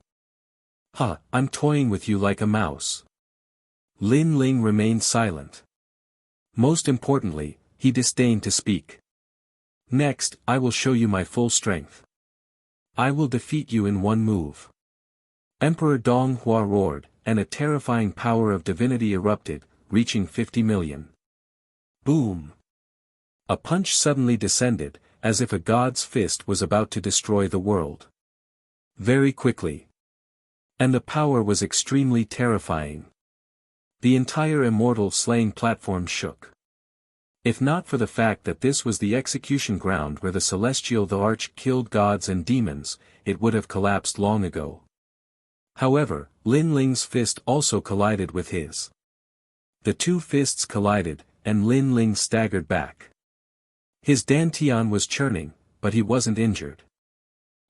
I'm toying with you like a mouse. Lin Ling remained silent. Most importantly, he disdained to speak. Next, I will show you my full strength. I will defeat you in one move. Emperor Donghua roared, and a terrifying power of divinity erupted, reaching 50 million. Boom! A punch suddenly descended, as if a god's fist was about to destroy the world. Very quickly. And the power was extremely terrifying. The entire immortal slaying platform shook. If not for the fact that this was the execution ground where the celestial the Arch killed gods and demons, it would have collapsed long ago. However, Lin Ling's fist also collided with his. The two fists collided, and Lin Ling staggered back. His dantian was churning, but he wasn't injured.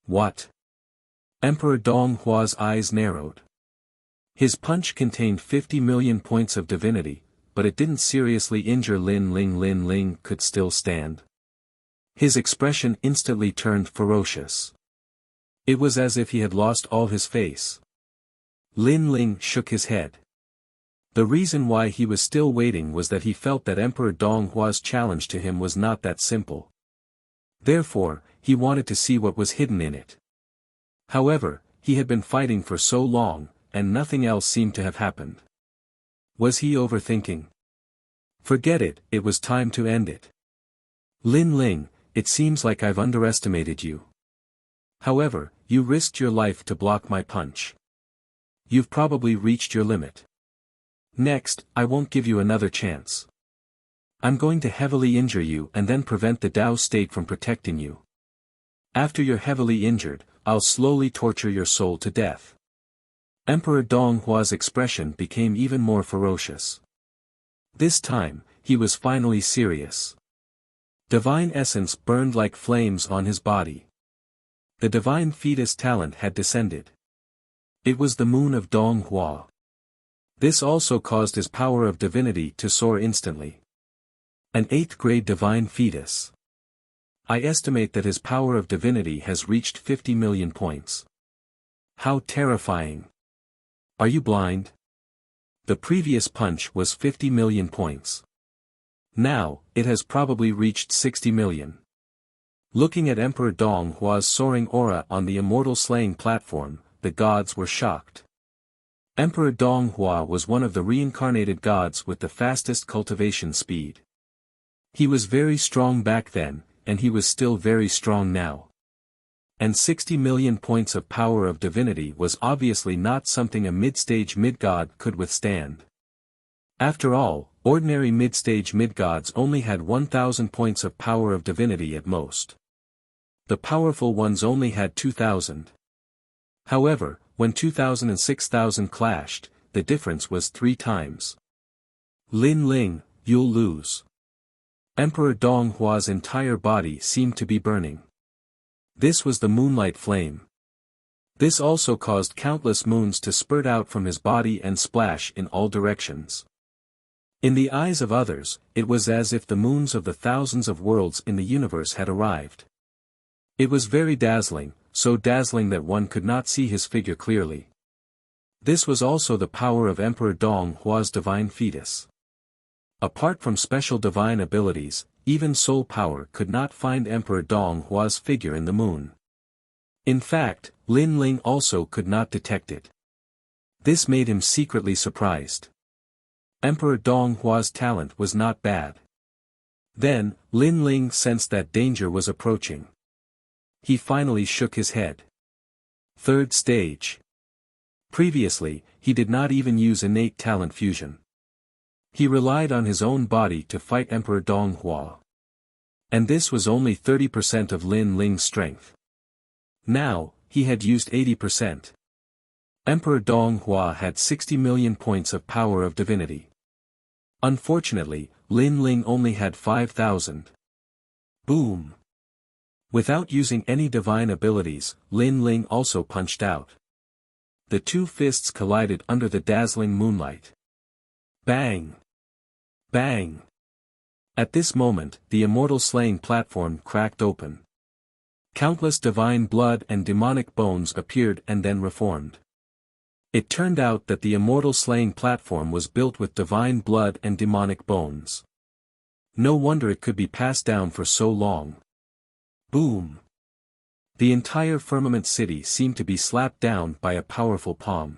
What? Emperor Donghua's eyes narrowed. His punch contained 50 million points of divinity, but it didn't seriously injure Lin Ling. Lin Ling could still stand. His expression instantly turned ferocious. It was as if he had lost all his face. Lin Ling shook his head. The reason why he was still waiting was that he felt that Emperor Donghua's challenge to him was not that simple. Therefore, he wanted to see what was hidden in it. However, he had been fighting for so long, and nothing else seemed to have happened. Was he overthinking? Forget it, it was time to end it. Lin Ling, it seems like I've underestimated you. However, you risked your life to block my punch. You've probably reached your limit. Next, I won't give you another chance. I'm going to heavily injure you and then prevent the Tao state from protecting you. After you're heavily injured, I'll slowly torture your soul to death. Emperor Donghua's expression became even more ferocious. This time, he was finally serious. Divine essence burned like flames on his body. The divine fetus talent had descended. It was the moon of Donghua. This also caused his power of divinity to soar instantly. An 8th grade divine fetus. I estimate that his power of divinity has reached 50 million points. How terrifying. Are you blind? The previous punch was 50 million points. Now, it has probably reached 60 million. Looking at Emperor Donghua's soaring aura on the immortal slaying platform, the gods were shocked. Emperor Donghua was one of the reincarnated gods with the fastest cultivation speed. He was very strong back then, and he was still very strong now. And 60 million points of power of divinity was obviously not something a mid-stage mid-god could withstand. After all, ordinary mid-stage mid-gods only had 1,000 points of power of divinity at most. The powerful ones only had 2,000. However, when 2,000 and 6,000 clashed, the difference was 3 times. Lin Ling, you'll lose. Emperor Donghua's entire body seemed to be burning. This was the moonlight flame. This also caused countless moons to spurt out from his body and splash in all directions. In the eyes of others, it was as if the moons of the thousands of worlds in the universe had arrived. It was very dazzling, so dazzling that one could not see his figure clearly. This was also the power of Emperor Donghua's divine fetus. Apart from special divine abilities, even soul power could not find Emperor Donghua's figure in the moon. In fact, Lin Ling also could not detect it. This made him secretly surprised. Emperor Donghua's talent was not bad. Then, Lin Ling sensed that danger was approaching. He finally shook his head. 3rd stage. Previously, he did not even use innate talent fusion. He relied on his own body to fight Emperor Donghua. And this was only 30% of Lin Ling's strength. Now, he had used 80%. Emperor Donghua had 60 million points of power of divinity. Unfortunately, Lin Ling only had 5,000. Boom! Without using any divine abilities, Lin Ling also punched out. The two fists collided under the dazzling moonlight. Bang! Bang! At this moment, the immortal slaying platform cracked open. Countless divine blood and demonic bones appeared and then reformed. It turned out that the immortal slaying platform was built with divine blood and demonic bones. No wonder it could be passed down for so long. Boom! The entire firmament city seemed to be slapped down by a powerful palm.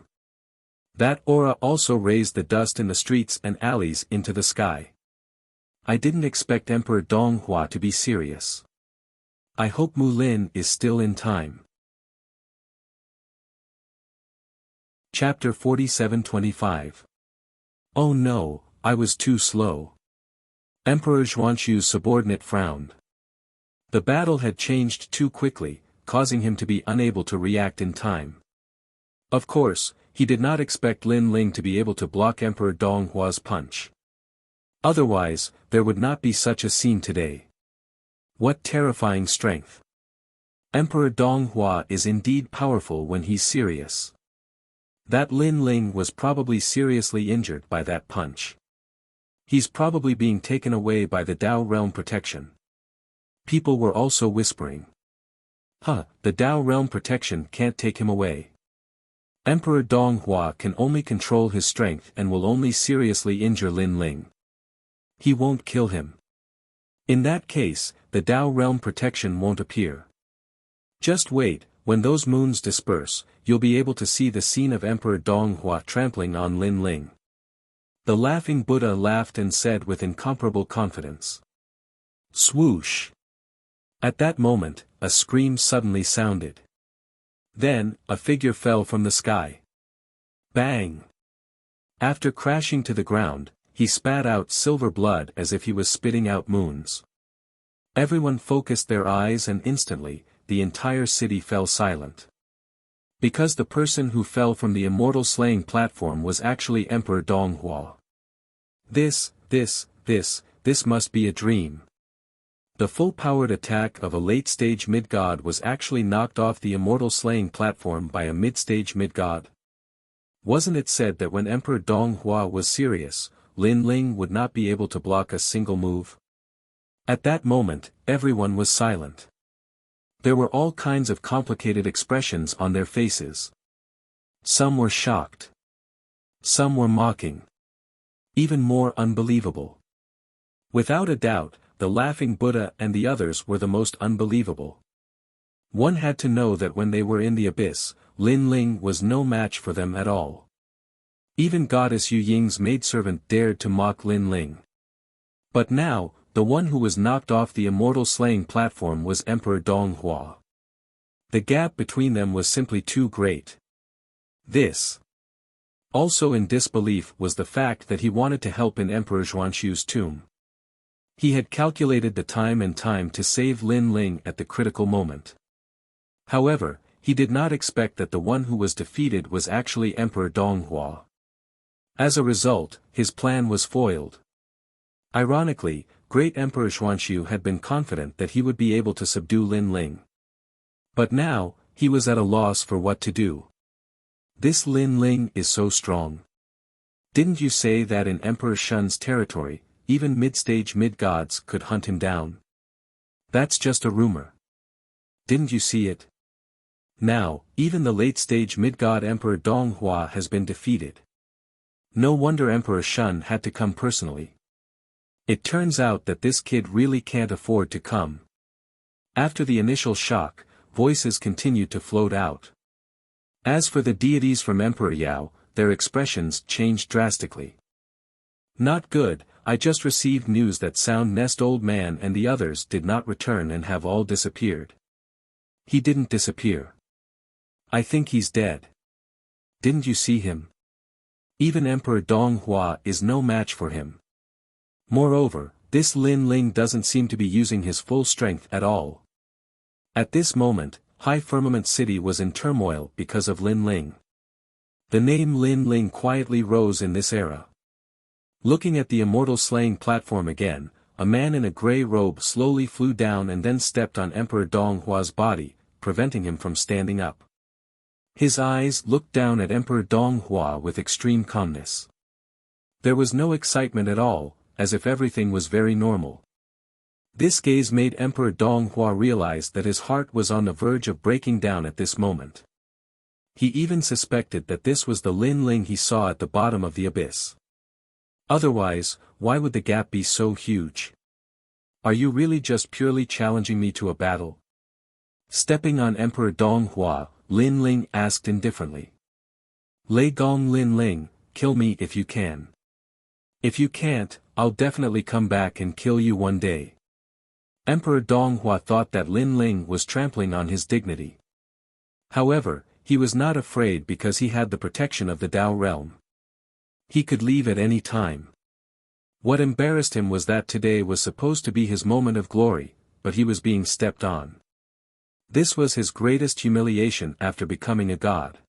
That aura also raised the dust in the streets and alleys into the sky. I didn't expect Emperor Donghua to be serious. I hope Mu Lin is still in time. Chapter 47-25. Oh no, I was too slow. Emperor Xuanxu's subordinate frowned. The battle had changed too quickly, causing him to be unable to react in time. Of course, he did not expect Lin Ling to be able to block Emperor Donghua's punch. Otherwise, there would not be such a scene today. What terrifying strength! Emperor Donghua is indeed powerful when he's serious. That Lin Ling was probably seriously injured by that punch. He's probably being taken away by the Dao Realm protection. People were also whispering. The Dao Realm protection can't take him away. Emperor Donghua can only control his strength and will only seriously injure Lin Ling. He won't kill him. In that case, the Dao Realm protection won't appear. Just wait, when those moons disperse, you'll be able to see the scene of Emperor Donghua trampling on Lin Ling. The laughing Buddha laughed and said with incomparable confidence. Swoosh! At that moment, a scream suddenly sounded. Then, a figure fell from the sky. Bang! After crashing to the ground, he spat out silver blood as if he was spitting out moons. Everyone focused their eyes and instantly, the entire city fell silent. Because the person who fell from the immortal slaying platform was actually Emperor Donghua. This must be a dream. The full-powered attack of a late-stage mid-god was actually knocked off the immortal slaying platform by a mid-stage mid-god. Wasn't it said that when Emperor Donghua was serious, Lin Ling would not be able to block a single move? At that moment, everyone was silent. There were all kinds of complicated expressions on their faces. Some were shocked. Some were mocking. Even more unbelievable. Without a doubt, the laughing Buddha and the others were the most unbelievable. One had to know that when they were in the abyss, Lin Ling was no match for them at all. Even Goddess Yu Ying's maidservant dared to mock Lin Ling. But now, the one who was knocked off the immortal slaying platform was Emperor Donghua. The gap between them was simply too great. This. Also in disbelief was the fact that he wanted to help in Emperor Xuanxu's tomb. He had calculated the time to save Lin Ling at the critical moment. However, he did not expect that the one who was defeated was actually Emperor Donghua. As a result, his plan was foiled. Ironically, great Emperor Xuanxu had been confident that he would be able to subdue Lin Ling. But now, he was at a loss for what to do. This Lin Ling is so strong. Didn't you say that in Emperor Shun's territory, even mid-stage mid-gods could hunt him down? That's just a rumor. Didn't you see it? Now, even the late-stage mid-god Emperor Donghua has been defeated. No wonder Emperor Shun had to come personally. It turns out that this kid really can't afford to come. After the initial shock, voices continued to float out. As for the deities from Emperor Yao, their expressions changed drastically. Not good. I just received news that Sound Nest Old Man and the others did not return and have all disappeared. He didn't disappear. I think he's dead. Didn't you see him? Even Emperor Donghua is no match for him. Moreover, this Lin Ling doesn't seem to be using his full strength at all. At this moment, High Firmament City was in turmoil because of Lin Ling. The name Lin Ling quietly rose in this era. Looking at the immortal slaying platform again, a man in a gray robe slowly flew down and then stepped on Emperor Donghua's body, preventing him from standing up. His eyes looked down at Emperor Donghua with extreme calmness. There was no excitement at all, as if everything was very normal. This gaze made Emperor Donghua realize that his heart was on the verge of breaking down at this moment. He even suspected that this was the Lin Ling he saw at the bottom of the abyss. Otherwise, why would the gap be so huge? Are you really just purely challenging me to a battle? Stepping on Emperor Donghua, Lin Ling asked indifferently. Lei Gong Lin Ling, kill me if you can. If you can't, I'll definitely come back and kill you one day. Emperor Donghua thought that Lin Ling was trampling on his dignity. However, he was not afraid because he had the protection of the Dao realm. He could leave at any time. What embarrassed him was that today was supposed to be his moment of glory, but he was being stepped on. This was his greatest humiliation after becoming a god.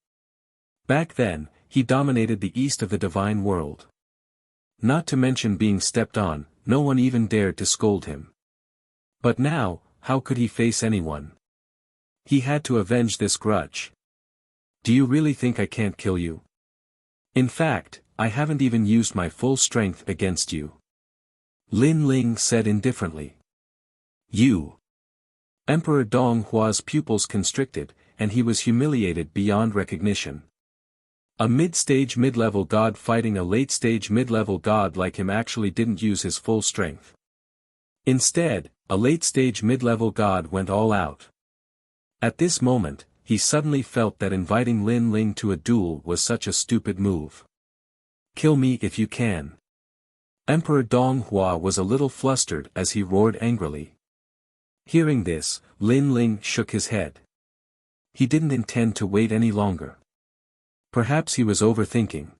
Back then, he dominated the east of the divine world. Not to mention being stepped on, no one even dared to scold him. But now, how could he face anyone? He had to avenge this grudge. Do you really think I can't kill you? In fact, I haven't even used my full strength against you. Lin Ling said indifferently. You. Emperor Donghua's pupils constricted, and he was humiliated beyond recognition. A mid-stage mid-level god fighting a late-stage mid-level god like him actually didn't use his full strength. Instead, a late-stage mid-level god went all out. At this moment, he suddenly felt that inviting Lin Ling to a duel was such a stupid move. Kill me if you can. Emperor Donghua was a little flustered as he roared angrily. Hearing this, Lin Ling shook his head. He didn't intend to wait any longer. Perhaps he was overthinking.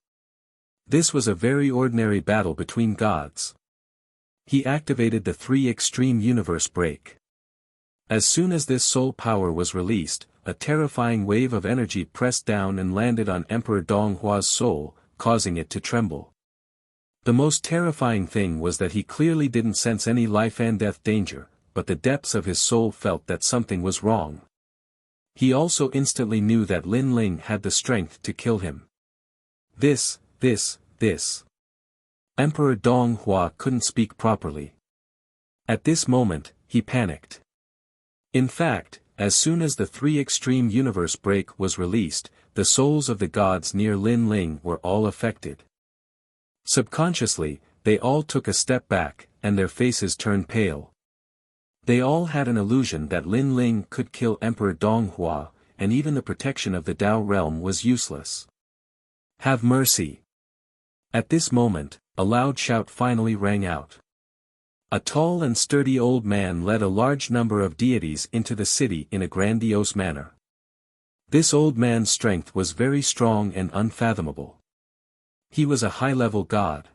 This was a very ordinary battle between gods. He activated the 3 extreme universe break. As soon as this soul power was released, a terrifying wave of energy pressed down and landed on Emperor Donghua's soul, causing it to tremble. The most terrifying thing was that he clearly didn't sense any life and death danger, but the depths of his soul felt that something was wrong. He also instantly knew that Lin Ling had the strength to kill him. This. Emperor Donghua couldn't speak properly. At this moment, he panicked. In fact, as soon as the 3 extreme universe break was released, the souls of the gods near Lin Ling were all affected. Subconsciously, they all took a step back, and their faces turned pale. They all had an illusion that Lin Ling could kill Emperor Donghua, and even the protection of the Dao realm was useless. Have mercy! At this moment, a loud shout finally rang out. A tall and sturdy old man led a large number of deities into the city in a grandiose manner. This old man's strength was very strong and unfathomable. He was a high-level god.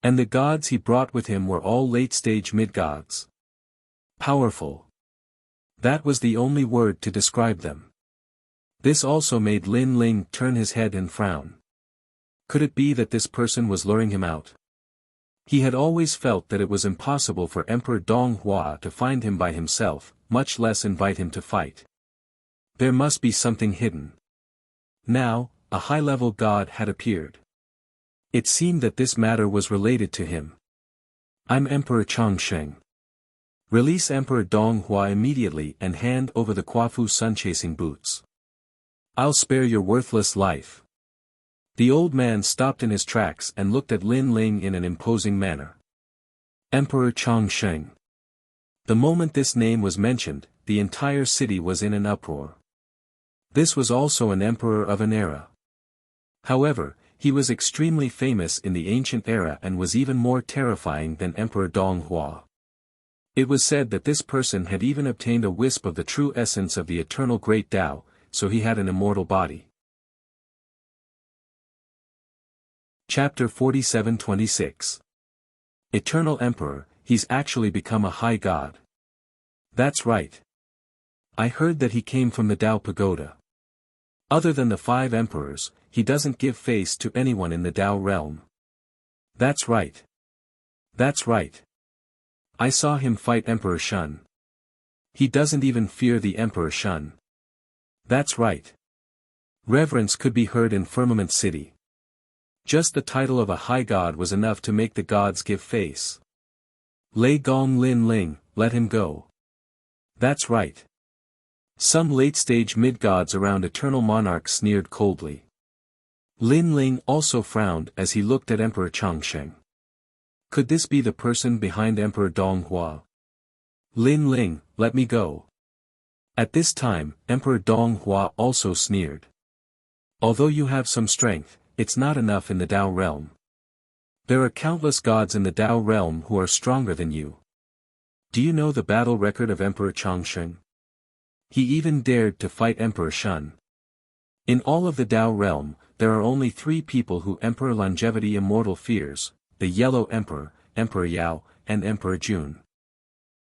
And the gods he brought with him were all late-stage mid-gods. Powerful. That was the only word to describe them. This also made Lin Ling turn his head and frown. Could it be that this person was luring him out? He had always felt that it was impossible for Emperor Donghua to find him by himself, much less invite him to fight. There must be something hidden. Now, a high-level god had appeared. It seemed that this matter was related to him. I'm Emperor Changsheng. Release Emperor Donghua immediately and hand over the Quafu sun-chasing boots. I'll spare your worthless life. The old man stopped in his tracks and looked at Lin Ling in an imposing manner. Emperor Changsheng. The moment this name was mentioned, the entire city was in an uproar. This was also an emperor of an era. However, he was extremely famous in the ancient era and was even more terrifying than Emperor Donghua. It was said that this person had even obtained a wisp of the true essence of the eternal great Tao, so he had an immortal body. Chapter 47-26. Eternal Emperor, he's actually become a high god. That's right. I heard that he came from the Tao Pagoda. Other than the 5 emperors, he doesn't give face to anyone in the Tao realm. That's right. That's right. I saw him fight Emperor Shun. He doesn't even fear the Emperor Shun. That's right. Reverence could be heard in Firmament City. Just the title of a high god was enough to make the gods give face. Lei Gong Lin Ling, let him go. That's right. Some late-stage mid-gods around Eternal Monarch sneered coldly. Lin Ling also frowned as he looked at Emperor Changsheng. Could this be the person behind Emperor Donghua? Lin Ling, let me go. At this time, Emperor Donghua also sneered. Although you have some strength, it's not enough in the Tao realm. There are countless gods in the Tao realm who are stronger than you. Do you know the battle record of Emperor Changsheng? He even dared to fight Emperor Shun. In all of the Tao realm, there are only 3 people who Emperor Longevity Immortal fears, the Yellow Emperor, Emperor Yao, and Emperor Jun.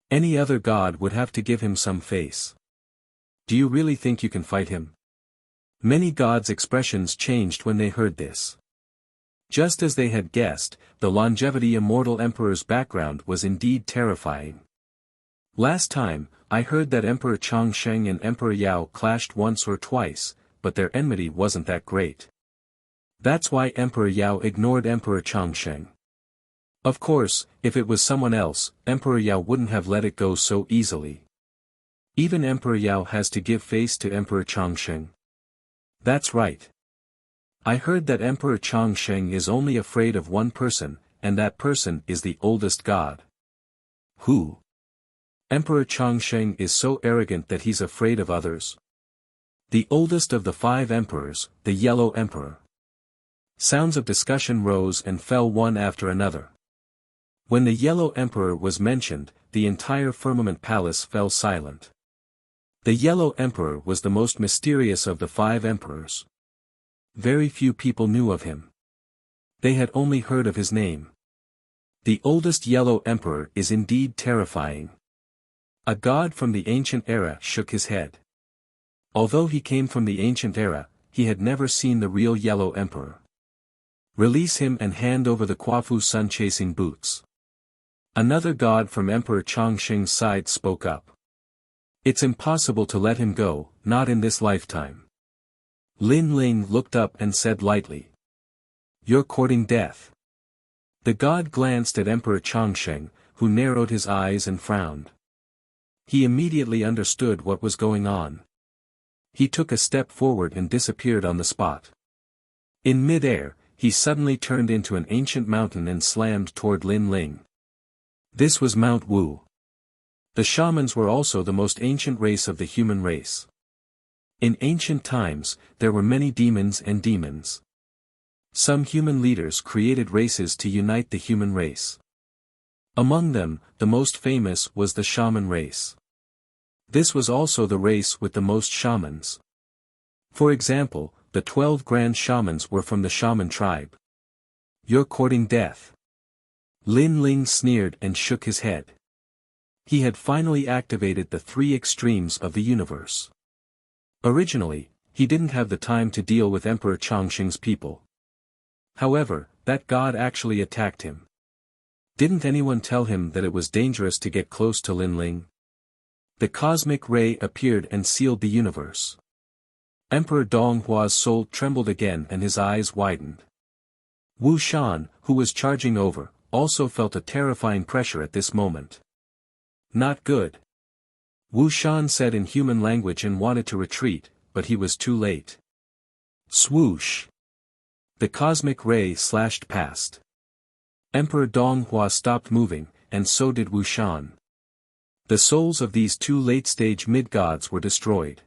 Any other god would have to give him some face. Do you really think you can fight him? Many gods' expressions changed when they heard this. Just as they had guessed, the Longevity Immortal Emperor's background was indeed terrifying. Last time, I heard that Emperor Changsheng and Emperor Yao clashed once or twice, but their enmity wasn't that great. That's why Emperor Yao ignored Emperor Changsheng. Of course, if it was someone else, Emperor Yao wouldn't have let it go so easily. Even Emperor Yao has to give face to Emperor Changsheng. That's right. I heard that Emperor Changsheng is only afraid of one person, and that person is the oldest god. Who? Emperor Changsheng is so arrogant that he's afraid of others. The oldest of the 5 emperors, the Yellow Emperor. Sounds of discussion rose and fell one after another. When the Yellow Emperor was mentioned, the entire Firmament Palace fell silent. The Yellow Emperor was the most mysterious of the 5 emperors. Very few people knew of him. They had only heard of his name. The oldest Yellow Emperor is indeed terrifying. A god from the ancient era shook his head. Although he came from the ancient era, he had never seen the real Yellow Emperor. Release him and hand over the Quafu sun-chasing boots. Another god from Emperor Changsheng's side spoke up. It's impossible to let him go, not in this lifetime. Lin Ling looked up and said lightly. You're courting death. The god glanced at Emperor Changsheng, who narrowed his eyes and frowned. He immediately understood what was going on. He took a step forward and disappeared on the spot. In mid-air, he suddenly turned into an ancient mountain and slammed toward Lin Ling. This was Mount Wu. The shamans were also the most ancient race of the human race. In ancient times, there were many demons and demons. Some human leaders created races to unite the human race. Among them, the most famous was the shaman race. This was also the race with the most shamans. For example, the 12 grand shamans were from the shaman tribe. You're courting death. Lin Ling sneered and shook his head. He had finally activated the 3 extremes of the universe. Originally, he didn't have the time to deal with Emperor Changsheng's people. However, that god actually attacked him. Didn't anyone tell him that it was dangerous to get close to Lin Ling? The cosmic ray appeared and sealed the universe. Emperor Donghua's soul trembled again and his eyes widened. Wu Shan, who was charging over, also felt a terrifying pressure at this moment. Not good. Wu Shan said in human language and wanted to retreat, but he was too late. Swoosh! The cosmic ray slashed past. Emperor Donghua stopped moving, and so did Wu Shan. The souls of these 2 late-stage mid-gods were destroyed.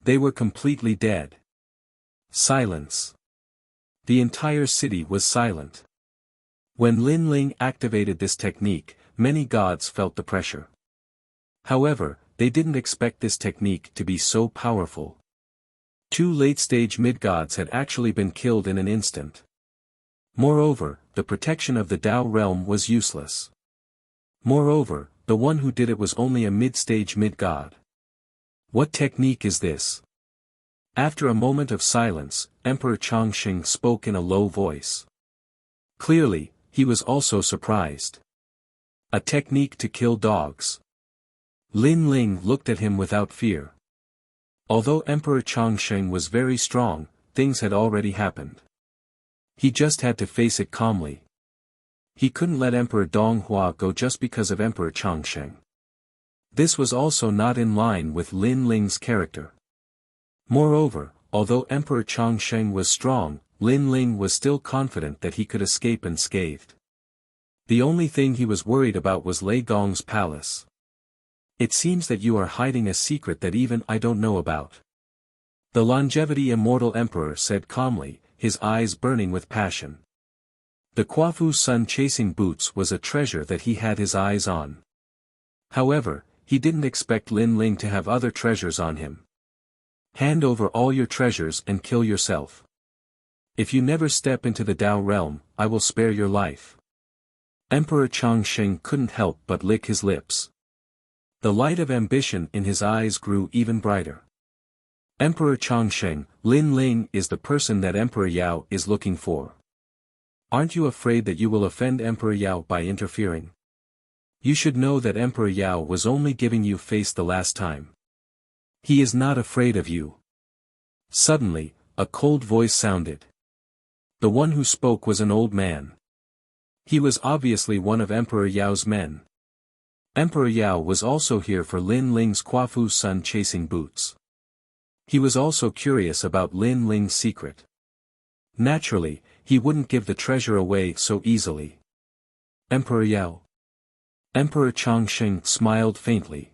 They were completely dead. Silence. The entire city was silent. When Lin Ling activated this technique, many gods felt the pressure. However, they didn't expect this technique to be so powerful. 2 late-stage mid-gods had actually been killed in an instant. Moreover, the protection of the Tao realm was useless. Moreover, the one who did it was only a mid-stage mid-god. What technique is this? After a moment of silence, Emperor Changsheng spoke in a low voice. Clearly, he was also surprised. A technique to kill dogs. Lin Ling looked at him without fear. Although Emperor Chongsheng was very strong, things had already happened. He just had to face it calmly. He couldn't let Emperor Donghua go just because of Emperor Chongsheng. This was also not in line with Lin Ling's character. Moreover, although Emperor Chongsheng was strong, Lin Ling was still confident that he could escape unscathed. The only thing he was worried about was Lei Gong's palace. It seems that you are hiding a secret that even I don't know about. The longevity immortal emperor said calmly, his eyes burning with passion. The Quafu Sun chasing boots was a treasure that he had his eyes on. However, he didn't expect Lin Ling to have other treasures on him. Hand over all your treasures and kill yourself. If you never step into the Dao realm, I will spare your life. Emperor Chongsheng couldn't help but lick his lips. The light of ambition in his eyes grew even brighter. Emperor Chongsheng, Lin Ling is the person that Emperor Yao is looking for. Aren't you afraid that you will offend Emperor Yao by interfering? You should know that Emperor Yao was only giving you face the last time. He is not afraid of you. Suddenly, a cold voice sounded. The one who spoke was an old man. He was obviously one of Emperor Yao's men. Emperor Yao was also here for Lin Ling's Quafu Sun chasing boots. He was also curious about Lin Ling's secret. Naturally, he wouldn't give the treasure away so easily. Emperor Yao. Emperor Chongsheng smiled faintly.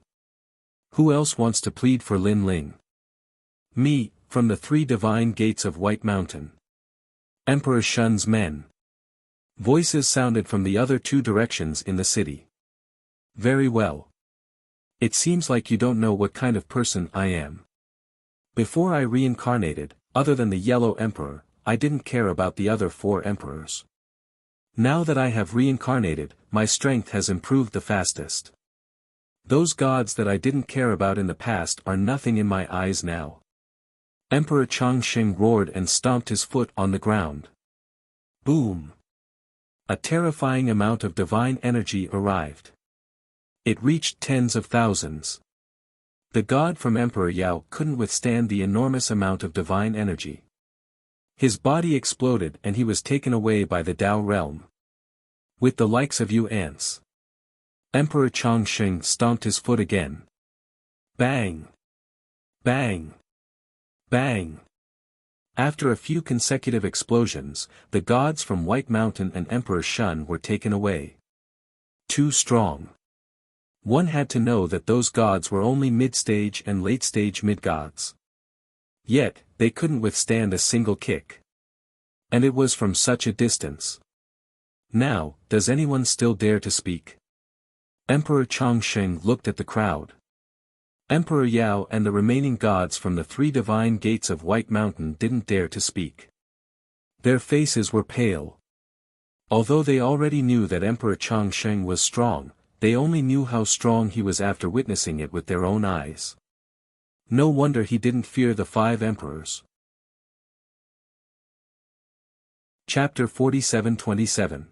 Who else wants to plead for Lin Ling? Me, from the 3 divine gates of White Mountain. Emperor Shun's men. Voices sounded from the other 2 directions in the city. Very well. It seems like you don't know what kind of person I am. Before I reincarnated, other than the Yellow Emperor, I didn't care about the other 4 emperors. Now that I have reincarnated, my strength has improved the fastest. Those gods that I didn't care about in the past are nothing in my eyes now. Emperor Chongsheng roared and stomped his foot on the ground. Boom! A terrifying amount of divine energy arrived. It reached tens of thousands. The god from Emperor Yao couldn't withstand the enormous amount of divine energy. His body exploded and he was taken away by the Dao realm. With the likes of you ants. Emperor Chongsheng stomped his foot again. Bang! Bang! Bang! After a few consecutive explosions, the gods from White Mountain and Emperor Shun were taken away. Too strong. One had to know that those gods were only mid-stage and late-stage mid-gods. Yet, they couldn't withstand a single kick. And it was from such a distance. Now, does anyone still dare to speak? Emperor Chongsheng looked at the crowd. Emperor Yao and the remaining gods from the 3 divine gates of White Mountain didn't dare to speak. Their faces were pale. Although they already knew that Emperor Chongsheng was strong, they only knew how strong he was after witnessing it with their own eyes. No wonder he didn't fear the 5 emperors. Chapter 47-27.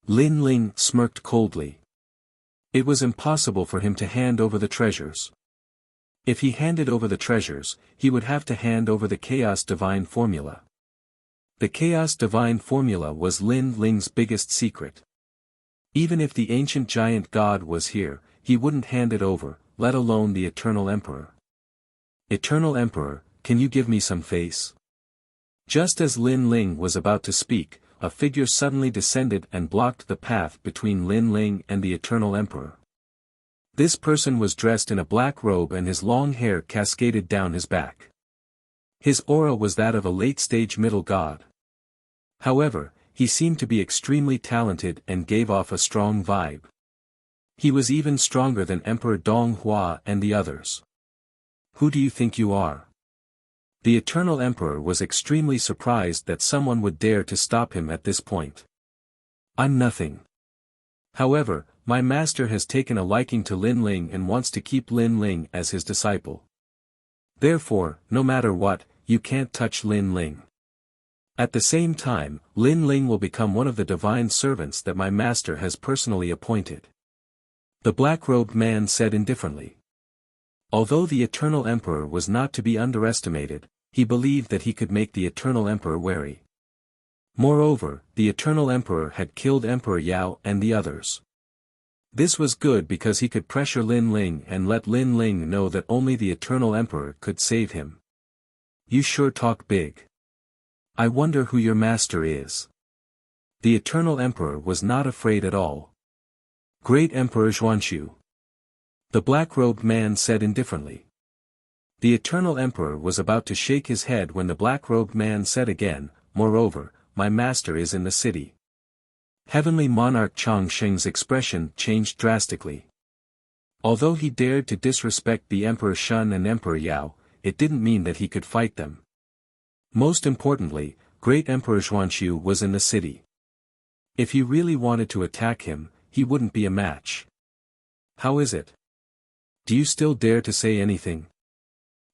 Lin Ling smirked coldly. It was impossible for him to hand over the treasures. If he handed over the treasures, he would have to hand over the Chaos Divine Formula. The Chaos Divine Formula was Lin Ling's biggest secret. Even if the ancient giant god was here, he wouldn't hand it over, let alone the Eternal Emperor. Eternal Emperor, can you give me some face? Just as Lin Ling was about to speak, a figure suddenly descended and blocked the path between Lin Ling and the Eternal Emperor. This person was dressed in a black robe and his long hair cascaded down his back. His aura was that of a late-stage middle god. However, he seemed to be extremely talented and gave off a strong vibe. He was even stronger than Emperor Donghua and the others. Who do you think you are? The Eternal Emperor was extremely surprised that someone would dare to stop him at this point. I'm nothing. However, my master has taken a liking to Lin Ling and wants to keep Lin Ling as his disciple. Therefore, no matter what, you can't touch Lin Ling. At the same time, Lin Ling will become one of the divine servants that my master has personally appointed. The black-robed man said indifferently. Although the Eternal Emperor was not to be underestimated, he believed that he could make the Eternal Emperor wary. Moreover, the Eternal Emperor had killed Emperor Yao and the others. This was good because he could pressure Lin Ling and let Lin Ling know that only the Eternal Emperor could save him. You sure talk big. I wonder who your master is. The Eternal Emperor was not afraid at all. Great Emperor Xuanxu. The black-robed man said indifferently. The Eternal Emperor was about to shake his head when the black-robed man said again, moreover, my master is in the city. Heavenly Monarch Chang Sheng's expression changed drastically. Although he dared to disrespect the Emperor Shun and Emperor Yao, it didn't mean that he could fight them. Most importantly, Great Emperor Xuanxu was in the city. If he really wanted to attack him, he wouldn't be a match. How is it? Do you still dare to say anything?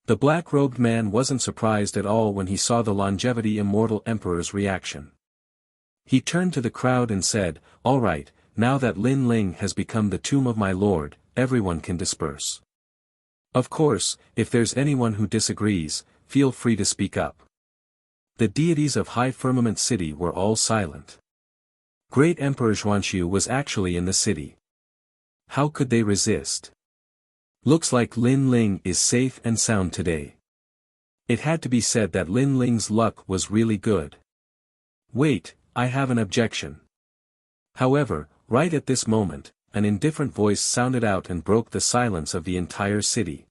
The black-robed man wasn't surprised at all when he saw the longevity immortal emperor's reaction. He turned to the crowd and said, all right, now that Lin Ling has become the tomb of my lord, everyone can disperse. Of course, if there's anyone who disagrees, feel free to speak up. The deities of High Firmament City were all silent. Great Emperor Xuanxu was actually in the city. How could they resist? Looks like Lin Ling is safe and sound today. It had to be said that Lin Ling's luck was really good. Wait, I have an objection. However, right at this moment, an indifferent voice sounded out and broke the silence of the entire city.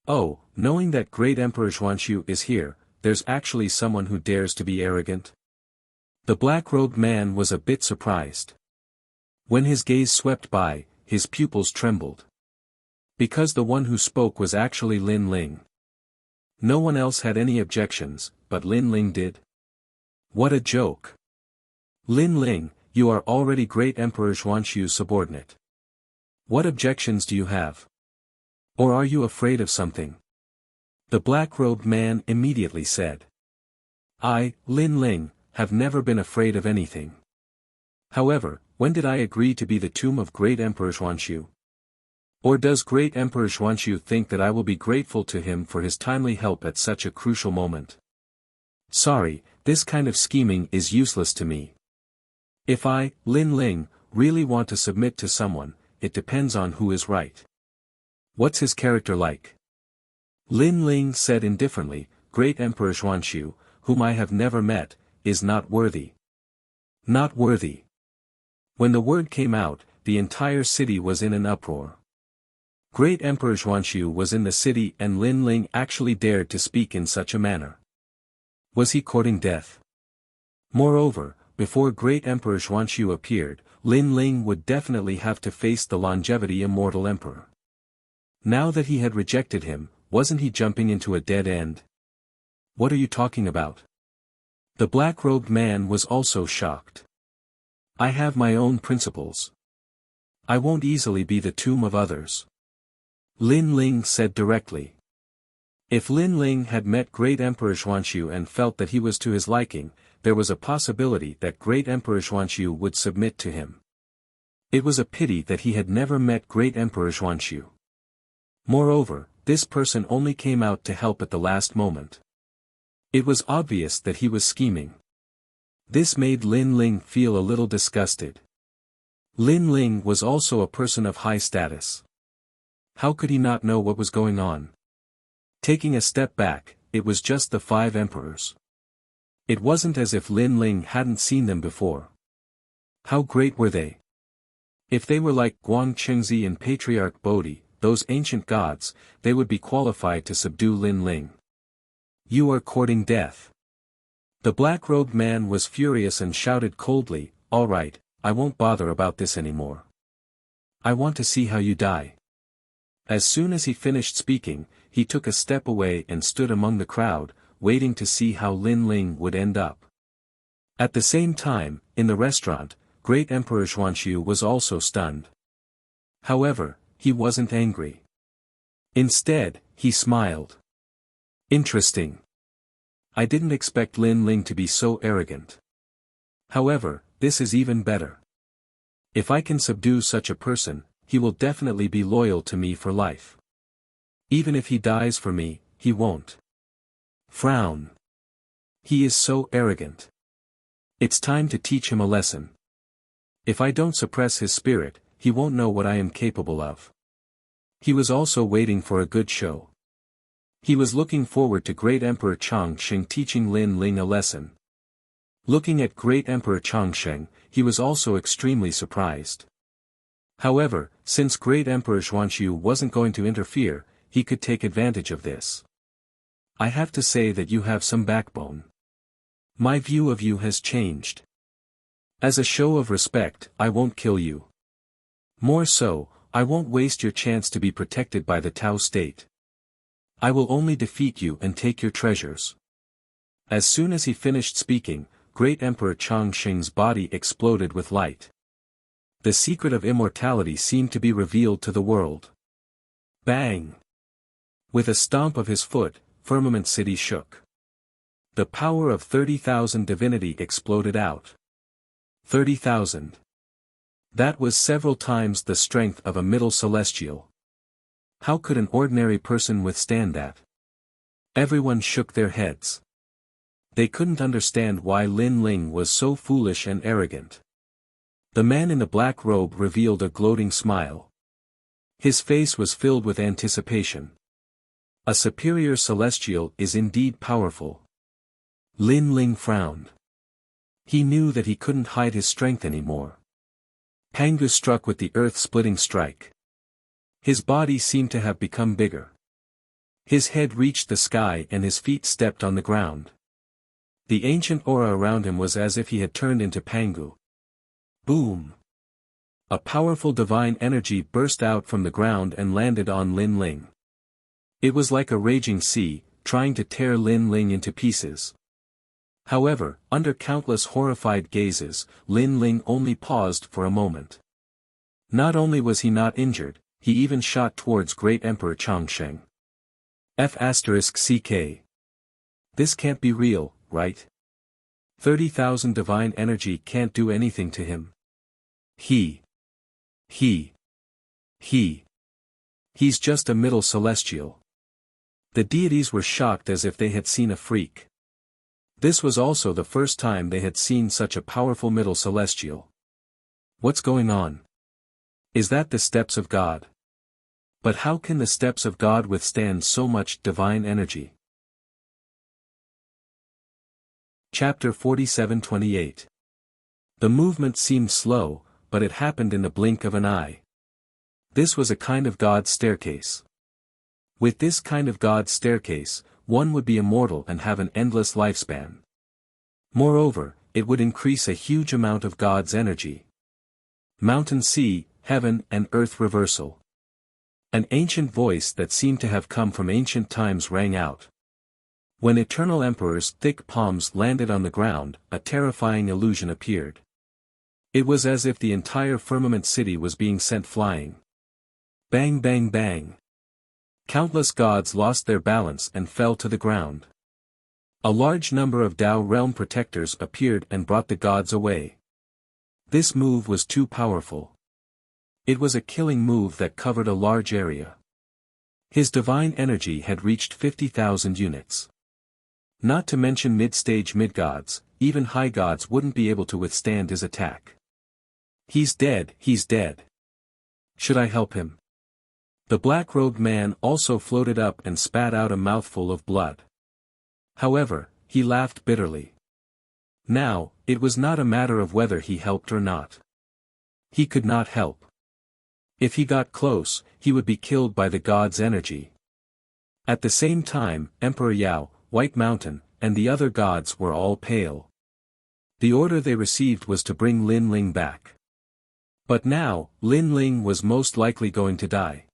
Oh, knowing that Great Emperor Xuanxu is here, there's actually someone who dares to be arrogant? The black-robed man was a bit surprised. When his gaze swept by, his pupils trembled. Because the one who spoke was actually Lin Ling. No one else had any objections, but Lin Ling did. What a joke. Lin Ling, you are already Great Emperor Xuanxu's subordinate. What objections do you have? Or are you afraid of something? The black-robed man immediately said. I, Lin Ling, have never been afraid of anything. However, when did I agree to be the tomb of Great Emperor Xuanxu? Or does Great Emperor Xuanxu think that I will be grateful to him for his timely help at such a crucial moment? Sorry, this kind of scheming is useless to me. If I, Lin Ling, really want to submit to someone, it depends on who is right. What's his character like? Lin Ling said indifferently, Great Emperor Xuanxu, whom I have never met, is not worthy. Not worthy. When the word came out, the entire city was in an uproar. Great Emperor Xuanxu was in the city and Lin Ling actually dared to speak in such a manner. Was he courting death? Moreover, before Great Emperor Xuanxu appeared, Lin Ling would definitely have to face the longevity immortal emperor. Now that he had rejected him, wasn't he jumping into a dead end? What are you talking about? The black-robed man was also shocked. I have my own principles. I won't easily be the tomb of others. Lin Ling said directly. If Lin Ling had met Great Emperor Xuanxu and felt that he was to his liking, there was a possibility that Great Emperor Xuanxu would submit to him. It was a pity that he had never met Great Emperor Xuanxu. Moreover, this person only came out to help at the last moment. It was obvious that he was scheming. This made Lin Ling feel a little disgusted. Lin Ling was also a person of high status. How could he not know what was going on? Taking a step back, it was just the 5 emperors. It wasn't as if Lin Ling hadn't seen them before. How great were they? If they were like Guang Chengzi and Patriarch Bodhi, those ancient gods, they would be qualified to subdue Lin Ling. You are courting death. The black-robed man was furious and shouted coldly, all right, I won't bother about this anymore. I want to see how you die. As soon as he finished speaking, he took a step away and stood among the crowd, waiting to see how Lin Ling would end up. At the same time, in the restaurant, Great Emperor Xuanxu was also stunned. However, he wasn't angry. Instead, he smiled. Interesting. I didn't expect Lin Ling to be so arrogant. However, this is even better. If I can subdue such a person, he will definitely be loyal to me for life. Even if he dies for me, he won't. Frown. He is so arrogant. It's time to teach him a lesson. If I don't suppress his spirit, he won't know what I am capable of. He was also waiting for a good show. He was looking forward to Great Emperor Changsheng teaching Lin Ling a lesson. Looking at Great Emperor Changsheng, he was also extremely surprised. However, since Great Emperor Xuanqiu wasn't going to interfere, he could take advantage of this. I have to say that you have some backbone. My view of you has changed. As a show of respect, I won't kill you. More so, I won't waste your chance to be protected by the Tao state. I will only defeat you and take your treasures. As soon as he finished speaking, Great Emperor Changsheng's body exploded with light. The secret of immortality seemed to be revealed to the world. Bang! With a stomp of his foot, Firmament City shook. The power of 30,000 divinity exploded out. 30,000. That was several times the strength of a middle celestial. How could an ordinary person withstand that? Everyone shook their heads. They couldn't understand why Lin Ling was so foolish and arrogant. The man in the black robe revealed a gloating smile. His face was filled with anticipation. A superior celestial is indeed powerful. Lin Ling frowned. He knew that he couldn't hide his strength anymore. Pangu struck with the earth-splitting strike. His body seemed to have become bigger. His head reached the sky and his feet stepped on the ground. The ancient aura around him was as if he had turned into Pangu. Boom! A powerful divine energy burst out from the ground and landed on Lin Ling. It was like a raging sea, trying to tear Lin Ling into pieces. However, under countless horrified gazes, Lin Ling only paused for a moment. Not only was he not injured, he even shot towards Great Emperor Changsheng. F***CK. This can't be real, right? 30,000 divine energy can't do anything to him. He's just a middle celestial. The deities were shocked as if they had seen a freak. This was also the first time they had seen such a powerful middle celestial. What's going on? Is that the steps of God? But how can the steps of God withstand so much divine energy? Chapter 47:28. The movement seemed slow, but it happened in the blink of an eye. This was a kind of God's staircase. With this kind of God's staircase, one would be immortal and have an endless lifespan. Moreover, it would increase a huge amount of God's energy. Mountain, sea, heaven and earth reversal. An ancient voice that seemed to have come from ancient times rang out. When Eternal Emperor's thick palms landed on the ground, a terrifying illusion appeared. It was as if the entire firmament city was being sent flying. Bang bang bang. Countless gods lost their balance and fell to the ground. A large number of Tao realm protectors appeared and brought the gods away. This move was too powerful. It was a killing move that covered a large area. His divine energy had reached 50,000 units. Not to mention mid-stage mid-gods, even high gods wouldn't be able to withstand his attack. He's dead. Should I help him? The black-robed man also floated up and spat out a mouthful of blood. However, he laughed bitterly. Now, it was not a matter of whether he helped or not. He could not help. If he got close, he would be killed by the god's energy. At the same time, Emperor Yao, White Mountain, and the other gods were all pale. The order they received was to bring Lin Ling back. But now, Lin Ling was most likely going to die.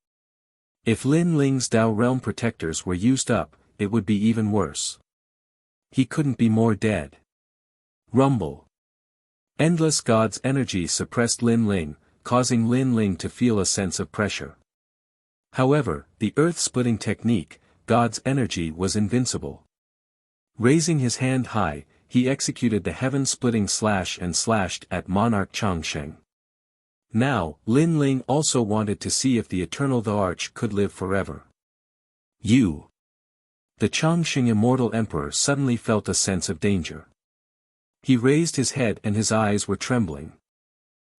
If Lin Ling's Tao realm protectors were used up, it would be even worse. He couldn't be more dead. Rumble. Endless God's energy suppressed Lin Ling, causing Lin Ling to feel a sense of pressure. However, the earth-splitting technique, God's energy was invincible. Raising his hand high, he executed the heaven-splitting slash and slashed at monarch Changsheng. Now, Lin Ling also wanted to see if the Eternal the Arch could live forever. You! The Changsheng immortal emperor suddenly felt a sense of danger. He raised his head and his eyes were trembling.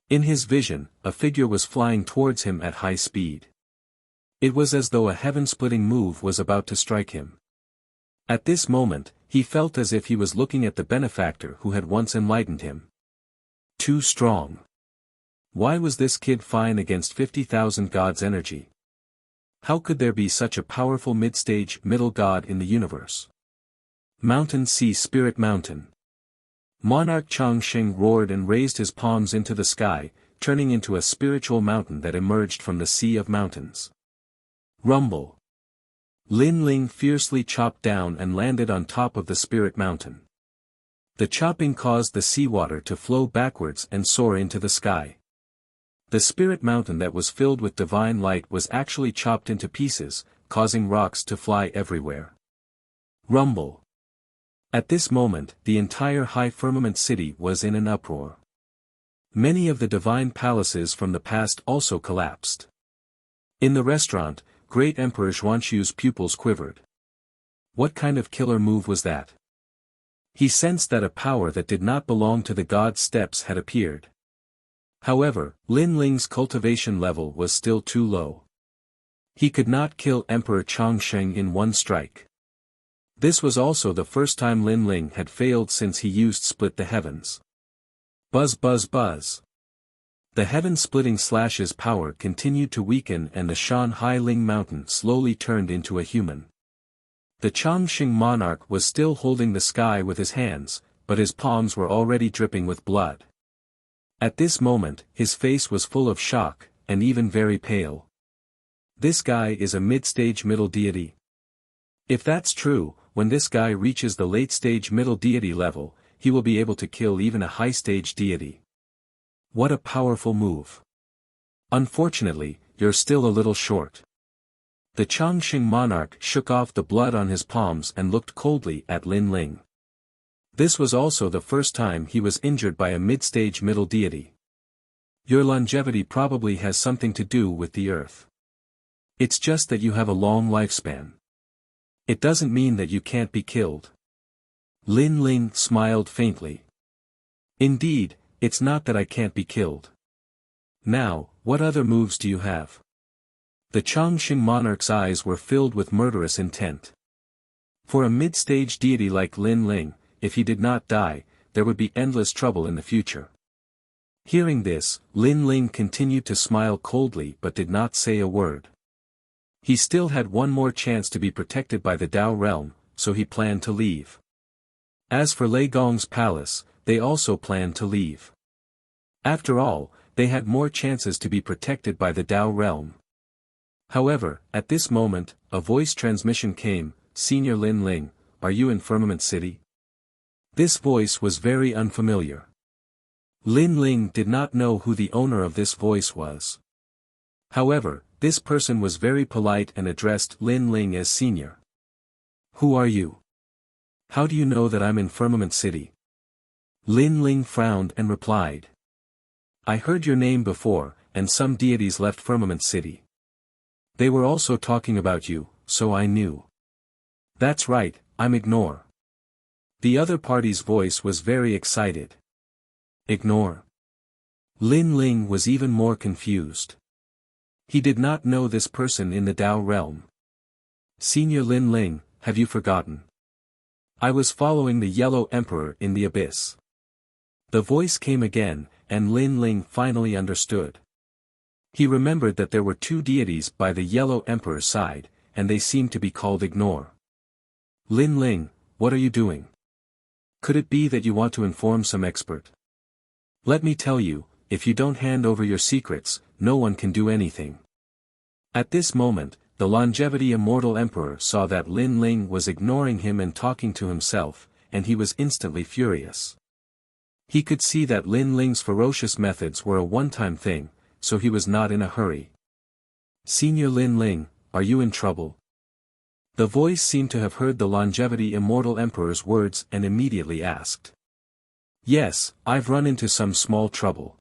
In his vision, a figure was flying towards him at high speed. It was as though a heaven-splitting move was about to strike him. At this moment, he felt as if he was looking at the benefactor who had once enlightened him. Too strong. Why was this kid fine against 50,000 gods' energy? How could there be such a powerful mid-stage middle god in the universe? Mountain Sea Spirit Mountain. Monarch Changsheng roared and raised his palms into the sky, turning into a spiritual mountain that emerged from the sea of mountains. Rumble. Lin Ling fiercely chopped down and landed on top of the spirit mountain. The chopping caused the seawater to flow backwards and soar into the sky. The spirit mountain that was filled with divine light was actually chopped into pieces, causing rocks to fly everywhere. Rumble. At this moment, the entire high firmament city was in an uproar. Many of the divine palaces from the past also collapsed. In the restaurant, Great Emperor Xuanxu's pupils quivered. What kind of killer move was that? He sensed that a power that did not belong to the god steps had appeared. However, Lin Ling's cultivation level was still too low. He could not kill Emperor Changsheng in one strike. This was also the first time Lin Ling had failed since he used Split the Heavens. Buzz buzz buzz. The heaven-splitting slash's power continued to weaken and the Shanhai Ling mountain slowly turned into a human. The Changsheng monarch was still holding the sky with his hands, but his palms were already dripping with blood. At this moment, his face was full of shock, and even very pale. This guy is a mid-stage middle deity. If that's true, when this guy reaches the late-stage middle deity level, he will be able to kill even a high-stage deity. What a powerful move. Unfortunately, you're still a little short. The Changsheng monarch shook off the blood on his palms and looked coldly at Lin Ling. This was also the first time he was injured by a mid-stage middle deity. Your longevity probably has something to do with the earth. It's just that you have a long lifespan. It doesn't mean that you can't be killed. Lin Ling smiled faintly. Indeed, it's not that I can't be killed. Now, what other moves do you have? The Changsheng monarch's eyes were filled with murderous intent. For a mid-stage deity like Lin Ling, if he did not die, there would be endless trouble in the future. Hearing this, Lin Ling continued to smile coldly but did not say a word. He still had one more chance to be protected by the Dao realm, so he planned to leave. As for Lei Gong's palace, they also planned to leave. After all, they had more chances to be protected by the Dao realm. However, at this moment, a voice transmission came, "Senior Lin Ling, are you in Firmament City?" This voice was very unfamiliar. Lin Ling did not know who the owner of this voice was. However, this person was very polite and addressed Lin Ling as senior. Who are you? How do you know that I'm in Firmament City? Lin Ling frowned and replied. I heard your name before, and some deities left Firmament City. They were also talking about you, so I knew. That's right, I'm Ignore. The other party's voice was very excited. Ignore. Lin Ling was even more confused. He did not know this person in the Dao realm. Senior Lin Ling, have you forgotten? I was following the Yellow Emperor in the abyss. The voice came again, and Lin Ling finally understood. He remembered that there were two deities by the Yellow Emperor's side, and they seemed to be called Ignore. Lin Ling, what are you doing? Could it be that you want to inform some expert? Let me tell you, if you don't hand over your secrets, no one can do anything. At this moment, the longevity immortal emperor saw that Lin Ling was ignoring him and talking to himself, and he was instantly furious. He could see that Lin Ling's ferocious methods were a one-time thing, so he was not in a hurry. Senior Lin Ling, are you in trouble? The voice seemed to have heard the longevity immortal emperor's words and immediately asked. Yes, I've run into some small trouble.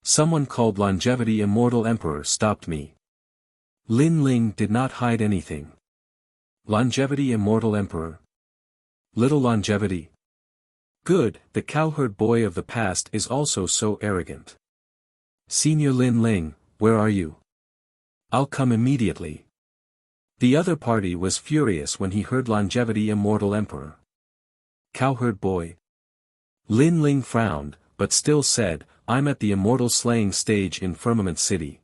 Someone called longevity immortal emperor stopped me. Lin Ling did not hide anything. Longevity immortal emperor. Little longevity. Good, the cowherd boy of the past is also so arrogant. Senior Lin Ling, where are you? I'll come immediately. The other party was furious when he heard longevity immortal emperor. Cowherd boy. Lin Ling frowned, but still said, I'm at the immortal slaying stage in Firmament City.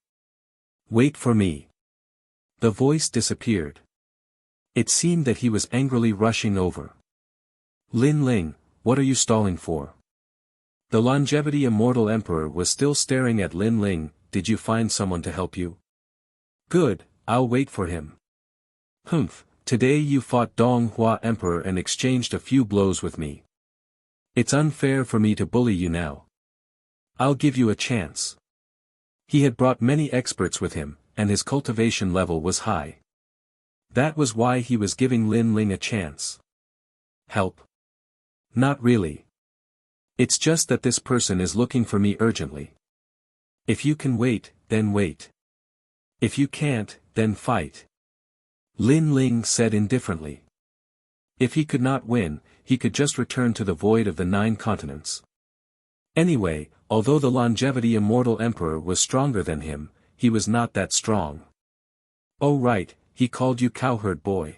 Wait for me. The voice disappeared. It seemed that he was angrily rushing over. Lin Ling, what are you stalling for? The longevity immortal emperor was still staring at Lin Ling. Did you find someone to help you? Good, I'll wait for him. Humph, today you fought Dong Hua Emperor and exchanged a few blows with me. It's unfair for me to bully you now. I'll give you a chance. He had brought many experts with him, and his cultivation level was high. That was why he was giving Lin Ling a chance. Help? Not really. It's just that this person is looking for me urgently. If you can wait, then wait. If you can't, then fight. Lin Ling said indifferently. If he could not win, he could just return to the void of the 9 continents. Anyway, although the longevity immortal emperor was stronger than him, he was not that strong. Oh right, he called you cowherd boy.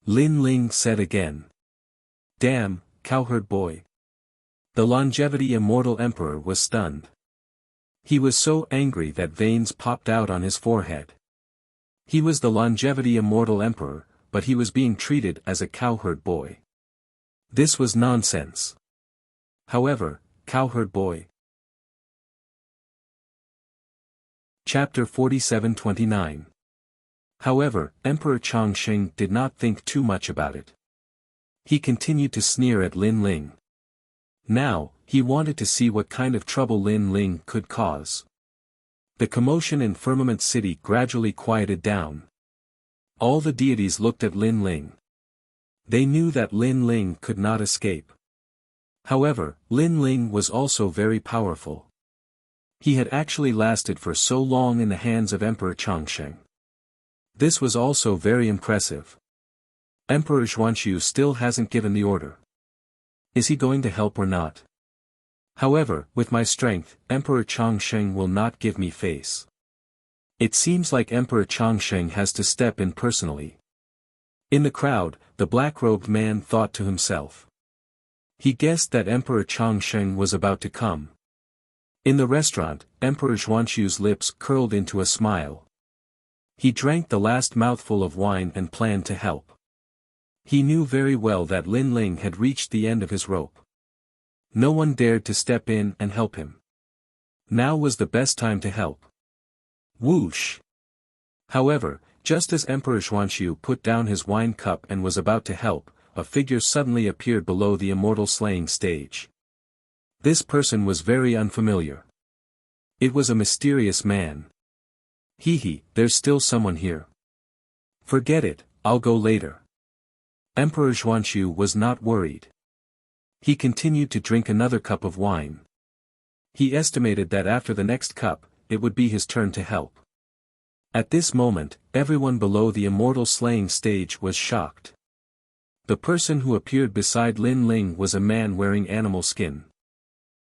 Lin Ling said again. Damn, cowherd boy. The longevity immortal emperor was stunned. He was so angry that veins popped out on his forehead. He was the longevity immortal emperor, but he was being treated as a cowherd boy. This was nonsense. However, cowherd boy. Chapter 47-29. However, Emperor Chongqing did not think too much about it. He continued to sneer at Lin Ling. Now, he wanted to see what kind of trouble Lin Ling could cause. The commotion in Firmament City gradually quieted down. All the deities looked at Lin Ling. They knew that Lin Ling could not escape. However, Lin Ling was also very powerful. He had actually lasted for so long in the hands of Emperor Chongqing. This was also very impressive. Emperor Xuanqiu still hasn't given the order. Is he going to help or not? However, with my strength, Emperor Chongqing will not give me face. It seems like Emperor Chongqing has to step in personally. In the crowd, the black-robed man thought to himself. He guessed that Emperor Chongqing was about to come. In the restaurant, Emperor Xuanqiu's lips curled into a smile. He drank the last mouthful of wine and planned to help. He knew very well that Lin Ling had reached the end of his rope. No one dared to step in and help him. Now was the best time to help. Whoosh! However, just as Emperor Xuanqiu put down his wine cup and was about to help, a figure suddenly appeared below the immortal slaying stage. This person was very unfamiliar. It was a mysterious man. Hee, there's still someone here. Forget it, I'll go later. Emperor Xuanqiu was not worried. He continued to drink another cup of wine. He estimated that after the next cup, it would be his turn to help. At this moment, everyone below the immortal slaying stage was shocked. The person who appeared beside Lin Ling was a man wearing animal skin.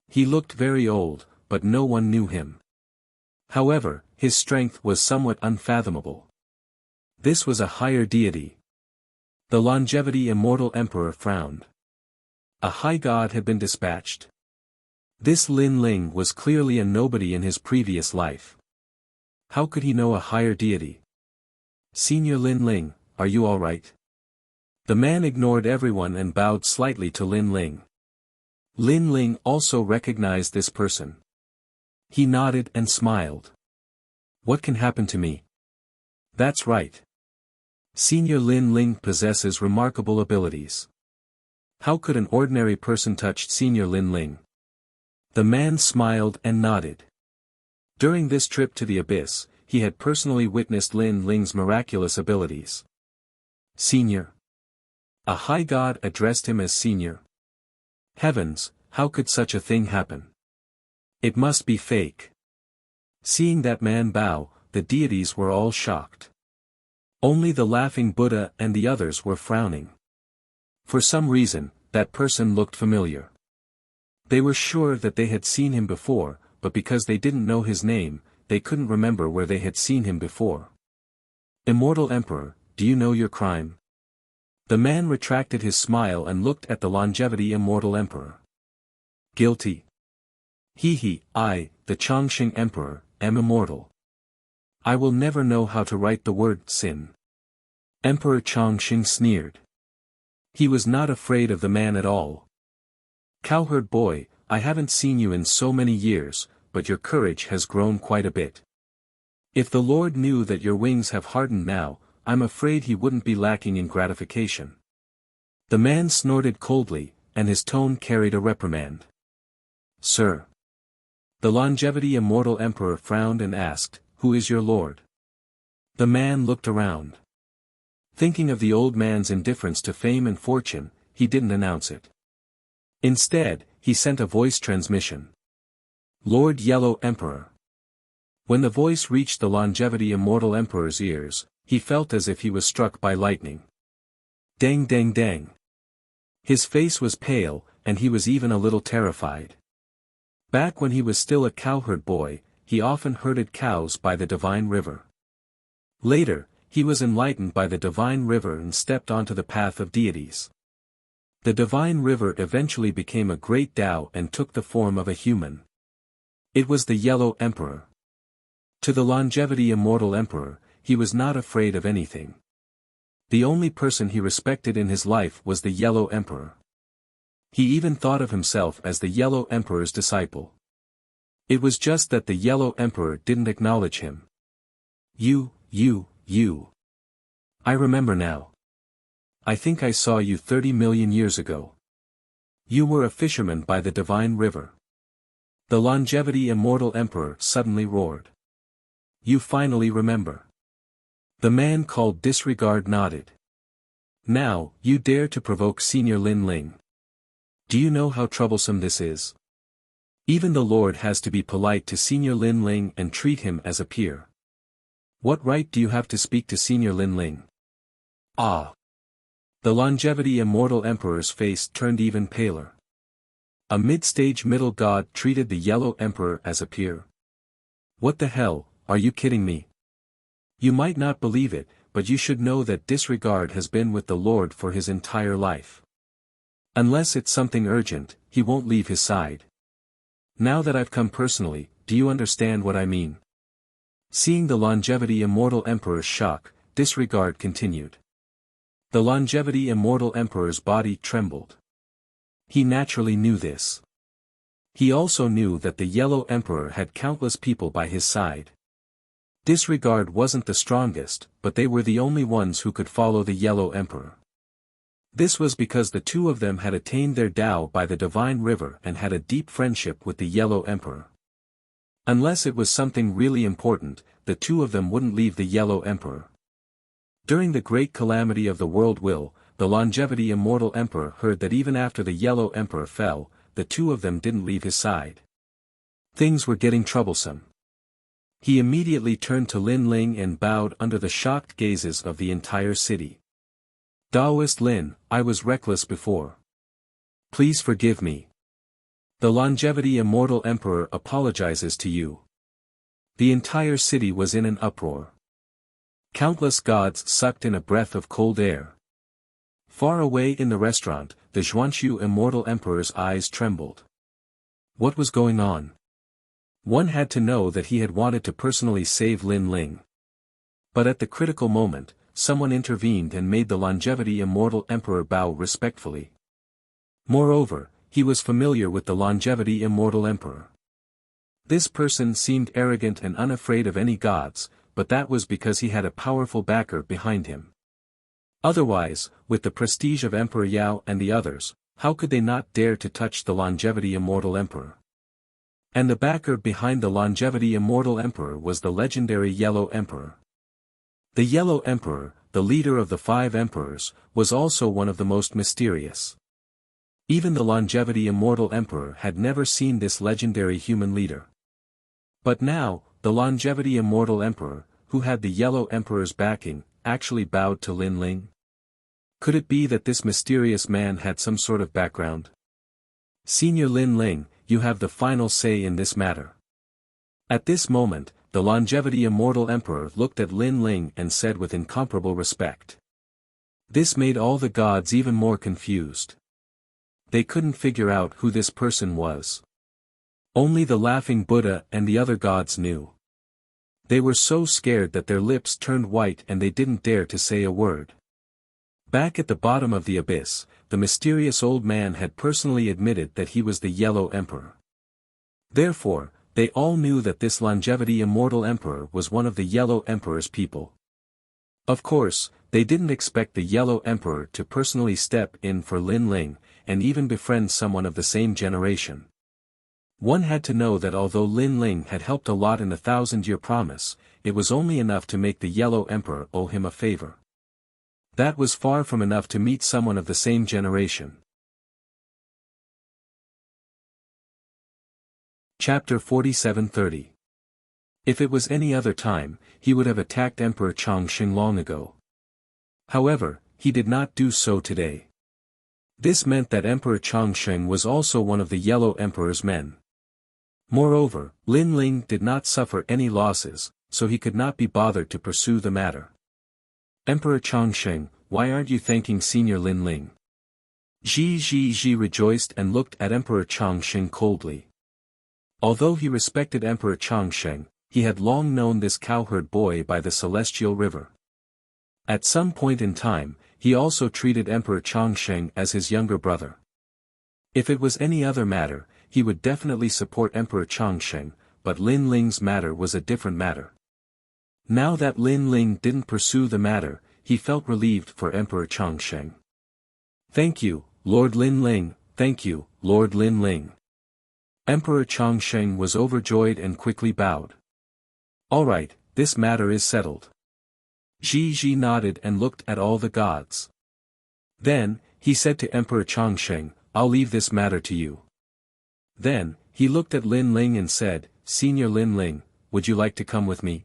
He looked very old, but no one knew him. However, his strength was somewhat unfathomable. This was a higher deity. The longevity immortal emperor frowned. A high god had been dispatched. This Lin Ling was clearly a nobody in his previous life. How could he know a higher deity? Senior Lin Ling, are you all right? The man ignored everyone and bowed slightly to Lin Ling. Lin Ling also recognized this person. He nodded and smiled. What can happen to me? That's right. Senior Lin Ling possesses remarkable abilities. How could an ordinary person touch Senior Lin Ling? The man smiled and nodded. During this trip to the abyss, he had personally witnessed Lin Ling's miraculous abilities. Senior. A high god addressed him as senior. Heavens, how could such a thing happen? It must be fake. Seeing that man bow, the deities were all shocked. Only the laughing Buddha and the others were frowning. For some reason, that person looked familiar. They were sure that they had seen him before, but because they didn't know his name, they couldn't remember where they had seen him before. Immortal Emperor, do you know your crime? The man retracted his smile and looked at the longevity Immortal Emperor. Guilty. I, the Chongqing Emperor, am immortal. I will never know how to write the word sin. Emperor Chongqing sneered. He was not afraid of the man at all. Cowherd boy, I haven't seen you in so many years, but your courage has grown quite a bit. If the Lord knew that your wings have hardened now, I'm afraid he wouldn't be lacking in gratification. The man snorted coldly, and his tone carried a reprimand. Sir. The longevity Immortal Emperor frowned and asked, Who is your lord? The man looked around. Thinking of the old man's indifference to fame and fortune, he didn't announce it. Instead, he sent a voice transmission. Lord Yellow Emperor. When the voice reached the longevity Immortal Emperor's ears, he felt as if he was struck by lightning. Dang dang dang. His face was pale, and he was even a little terrified. Back when he was still a cowherd boy, he often herded cows by the divine river. Later, he was enlightened by the divine river and stepped onto the path of deities. The divine river eventually became a great Tao and took the form of a human. It was the Yellow Emperor. To the longevity Immortal Emperor, he was not afraid of anything. The only person he respected in his life was the Yellow Emperor. He even thought of himself as the Yellow Emperor's disciple. It was just that the Yellow Emperor didn't acknowledge him. You. I remember now. I think I saw you 30 million years ago. You were a fisherman by the divine river. The longevity Immortal Emperor suddenly roared. You finally remember. The man called Disregard nodded. Now, you dare to provoke Senior Lin Ling. Do you know how troublesome this is? Even the Lord has to be polite to Senior Lin Ling and treat him as a peer. What right do you have to speak to Senior Lin Ling? Ah! The longevity Immortal Emperor's face turned even paler. A mid-stage middle god treated the Yellow Emperor as a peer. What the hell, are you kidding me? You might not believe it, but you should know that Disregard has been with the Lord for his entire life. Unless it's something urgent, he won't leave his side. Now that I've come personally, do you understand what I mean? Seeing the longevity Immortal Emperor's shock, Disregard continued. The longevity Immortal Emperor's body trembled. He naturally knew this. He also knew that the Yellow Emperor had countless people by his side. Disregard wasn't the strongest, but they were the only ones who could follow the Yellow Emperor. This was because the two of them had attained their Tao by the divine river and had a deep friendship with the Yellow Emperor. Unless it was something really important, the two of them wouldn't leave the Yellow Emperor. During the great calamity of the world will, the longevity Immortal Emperor heard that even after the Yellow Emperor fell, the two of them didn't leave his side. Things were getting troublesome. He immediately turned to Lin Ling and bowed under the shocked gazes of the entire city. Taoist Lin, I was reckless before. Please forgive me. The longevity Immortal Emperor apologizes to you. The entire city was in an uproar. Countless gods sucked in a breath of cold air. Far away in the restaurant, the Xuanxu Immortal Emperor's eyes trembled. What was going on? One had to know that he had wanted to personally save Lin Ling. But at the critical moment, someone intervened and made the longevity Immortal Emperor bow respectfully. Moreover, he was familiar with the longevity Immortal Emperor. This person seemed arrogant and unafraid of any gods, but that was because he had a powerful backer behind him. Otherwise, with the prestige of Emperor Yao and the others, how could they not dare to touch the longevity Immortal Emperor? And the backer behind the longevity Immortal Emperor was the legendary Yellow Emperor. The Yellow Emperor, the leader of the 5 emperors, was also one of the most mysterious. Even the longevity immortal emperor had never seen this legendary human leader. But now, the longevity immortal emperor, who had the yellow emperor's backing, actually bowed to Lin Ling. Could it be that this mysterious man had some sort of background? Senior Lin Ling, you have the final say in this matter. At this moment, the longevity immortal emperor looked at Lin Ling and said with incomparable respect. This made all the gods even more confused. They couldn't figure out who this person was. Only the laughing Buddha and the other gods knew. They were so scared that their lips turned white and they didn't dare to say a word. Back at the bottom of the abyss, the mysterious old man had personally admitted that he was the Yellow Emperor. Therefore, they all knew that this longevity immortal emperor was one of the Yellow Emperor's people. Of course, they didn't expect the Yellow Emperor to personally step in for Lin Ling, and even befriend someone of the same generation. One had to know that although Lin Ling had helped a lot in the 1,000-year promise, it was only enough to make the Yellow Emperor owe him a favor. That was far from enough to meet someone of the same generation. Chapter 47:30. If it was any other time, he would have attacked Emperor Chongqing long ago. However, he did not do so today. This meant that Emperor Chongqing was also one of the Yellow Emperor's men. Moreover, Lin Ling did not suffer any losses, so he could not be bothered to pursue the matter. Emperor Chongqing, why aren't you thanking Senior Lin Ling? Ji rejoiced and looked at Emperor Chongqing coldly. Although he respected Emperor Chongqing, he had long known this cowherd boy by the celestial river. At some point in time, he also treated Emperor Chongqing as his younger brother. If it was any other matter, he would definitely support Emperor Chongqing, but Lin Ling's matter was a different matter. Now that Lin Ling didn't pursue the matter, he felt relieved for Emperor Chongqing. Thank you, Lord Lin Ling, thank you, Lord Lin Ling. Emperor Chongqing was overjoyed and quickly bowed. All right, this matter is settled. Ji nodded and looked at all the gods. Then, he said to Emperor Chongqing, I'll leave this matter to you. Then, he looked at Lin Ling and said, Senior Lin Ling, would you like to come with me?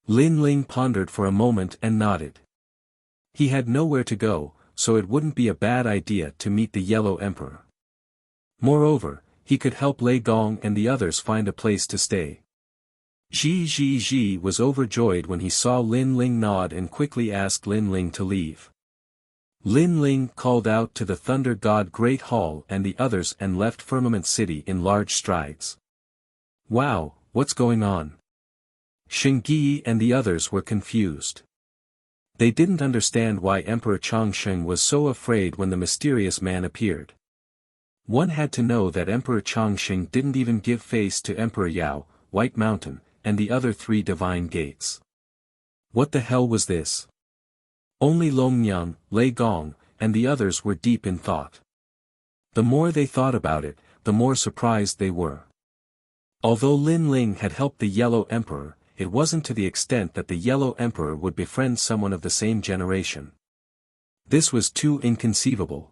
Lin Ling pondered for a moment and nodded. He had nowhere to go, so it wouldn't be a bad idea to meet the Yellow Emperor. Moreover, he could help Lei Gong and the others find a place to stay. Ji was overjoyed when he saw Lin Ling nod and quickly asked Lin Ling to leave. Lin Ling called out to the Thunder God Great Hall and the others and left Firmament City in large strides. Wow, what's going on? Xingyi and the others were confused. They didn't understand why Emperor Chongqing was so afraid when the mysterious man appeared. One had to know that Emperor Chongqing didn't even give face to Emperor Yao, White Mountain, and the other 3 divine gates. What the hell was this? Only Longnyang, Lei Gong, and the others were deep in thought. The more they thought about it, the more surprised they were. Although Lin Ling had helped the Yellow Emperor, it wasn't to the extent that the Yellow Emperor would befriend someone of the same generation. This was too inconceivable.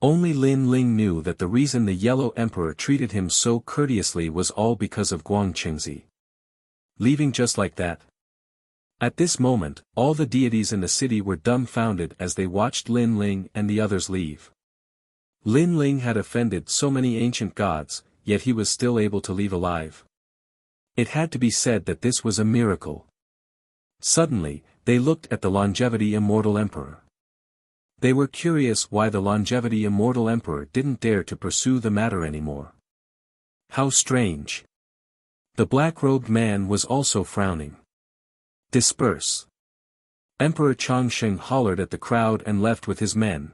Only Lin Ling knew that the reason the Yellow Emperor treated him so courteously was all because of Guangqingzi. Leaving just like that? At this moment, all the deities in the city were dumbfounded as they watched Lin Ling and the others leave. Lin Ling had offended so many ancient gods, yet he was still able to leave alive. It had to be said that this was a miracle. Suddenly, they looked at the longevity immortal emperor. They were curious why the longevity immortal emperor didn't dare to pursue the matter anymore. How strange. The black-robed man was also frowning. Disperse. Emperor Chongqing hollered at the crowd and left with his men.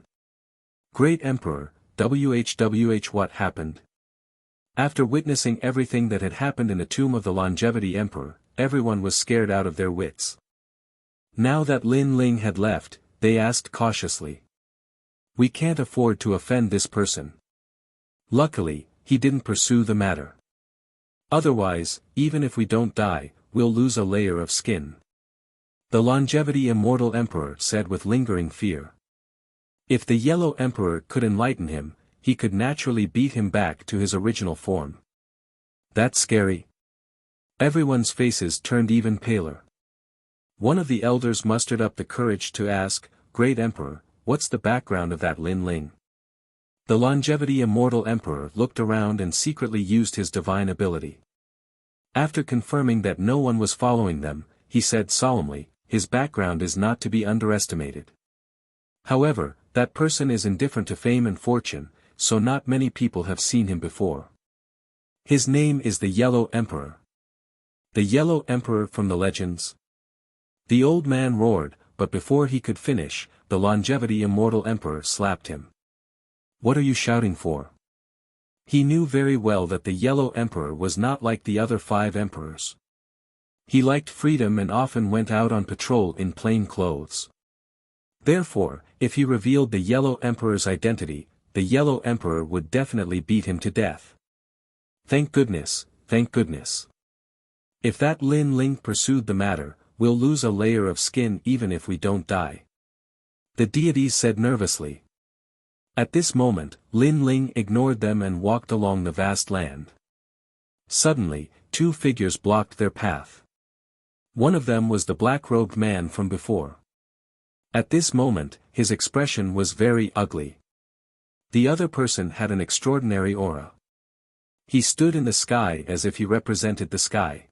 Great Emperor, what happened? After witnessing everything that had happened in the tomb of the longevity emperor, everyone was scared out of their wits. Now that Lin Ling had left, they asked cautiously. We can't afford to offend this person. Luckily, he didn't pursue the matter. Otherwise, even if we don't die, we'll lose a layer of skin. The longevity immortal emperor said with lingering fear. If the yellow emperor could enlighten him, he could naturally beat him back to his original form. That's scary. Everyone's faces turned even paler. One of the elders mustered up the courage to ask, "Great Emperor, what's the background of that Lin Ling?" The longevity immortal emperor looked around and secretly used his divine ability. After confirming that no one was following them, he said solemnly, "His background is not to be underestimated. However, that person is indifferent to fame and fortune, so not many people have seen him before. His name is the Yellow Emperor." The Yellow Emperor from the legends? The old man roared, but before he could finish, the longevity immortal emperor slapped him. "What are you shouting for?" He knew very well that the Yellow Emperor was not like the other 5 emperors. He liked freedom and often went out on patrol in plain clothes. Therefore, if he revealed the Yellow Emperor's identity, the Yellow Emperor would definitely beat him to death. Thank goodness, thank goodness. If that Lin Ling pursued the matter, we'll lose a layer of skin even if we don't die. The deities said nervously. At this moment, Lin Ling ignored them and walked along the vast land. Suddenly, 2 figures blocked their path. One of them was the black-robed man from before. At this moment, his expression was very ugly. The other person had an extraordinary aura. He stood in the sky as if he represented the sky.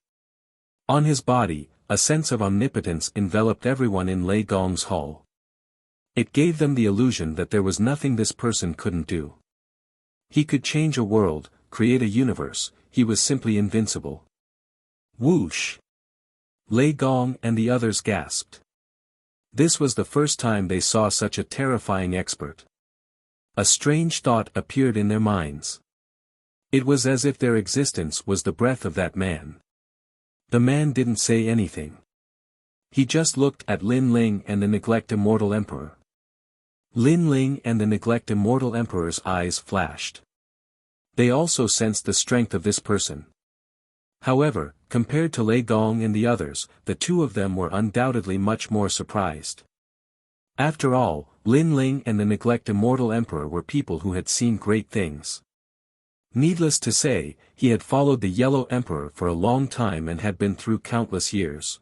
On his body, a sense of omnipotence enveloped everyone in Lei Gong's hall. It gave them the illusion that there was nothing this person couldn't do. He could change a world, create a universe, he was simply invincible. Whoosh! Lei Gong and the others gasped. This was the first time they saw such a terrifying expert. A strange thought appeared in their minds. It was as if their existence was the breath of that man. The man didn't say anything. He just looked at Lin Ling and the Neglect Immortal Emperor. Lin Ling and the Neglect Immortal Emperor's eyes flashed. They also sensed the strength of this person. However, compared to Lei Gong and the others, the 2 of them were undoubtedly much more surprised. After all, Lin Ling and the Neglect Immortal Emperor were people who had seen great things. Needless to say, he had followed the Yellow Emperor for a long time and had been through countless years.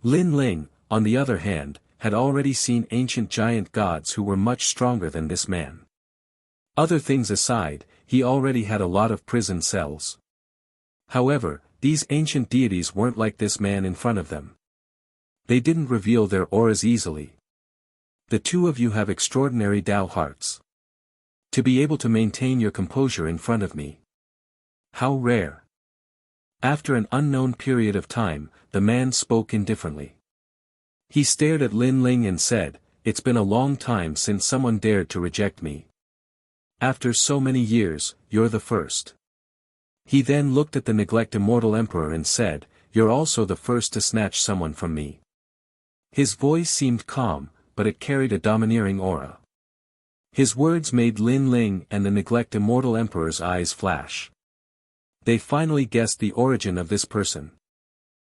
Lin Ling, on the other hand, had already seen ancient giant gods who were much stronger than this man. Other things aside, he already had a lot of prison cells. However, these ancient deities weren't like this man in front of them. They didn't reveal their auras easily. The 2 of you have extraordinary Tao hearts. To be able to maintain your composure in front of me. How rare. After an unknown period of time, the man spoke indifferently. He stared at Lin Ling and said, "It's been a long time since someone dared to reject me. After so many years, you're the first." He then looked at the Neglect Immortal Emperor and said, "You're also the first to snatch someone from me." His voice seemed calm, but it carried a domineering aura. His words made Lin Ling and the Neglect Immortal Emperor's eyes flash. They finally guessed the origin of this person.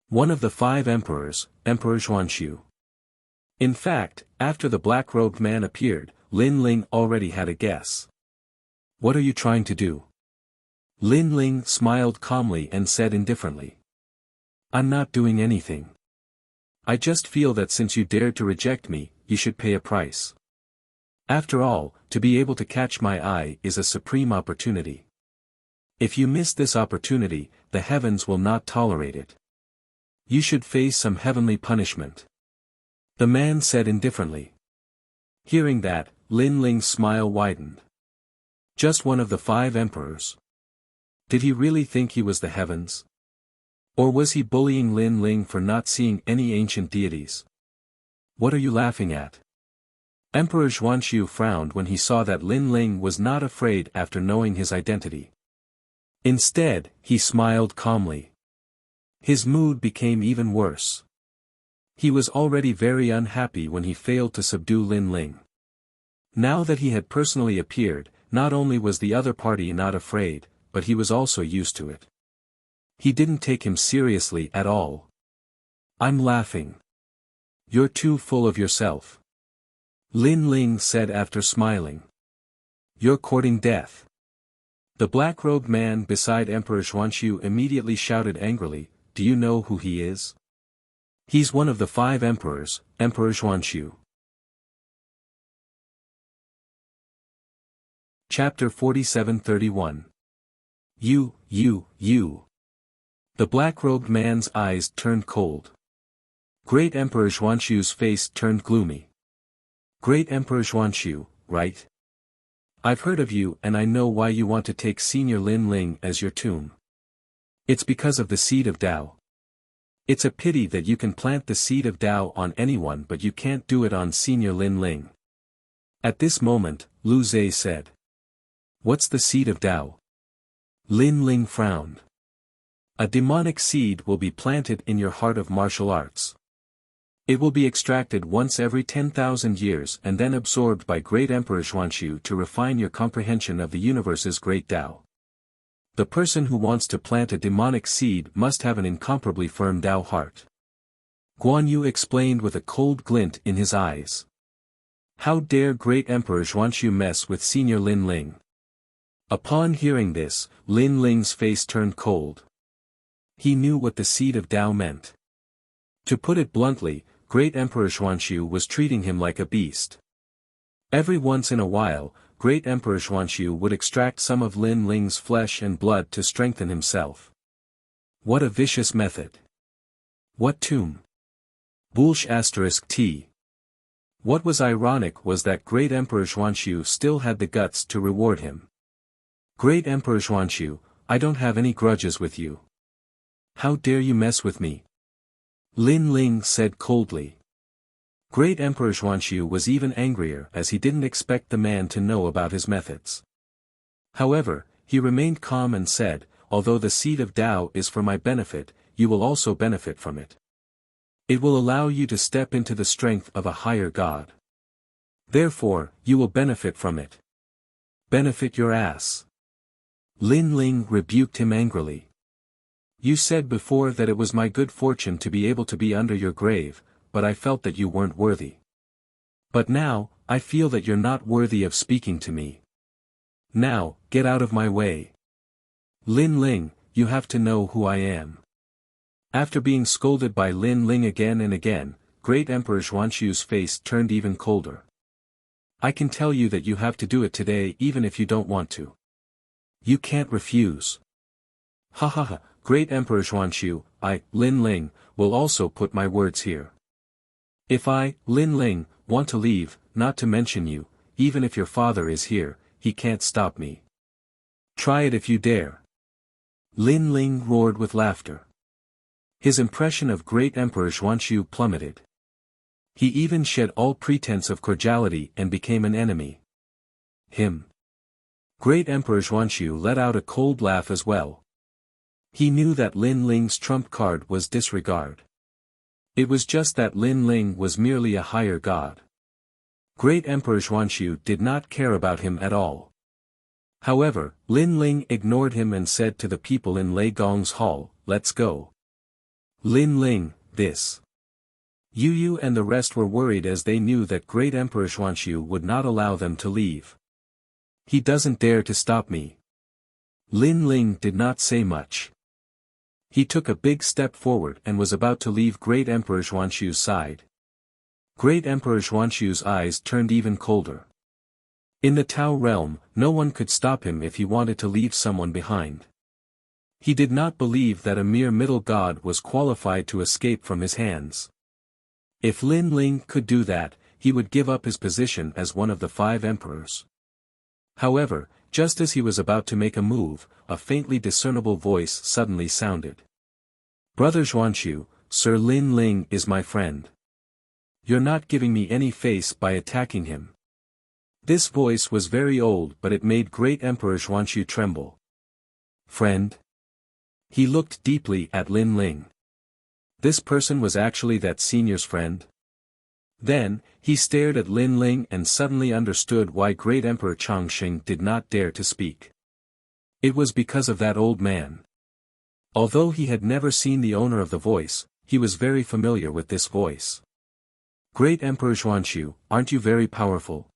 One of the 5 emperors, Emperor Xuanxiu. In fact, after the black-robed man appeared, Lin Ling already had a guess. "What are you trying to do?" Lin Ling smiled calmly and said indifferently. "I'm not doing anything. I just feel that since you dared to reject me, you should pay a price. After all, to be able to catch my eye is a supreme opportunity. If you miss this opportunity, the heavens will not tolerate it. You should face some heavenly punishment." The man said indifferently. Hearing that, Lin Ling's smile widened. Just one of the 5 emperors. Did he really think he was the heavens? Or was he bullying Lin Ling for not seeing any ancient deities? "What are you laughing at?" Emperor Xuanxiu frowned when he saw that Lin Ling was not afraid after knowing his identity. Instead, he smiled calmly. His mood became even worse. He was already very unhappy when he failed to subdue Lin Ling. Now that he had personally appeared, not only was the other party not afraid, but he was also used to it. He didn't take him seriously at all. "I'm laughing. You're too full of yourself. Lin Ling said after smiling. You're courting death. The black-robed man beside Emperor Xuanxu immediately shouted angrily, do you know who he is? He's one of the 5 emperors, Emperor Xuanxu. Chapter 47-31. You. The black-robed man's eyes turned cold. Great Emperor Xuanxu's face turned gloomy. Great Emperor Xuanxu, right? I've heard of you and I know why you want to take Senior Lin Ling as your tomb. It's because of the seed of Tao. It's a pity that you can plant the seed of Tao on anyone but you can't do it on Senior Lin Ling. At this moment, Lu Zhe said. What's the seed of Tao? Lin Ling frowned. A demonic seed will be planted in your heart of martial arts. It will be extracted once every 10,000 years and then absorbed by Great Emperor Xuanxu to refine your comprehension of the universe's great Tao. The person who wants to plant a demonic seed must have an incomparably firm Tao heart. Guan Yu explained with a cold glint in his eyes. How dare Great Emperor Xuanxu mess with Senior Lin Ling? Upon hearing this, Lin Ling's face turned cold. He knew what the seed of Tao meant. To put it bluntly, Great Emperor Xuanxu was treating him like a beast. Every once in a while, Great Emperor Xuanxu would extract some of Lin Ling's flesh and blood to strengthen himself. What a vicious method. What tomb? *T. What was ironic was that Great Emperor Xuanxu still had the guts to reward him. Great Emperor Xuanxu, I don't have any grudges with you. How dare you mess with me? Lin Ling said coldly. Great Emperor Xuanxu was even angrier as he didn't expect the man to know about his methods. However, he remained calm and said, although the seed of Tao is for my benefit, you will also benefit from it. It will allow you to step into the strength of a higher God. Therefore, you will benefit from it. Benefit your ass. Lin Ling rebuked him angrily. You said before that it was my good fortune to be able to be under your grave, but I felt that you weren't worthy. But now, I feel that you're not worthy of speaking to me. Now, get out of my way. Lin Ling, you have to know who I am. After being scolded by Lin Ling again and again, Great Emperor Xuanxu's face turned even colder. I can tell you that you have to do it today even if you don't want to. You can't refuse. Ha ha ha. Great Emperor Xuanxu, I, Lin Ling, will also put my words here. If I, Lin Ling, want to leave, not to mention you, even if your father is here, he can't stop me. Try it if you dare. Lin Ling roared with laughter. His impression of Great Emperor Xuanxu plummeted. He even shed all pretense of cordiality and became an enemy. Him. Great Emperor Xuanxu let out a cold laugh as well. He knew that Lin Ling's trump card was disregard. It was just that Lin Ling was merely a higher god. Great Emperor Xuanxu did not care about him at all. However, Lin Ling ignored him and said to the people in Lei Gong's hall, let's go. Lin Ling, this. Yu and the rest were worried as they knew that Great Emperor Xuanxu would not allow them to leave. He doesn't dare to stop me. Lin Ling did not say much. He took a big step forward and was about to leave Great Emperor Xuanxu's side. Great Emperor Xuanxu's eyes turned even colder. In the Tao realm, no one could stop him if he wanted to leave someone behind. He did not believe that a mere middle god was qualified to escape from his hands. If Lin Ling could do that, he would give up his position as one of the 5 emperors. However, just as he was about to make a move, a faintly discernible voice suddenly sounded. Brother Xuanxu, Sir Lin Ling is my friend. You're not giving me any face by attacking him. This voice was very old but it made Great Emperor Xuanxu tremble. Friend? He looked deeply at Lin Ling. This person was actually that senior's friend? Then, he stared at Lin Ling and suddenly understood why Great Emperor Changxing did not dare to speak. It was because of that old man. Although he had never seen the owner of the voice, he was very familiar with this voice. Great Emperor Xuanxu, aren't you very powerful?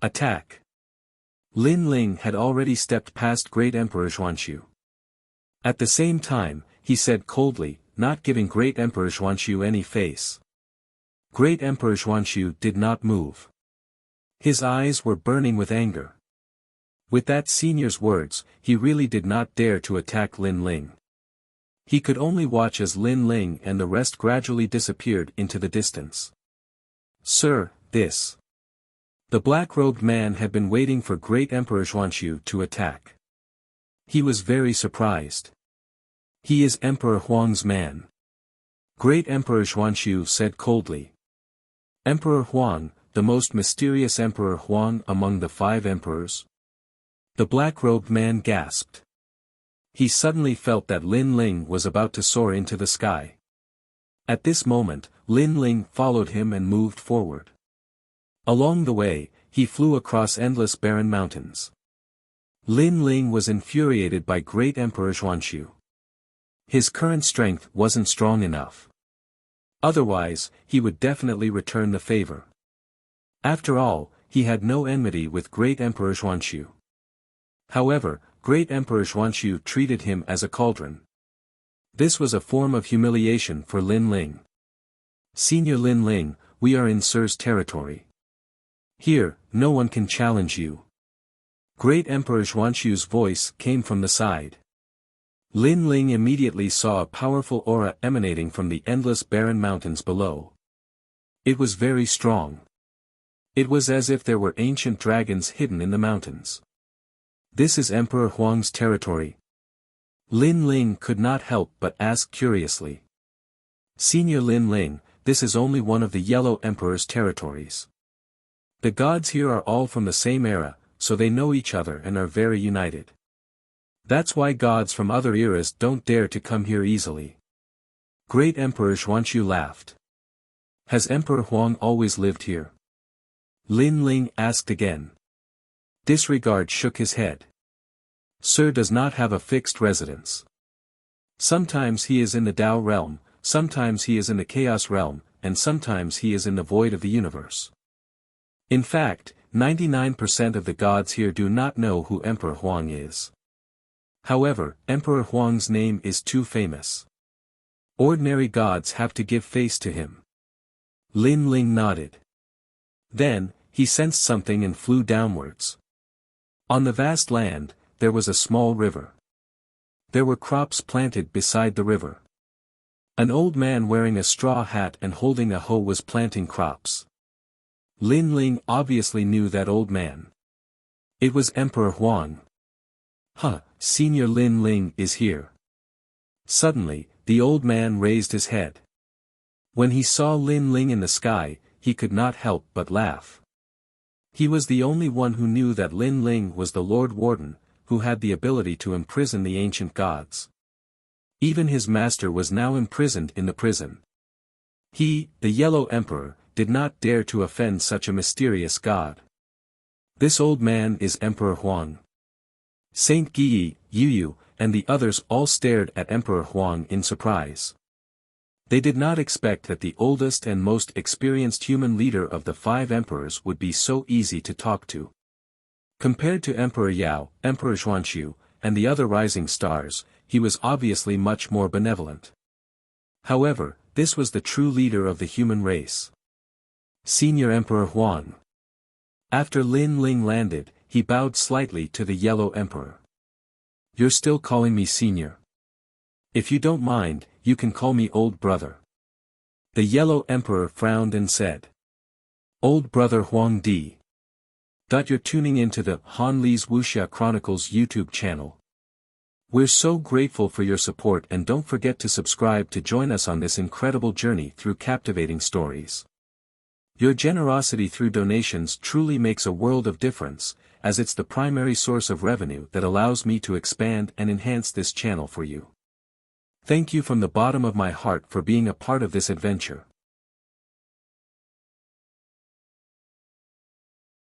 Attack. Lin Ling had already stepped past Great Emperor Xuanxu. At the same time, he said coldly, not giving Great Emperor Xuanxu any face. Great Emperor Xuanxu did not move. His eyes were burning with anger. With that senior's words, he really did not dare to attack Lin Ling. He could only watch as Lin Ling and the rest gradually disappeared into the distance. Sir, this. The black-robed man had been waiting for Great Emperor Xuanxu to attack. He was very surprised. He is Emperor Huang's man. Great Emperor Xuanxu said coldly. Emperor Huang, the most mysterious Emperor Huang among the 5 emperors? The black-robed man gasped. He suddenly felt that Lin Ling was about to soar into the sky. At this moment, Lin Ling followed him and moved forward. Along the way, he flew across endless barren mountains. Lin Ling was infuriated by Great Emperor Xuanxu. His current strength wasn't strong enough. Otherwise, he would definitely return the favor. After all, he had no enmity with Great Emperor Xuanxu. However, Great Emperor Xuanxu treated him as a cauldron. This was a form of humiliation for Lin Ling. Senior Lin Ling, we are in Sir's territory. Here, no one can challenge you. Great Emperor Xuanxu's voice came from the side. Lin Ling immediately saw a powerful aura emanating from the endless barren mountains below. It was very strong. It was as if there were ancient dragons hidden in the mountains. This is Emperor Huang's territory. Lin Ling could not help but ask curiously. Senior Lin Ling, this is only one of the Yellow Emperor's territories. The gods here are all from the same era, so they know each other and are very united. That's why gods from other eras don't dare to come here easily. Great Emperor Xuanxu laughed. Has Emperor Huang always lived here? Lin Ling asked again. Disregard shook his head. Sir does not have a fixed residence. Sometimes he is in the Tao realm, sometimes he is in the Chaos realm, and sometimes he is in the void of the universe. In fact, 99% of the gods here do not know who Emperor Huang is. However, Emperor Huang's name is too famous. Ordinary gods have to give face to him. Lin Ling nodded. Then, he sensed something and flew downwards. On the vast land, there was a small river. There were crops planted beside the river. An old man wearing a straw hat and holding a hoe was planting crops. Lin Ling obviously knew that old man. It was Emperor Huang. Senior Lin Ling is here. Suddenly, the old man raised his head. When he saw Lin Ling in the sky, he could not help but laugh. He was the only one who knew that Lin Ling was the Lord Warden, who had the ability to imprison the ancient gods. Even his master was now imprisoned in the prison. He, the Yellow Emperor, did not dare to offend such a mysterious god. This old man is Emperor Huang. Saint Guyi, Yu, and the others all stared at Emperor Huang in surprise. They did not expect that the oldest and most experienced human leader of the 5 emperors would be so easy to talk to. Compared to Emperor Yao, Emperor Xuanxu, and the other rising stars, he was obviously much more benevolent. However, this was the true leader of the human race. Senior Emperor Huang. After Lin Ling landed, he bowed slightly to the Yellow Emperor. You're still calling me senior? If you don't mind, you can call me old brother. The Yellow Emperor frowned and said. Old brother Huang Di. You're tuning into the Han Li's Wuxia Chronicles YouTube channel. We're so grateful for your support, and don't forget to subscribe to join us on this incredible journey through captivating stories. Your generosity through donations truly makes a world of difference, as it's the primary source of revenue that allows me to expand and enhance this channel for you. Thank you from the bottom of my heart for being a part of this adventure.